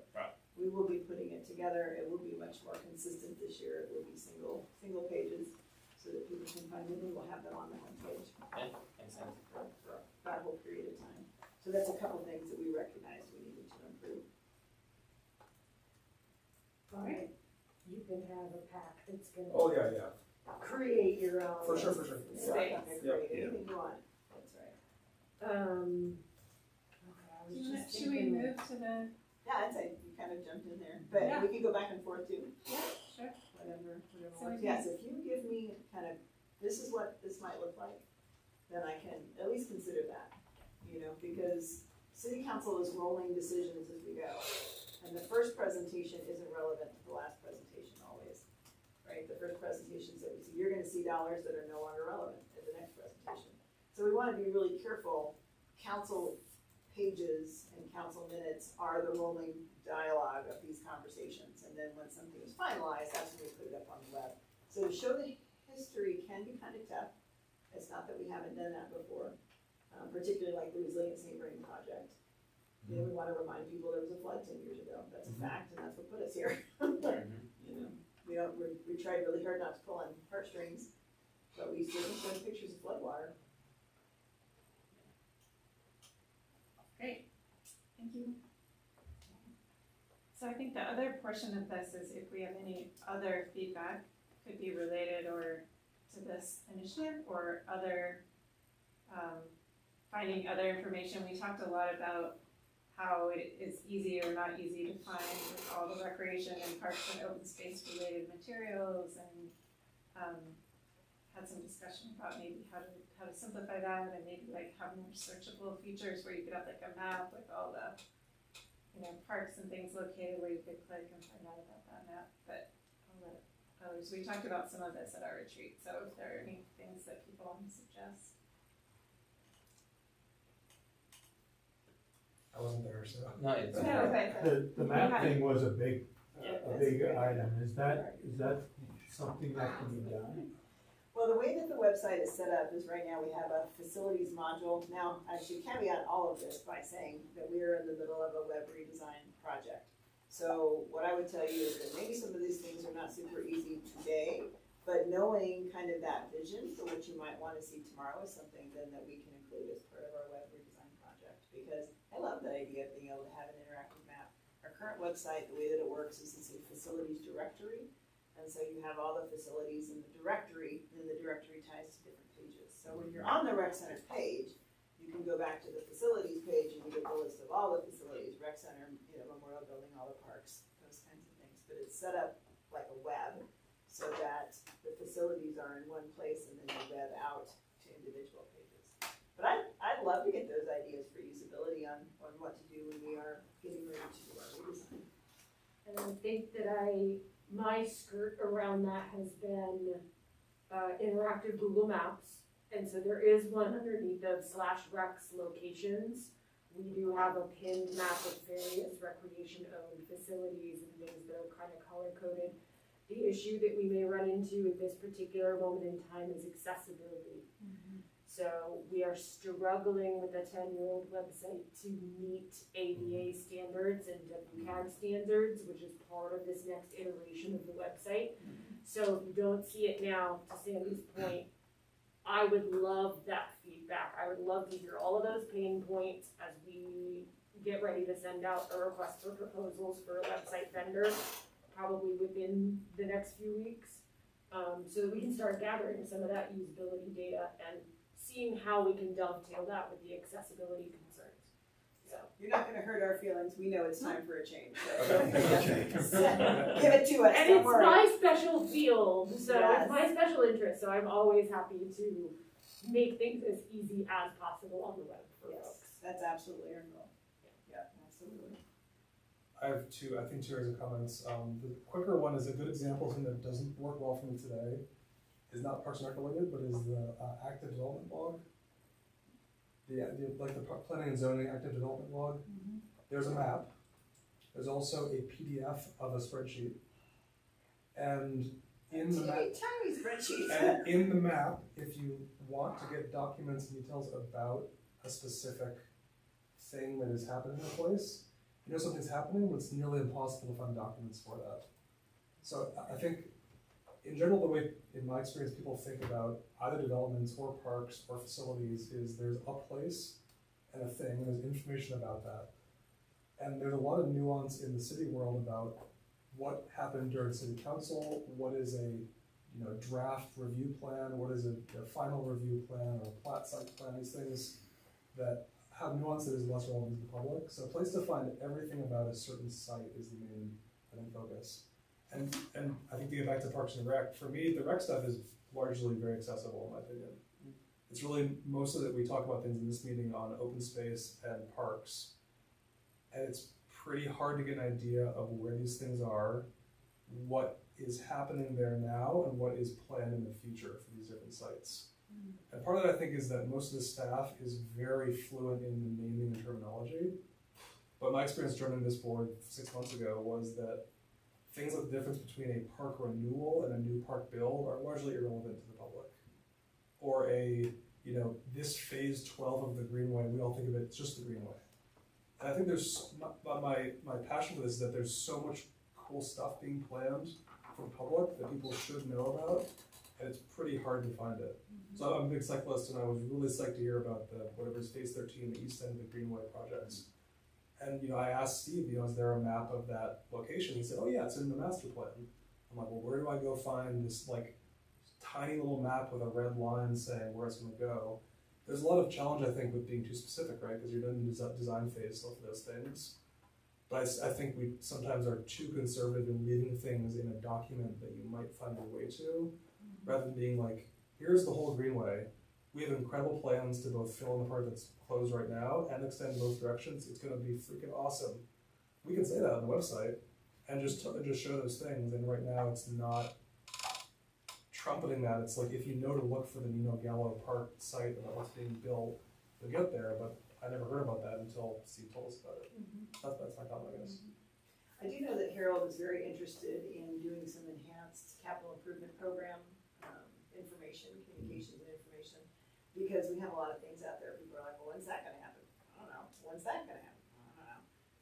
we will be putting it together. It will be much more consistent this year. It will be single pages so that people can find them, and we'll have them on the homepage. Yeah, makes sense. For that whole period of time. So that's a couple things that we recognized we needed to improve. All right, you can have a pack that's gonna. Oh, yeah. Create your own. For sure. So I can create anything you want. That's right. Okay, I was just Should we thinking. move to the? Yeah, I'd say you kind of jumped in there, but we can go back and forth too. Yeah, sure. Whatever So works. Yes, if you give me kind of, this is what this might look like, then I can at least consider that, because city council is rolling decisions as we go. And the first presentation isn't relevant to the last presentation always, right? The first presentations that we see, you're gonna see dollars that are no longer relevant at the next presentation. So we wanna be really careful. Council pages and council minutes are the rolling dialogue of these conversations. And then when something is finalized, that's when we put it up on the web. So to show the history can be kind of tough. It's not that we haven't done that before, particularly like the Resilient St. Brain Project. You know, we want to remind people there was a flood 10 years ago. That's a fact, and that's what put us here. You know, we tried really hard not to pull on heartstrings, but we certainly showed pictures of flood water. Great, thank you. So I think the other portion of this is if we have any other feedback, could be related or to this initiative or other, finding other information. We talked a lot about how it is easy or not easy to find with all the recreation and parks and open space related materials, and had some discussion about maybe how to simplify that, and maybe like have more searchable features where you could have like a map with all the, you know, parks and things located where you could click and find out about that map. But I'll let others. We talked about some of this at our retreat, so if there are any things that people want to suggest. I wasn't there, so. No, it's The map thing was a big item. Is that something that can be done? Well, the way that the website is set up is right now we have a facilities module. Now, I should caveat all of this by saying that we are in the middle of a web redesign project. So what I would tell you is that maybe some of these things are not super easy today, but knowing kind of that vision for what you might want to see tomorrow is something then that we can include as part of our web redesign project. Because I love the idea of being able to have an interactive map. Our current website, the way that it works is it's a facilities directory. And so you have all the facilities in the directory, and the directory ties to different pages. So when you're on the rec center page, you can go back to the facilities page and you get the list of all the facilities, rec center, you know, memorial building, all the parks, those kinds of things. But it's set up like a web so that the facilities are in one place and then you web out to individual pages. But I'd love to get those ideas for usability on what to do when we are getting ready to do our redesign. And I think that my skirt around that has been interactive Google Maps. And so there is one underneath of /recs locations. We do have a pinned map of various recreation-owned facilities and things that are kind of color-coded. The issue that we may run into at this particular moment in time is accessibility. So we are struggling with a 10-year-old website to meet ADA standards and WCAG standards, which is part of this next iteration of the website. So if you don't see it now, to Sandy's point, I would love that feedback. I would love to hear all of those pain points as we get ready to send out a request for proposals for a website vendor, probably within the next few weeks, so that we can start gathering some of that usability data and seeing how we can dovetail that with the accessibility concerns. So you're not going to hurt our feelings. We know it's time for a change. So Okay. give it to us. And it's my special field, so it's my special interest. So I'm always happy to make things as easy as possible on the web for folks. That's absolutely our goal. Yeah, absolutely. I have two areas of comments. The quicker one is a good example of something that doesn't work well for me today. Is not Parks and Rec related, but is the active development log. Like the planning and zoning active development log. There's a map. There's also a PDF of a spreadsheet. And in the map, tiny spreadsheet. and in the map, if you want to get documents and details about a specific thing that is happening in a place, you know something's happening, but it's nearly impossible to find documents for that. So I think, in general, the way, in my experience, people think about either developments or parks or facilities is there's a place and a thing, and there's information about that. And there's a lot of nuance in the city world about what happened during city council, what is a draft review plan, what is a final review plan or a plat site plan, these things that have nuance that is less relevant to the public. So a place to find everything about a certain site is the main, I think, focus. And I think to get back to Parks and Rec, for me, the rec stuff is largely very accessible in my opinion. it's really, most of it, we talk about things in this meeting on open space and parks. And it's pretty hard to get an idea of where these things are, what is happening there now, and what is planned in the future for these different sites. And part of that, I think, is that most of the staff is very fluent in the naming and terminology. But my experience joining this board 6 months ago was that things like the difference between a park renewal and a new park build are largely irrelevant to the public. Or this phase 12 of the Greenway, we all think of it as just the Greenway. And I think my passion for this is that there's so much cool stuff being planned for the public that people should know about, and it's pretty hard to find it. So I'm a big cyclist, and I was really psyched to hear about whatever's phase 13, the east end of the Greenway projects. And I asked Steve, is there a map of that location? He said, oh yeah, it's in the master plan. I'm like, well, where do I go find this tiny little map with a red line saying where it's going to go? There's a lot of challenge, I think, with being too specific, right? Because you're in the design phase still for those things. But I think we sometimes are too conservative in leaving things in a document that you might find your way to, rather than being like, here's the whole Greenway. We have incredible plans to both fill in the part that's closed right now and extend both directions. It's going to be freaking awesome. We can say that on the website and just show those things. And right now, it's not trumpeting that. It's like, if you know to look for the Nino Gallo Park site and what's being built, you'll get there. But I never heard about that until Steve told us about it. That's my comment, I guess. I do know that Harold is very interested in doing some enhanced capital improvement program information, communications and information, because we have a lot of things out there. People are like, well, when's that gonna happen? I don't know. When's that gonna happen? I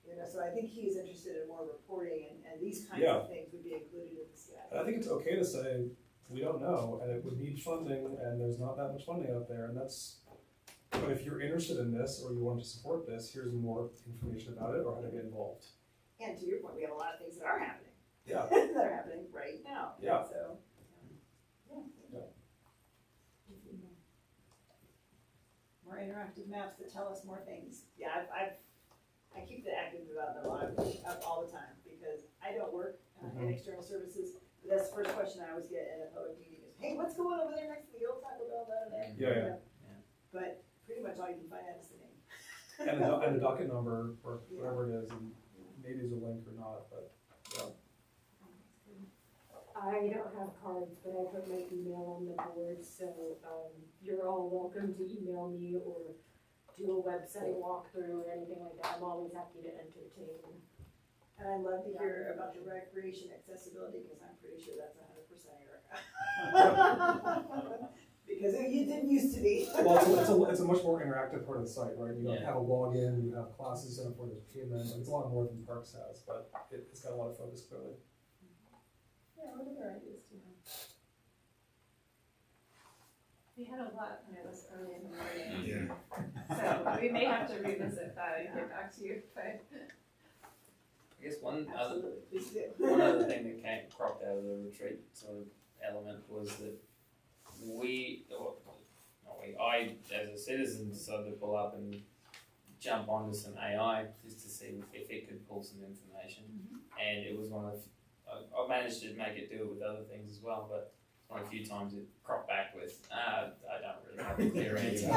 don't know. So I think he's interested in more reporting, and these kinds of things would be included in the CIP. I think it's okay to say, we don't know, and it would need funding, and there's not that much funding out there, but if you're interested in this, or you want to support this, here's more information about it, or how to get involved. And to your point, we have a lot of things that are happening. Yeah. that are happening right now. Yeah. So, more interactive maps that tell us more things. Yeah, I keep the active development log up all the time, because I don't work in external services. But that's the first question I always get in a public meeting is, hey, what's going on over there next to the old Taco Bell down there? Yeah. But pretty much all you can find out is the name. And a docket number, or whatever it is, and maybe there's a link or not, but yeah. I don't have cards, but I put my email on the board, so you're all welcome to email me or do a website walkthrough or anything like that. I'm always happy to entertain. And I'd love to hear about the recreation accessibility, because I'm pretty sure that's 100% Erica. Because you didn't used to be. Well, it's a much more interactive part of the site, right? You have a login, you have classes set up for this payment. It's a lot more than Parks has, but it's got a lot of focus clearly. Yeah, what other ideas do you have? We had a lot when it was early in the morning. So we may have to revisit that and get back to you, but. I guess one Absolutely. other thing that cropped out of the retreat sort of element was that I, as a citizen, decided to pull up and jump onto some AI just to see if it could pull some information. And it was one of, I managed to make it do it with other things as well, but one of the few times it cropped back with, I don't really have a clear answer.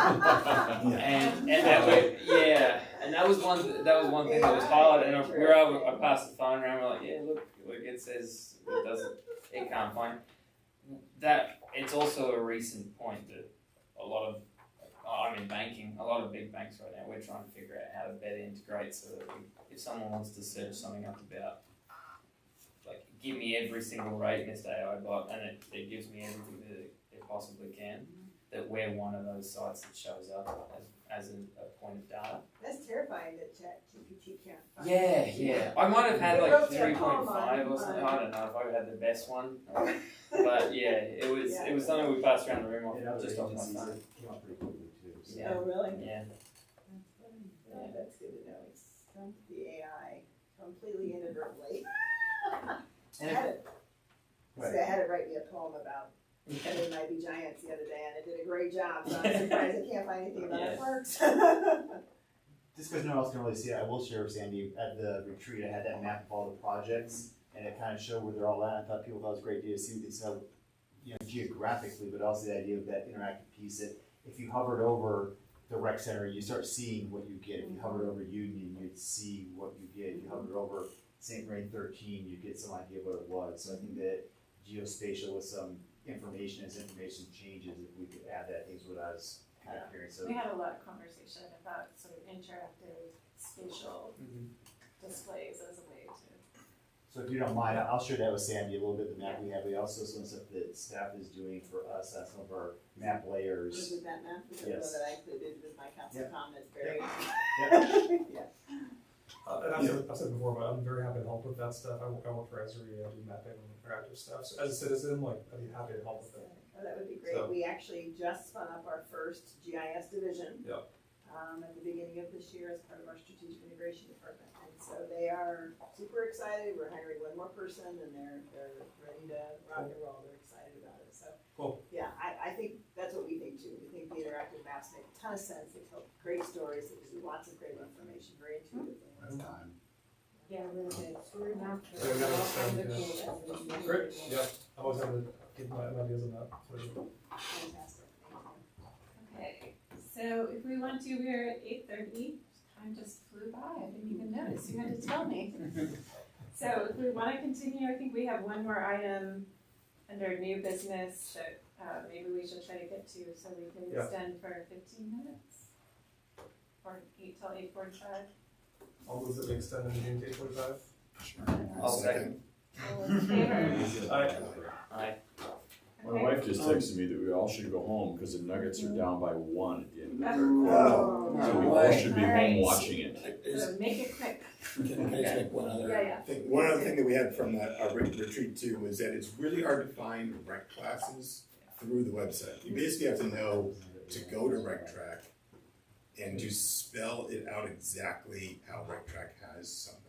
and that was one thing that was highlighted. And I passed the phone around, we're like, yeah, look, it says it can't find that. It's also a recent point that I'm in banking, a lot of big banks right now, we're trying to figure out how to better integrate so that if someone wants to search something up about, like, give me every single rate in this AI bot, and it gives me everything that it possibly can, that we're one of those sites that shows up as a point of data. That's terrifying that ChatGPT can't find Yeah. I might have had like 3.5 or something. I don't know if I had the best one, but yeah, it was something we passed around the room just off my phone. Came out pretty quickly too. So. Oh, really? Yeah. Yeah, that's good to know. It's come to the AI completely inadvertently. I had it write me a poem about they might be giants the other day, and it did a great job. So I'm surprised I can't find anything about it works. Just because no one else can really see it, I will share with Sandy, at the retreat I had that map of all the projects, and it kind of showed where they're all at. I thought people thought it was great to see what they said, geographically, but also the idea of that interactive piece. if you hovered over the rec center, you start seeing what you get. If you hovered over Union, you'd see what you get. If you hovered over St. Vrain 13, you get some idea what it was. So I think that geospatial with some information, as information changes, if we could add that, is what I was kind of hearing. So We had a lot of conversation about sort of interactive spatial displays as a way to. So if you don't mind, I'll share that with Sandy a little bit, the map we have. We also, some stuff that staff is doing for us on some of our map layers. Was it that map? Was it Yes. one that I included with my council Yep. comments? Very. Yep. And I've said before, but I'm very happy to help with that stuff. I work for Esri, I do mapping and interactive stuff. So as a citizen, like, I'd be happy to help with it. Oh, that would be great. So- We actually just spun up our first GIS division. Yep. At the beginning of this year as part of our strategic integration department. And so they are super excited. We're hiring one more person and they're ready to rock and roll. They're excited about it. So Cool. yeah, I think that's what we think too. We think the interactive maps make a ton of sense. They tell great stories. They give you lots of great information, very intuitive. Right time. Yeah, really good. Story map. So we gotta all kinds of understand, cool stuff. Great, yeah, I always have to get my ideas on that. So, Fantastic. Thank you. Okay, so if we want to, we're at 8:30. Time just flew by. I didn't even notice. You had to tell me. So if we want to continue, I think we have one more item under new business that maybe we should try to get to, so we can Yeah. extend for 15 minutes, or 8 till 8:45. I'll move that we extend the meeting to 8:45. I'll second. All in favor? Aye. My Okay. wife just texted me that we all should go home because the Nuggets are down by 1 at the end of the third Oh. quarter. So we all should be All right. home watching it. So make it quick. Can I just make one other Yeah. thing? One other thing that we had from our retreat too was that it's really hard to find rec classes through the website. You basically have to know to go to Rec Track and to spell it out exactly how Rec Track has something.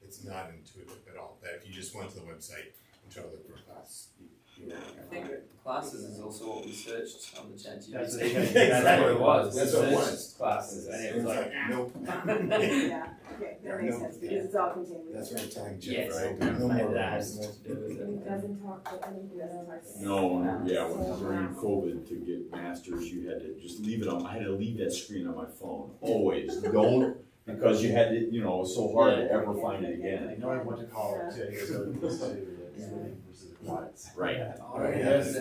It's not intuitive at all. That if you just went to the website and tried to look for a class, you I think classes is also what we searched on the ChatGPT. That's That's exactly what it was. That's we what it searched was. classes, and it was like, nope. Yeah, okay, There that are makes no- sense because it's all contained within. That's what I'm telling Jeff, yes, right? maybe No more that rules. has more to do with And it it. doesn't talk to anything else. No, yeah, when during COVID to get masters, you had to just leave it on, I had to leave that screen on my phone, always, don't, because you had to, it was so hard to ever find it again. Knowing what to call it too, is what it is too. Swimming versus aquatics. Right. Yes. We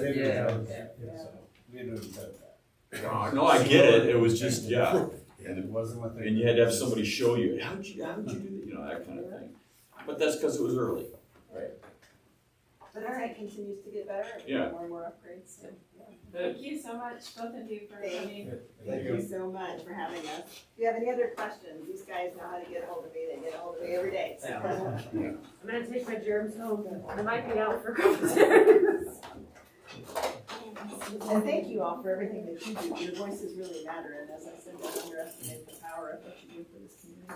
had to accept that. No, I get it, it was just, yeah, It wasn't what they. and you had to have somebody show you, how'd you do that, that kind of thing. But that's because it was early. But as it continues to get better, and we Yeah. get more and more upgrades, so. Thank you so much, both of you, for coming. Thank you so much for having us. If you have any other questions, these guys know how to get a hold of me, they get a hold of me every day, so. I'm gonna take my germs home, I might be out for a couple days. And thank you all for everything that you do, your voices really matter, and as I said, don't underestimate the power of what you do for this community.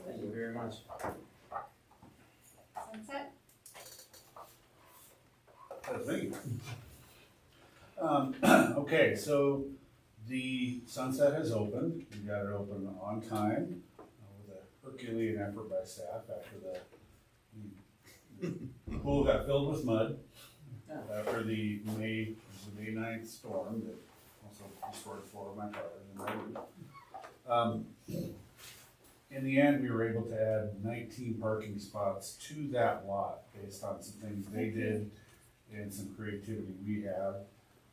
Thank you very much. Sunset? That's me. Okay, so the sunset has opened. We got it open on time with a Herculean effort by staff after the pool got filled with mud after the May 9th storm that also destroyed 4 of my cars. In the end, we were able to add 19 parking spots to that lot based on some things they did and some creativity we have.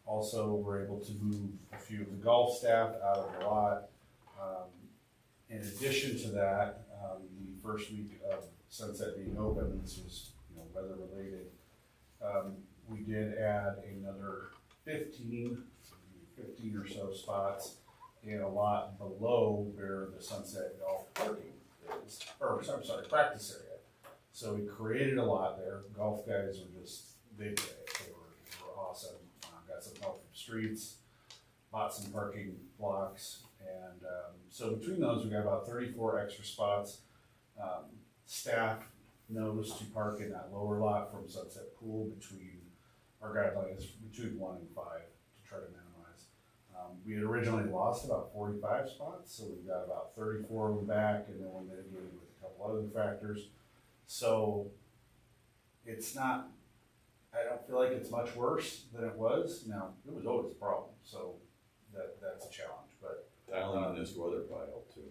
Also, we're able to move a few of the golf staff out of the lot. In addition to that, the first week of Sunset being open, this was weather related, we did add another 15 or so spots in a lot below where the Sunset Golf parking is, or I'm sorry, practice area. So we created a lot there. Golf guys were just, they were awesome. Got some help from streets, bought some parking blocks, and so between those we got about 34 extra spots. Staff knows to park in that lower lot from Sunset Pool between our guidelines between 1 and 5 to try to minimize. We had originally lost about 45 spots, so we've got about 34 of them back, and then we mitigated with a couple other factors. So it's not, I don't feel like it's much worse than it was. Now, it was always a problem, so that's a challenge, but. Dialing in this weather probably helped too.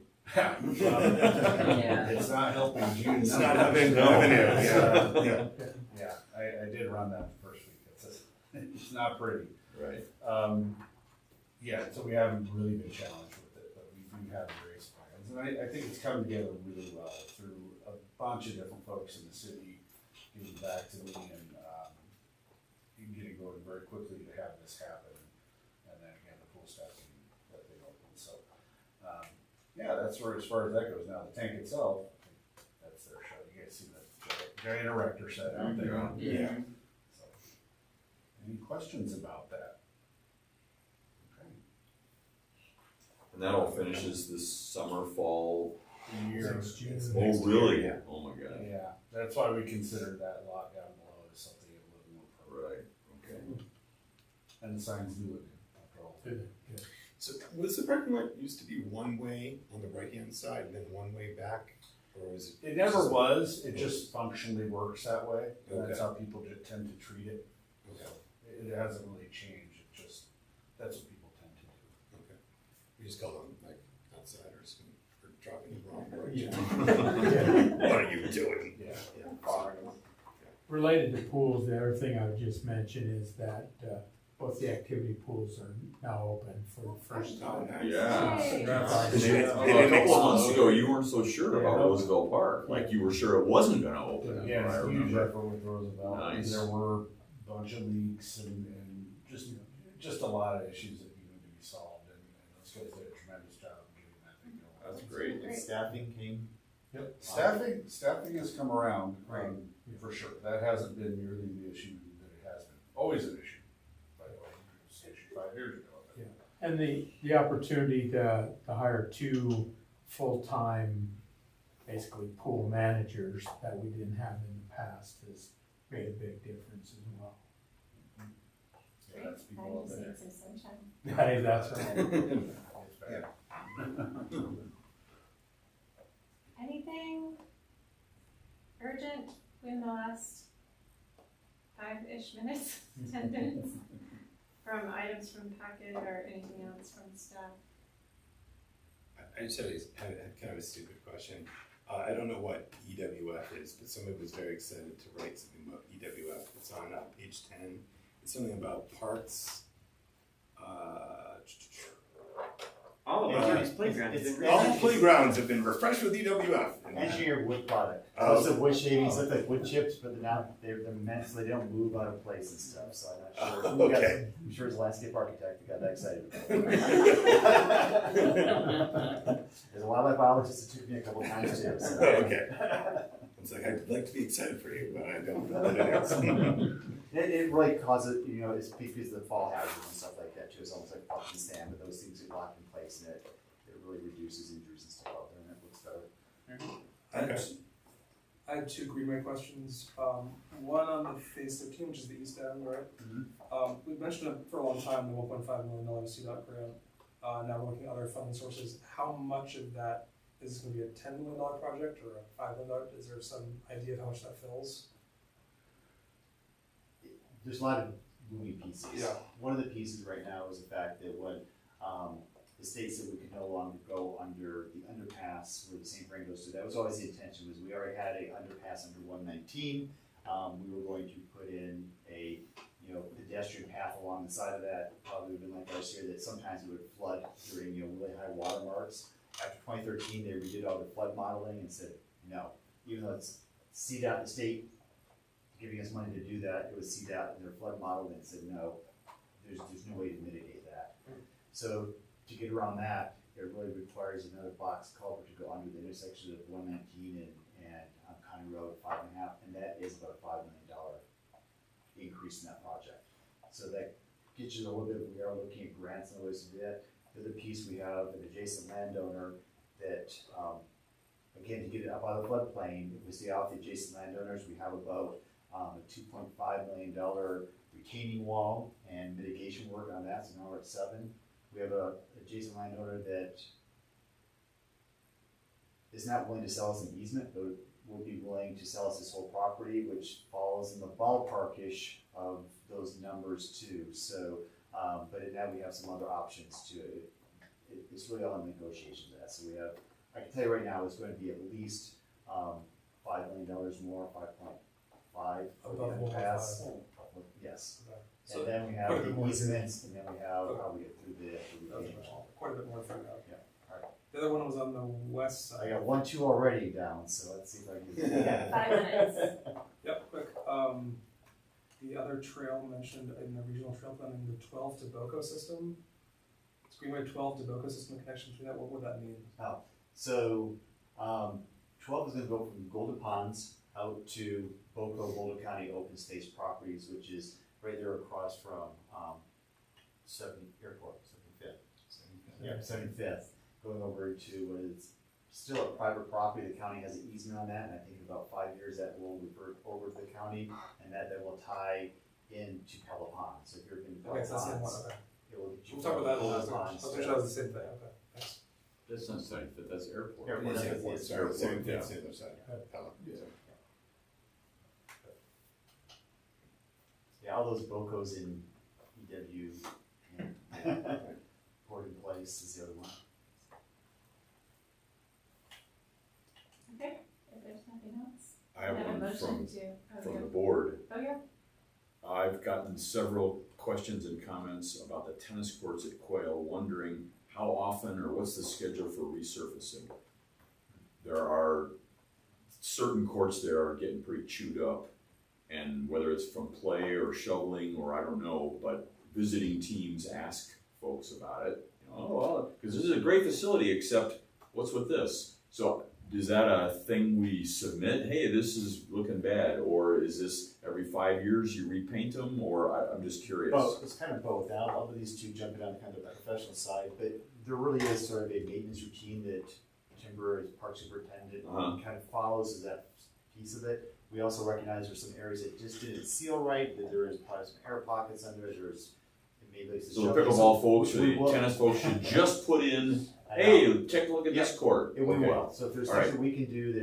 Yeah. It's not helping June. It's not numbers. helping Yeah, I did run that the first week, it's not pretty. Right. Yeah, so we haven't really been challenged with it, but we do have various plans, and I think it's come together really well through a bunch of different folks in the city getting back to me and getting going very quickly to have this happen, and then again, the pool staff getting that thing open, so, yeah, that's where, as far as that goes. Now, the tank itself, I think that's their show, you guys see that giant erector set out there. Yeah. So, any questions about that? And that all finishes this summer, fall. Year. Oh, really? Oh my God. Yeah, that's why we considered that lot down below as something a little more permanent. Right, okay. And the signs do look good after all. So was the parking lot used to be one way on the right-hand side and then one way back? Or was it? It never was, it just functionally works that way. Okay. That's how people just tend to treat it. Okay. It hasn't really changed, it just, that's what people tend to do. Okay. We just call them like outsiders and for dropping the wrong direction. What are you doing? Yeah. Related to pools, the other thing I would just mention is that, both the activity pools are now open for the first time. Yeah. Yay. A couple of months ago, you weren't so sure about Roosevelt Park, like you were sure it wasn't gonna open. Yeah, I it's a huge remember. effort with Roosevelt. Nice. There were a bunch of leaks and just a lot of issues that needed to be solved, and those guys did a tremendous job of getting that thing going. That's great. And staffing came. Yep, staffing has come around, for sure. That hasn't been nearly the issue that it has been. Always an issue, by the way. It was an issue 5 years ago. Yeah. And the opportunity to hire 2 full-time, basically pool managers that we didn't have in the past has made a big difference as well. Yeah, that's people I out just there. need some sunshine. Hey, that's right. It's bad. Anything urgent in the last 5-ish minutes, 10 minutes? From items from packet or anything else from staff? I just had kind of a stupid question. I don't know what EWF is, but somebody was very excited to write something about EWF. It's on page 10. It's something about parks. All of our playgrounds. All the playgrounds have been refreshed with EWF. Engineered wood product. Oh. Most of wood shavings look like wood chips, but they're meant so they don't move out of place and stuff, so I'm not sure. Okay. I'm sure it's a landscape architect that got that excited. There's a wildlife biologist that took me a couple times too, so. Okay. It's like, I'd like to be excited for you, but I don't know what it is. It really causes, it's because of the fall hazards and stuff like that too. It's almost like fucking sand, but those things get locked in place and it really reduces injuries and stuff out there and it looks better. I have 2 greenway questions. One on the phase 13, which is the east end, right? We've mentioned it for a long time, the $1.5 million CDOT grant. Now we're looking at other funding sources. How much of that is going to be a $10 million project or a $5 million? Is there some idea of how much that fills? There's a lot of moving pieces. Yeah. One of the pieces right now is the fact that when the state said we could no longer go under the underpass where the St. Vrain goes to, that was always the intention, was we already had a underpass under 119. We were going to put in a pedestrian path along the side of that. Probably would have been like last year that sometimes it would flood during really high water marks. After 2013, they redid all the flood modeling and said no, even though it's CDOT, the state giving us money to do that, it was CDOT and their flood modeling and said no, there's no way to mitigate that. So to get around that, it really requires another box culvert to go under the intersection of 119 and County Road 5.5, and that is about a $5 million increase in that project. So that gets you a little bit, we are looking at grants and ways to do that. The other piece, we have an adjacent landowner that, again, to get it up out of the floodplain, if we stay off the adjacent landowners, we have about a $2.5 million retaining wall and mitigation work on that, so now we're at 7. We have a adjacent landowner that is not willing to sell us an easement, but will be willing to sell us this whole property, which falls in the ballpark-ish of those numbers too. So But now we have some other options to it. It's really all in negotiations of that. So we have, I can tell you right now, it's going to be at least $5 million more, 5.5 for the underpass. Yes. So And then we have quite a bit the more. easements, and then we have how we get through the repayment. Quite a bit more figured out. Yeah. All right. The other one was on the west side. I got 1, 2 already down, so let's see if I can. 5 minutes. Yep, quick. The other trail mentioned in the regional trail planning, the 12 to Boco system. It's Greenway 12 to Boco system connection to that. What would that mean? So, 12 is gonna go from Golden Ponds out to Boulder County Open Space Properties, which is right there across from, 75th. Yeah, 75th, going over to what is still a private property. The county has an easement on that, and I think in about 5 years that will revert over to the county, and that will tie into Pella Pond. So if you're in Pella Okay, so that's the same one. Ponds, Okay. it will get you. We'll talk about that in the last Golden one. I Ponds. was making sure that was the same thing. Okay, thanks. That's not Sunnyfoot, that's airport. Airport, It's that's airport, it. sorry, same Yeah. thing, same other side. Pella. Yeah, all those Bocos in EW, Port in Place is the other one. Okay, if there's nothing else. I have a one motion from the board. Oh, yeah. I've gotten several questions and comments about the tennis courts at Quail, wondering how often or what's the schedule for resurfacing? There are certain courts there are getting pretty chewed up, and whether it's from play or shoveling or I don't know, but visiting teams ask folks about it. You know, oh, well, because this is a great facility, except what's with this? So is that a thing we submit? Hey, this is looking bad, or is this every 5 years you repaint them? Or I'm just curious. Both, it's kind of both. Now, all of these two jumping on kind of the professional side, but there really is sort of a maintenance routine that Timber as park superintendent kind of follows as that piece of it. We also recognize there's some areas that just didn't seal right, that there is probably some air pockets under it, there's maybe like So the pickleball folks, the tennis folks should just put in, hey, take a look at this court. And we will. So if there's All things right. that we can do,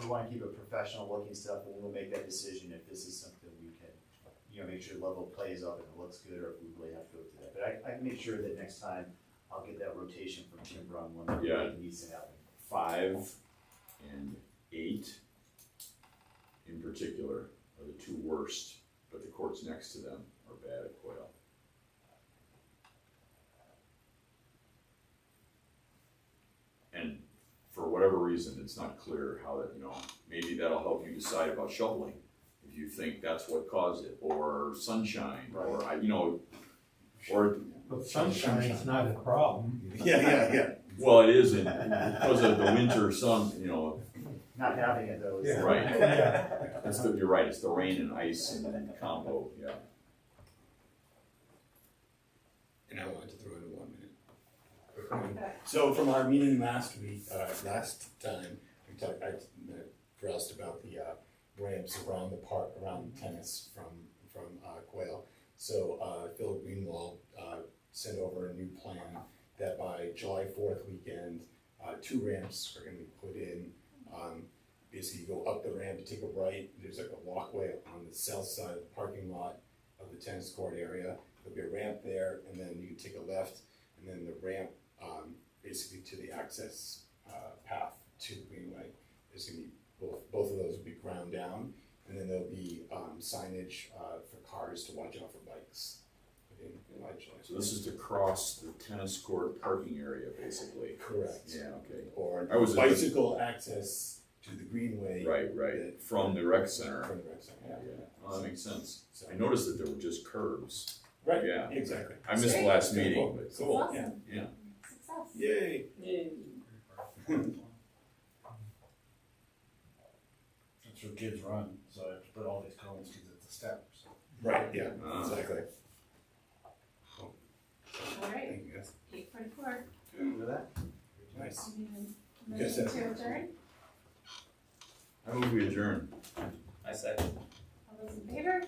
we want to keep it professional looking stuff, and we'll make that decision if this is something we can, make sure the level plays up and it looks good, or if we really have to go through that. But I can make sure that next time I'll get that rotation from Timber on one that really needs to happen. 5 and 8 in particular are the two worst, but the courts next to them are bad at Quail. And for whatever reason, it's not clear how that, maybe that'll help you decide about shoveling. If you think that's what caused it, or sunshine, or, or. But sunshine's not a problem. Yeah. Well, it is because of the winter sun, Not having it though. Yeah. Right. Yeah. You're right, it's the rain and ice and combo, yeah. And I wanted to throw in 1 minute. So from our meeting last week, last time, we talked, I pressed about the ramps around the park, around tennis from Quail. So Phil Greenwald sent over a new plan that by July 4th weekend, 2 ramps are gonna be put in. Basically, you go up the ramp, you take a right, there's like a walkway on the south side of the parking lot of the tennis court area. There'll be a ramp there, and then you can take a left, and then the ramp basically to the access path to the greenway. There's gonna be both of those will be ground down, and then there'll be signage for cars to watch out for bikes. So this is to cross the tennis court parking area, basically. Correct. Yeah, okay. Or I was bicycle access to the greenway. Right, from the rec center. From the rec center, Yeah, well, that makes sense. So- I noticed that there were just curbs. Right, Yeah. exactly. I missed the last meeting, but. Cool, Awesome. Yeah. Success. Yay. That's where kids run, so I have to put all these cones because it's a step, so. Right, yeah, exactly. All right, Thank you guys. 8:44. Remember that? Nice. You need a Yes, motion sir. to adjourn? I move we adjourn. I second. All those in favor?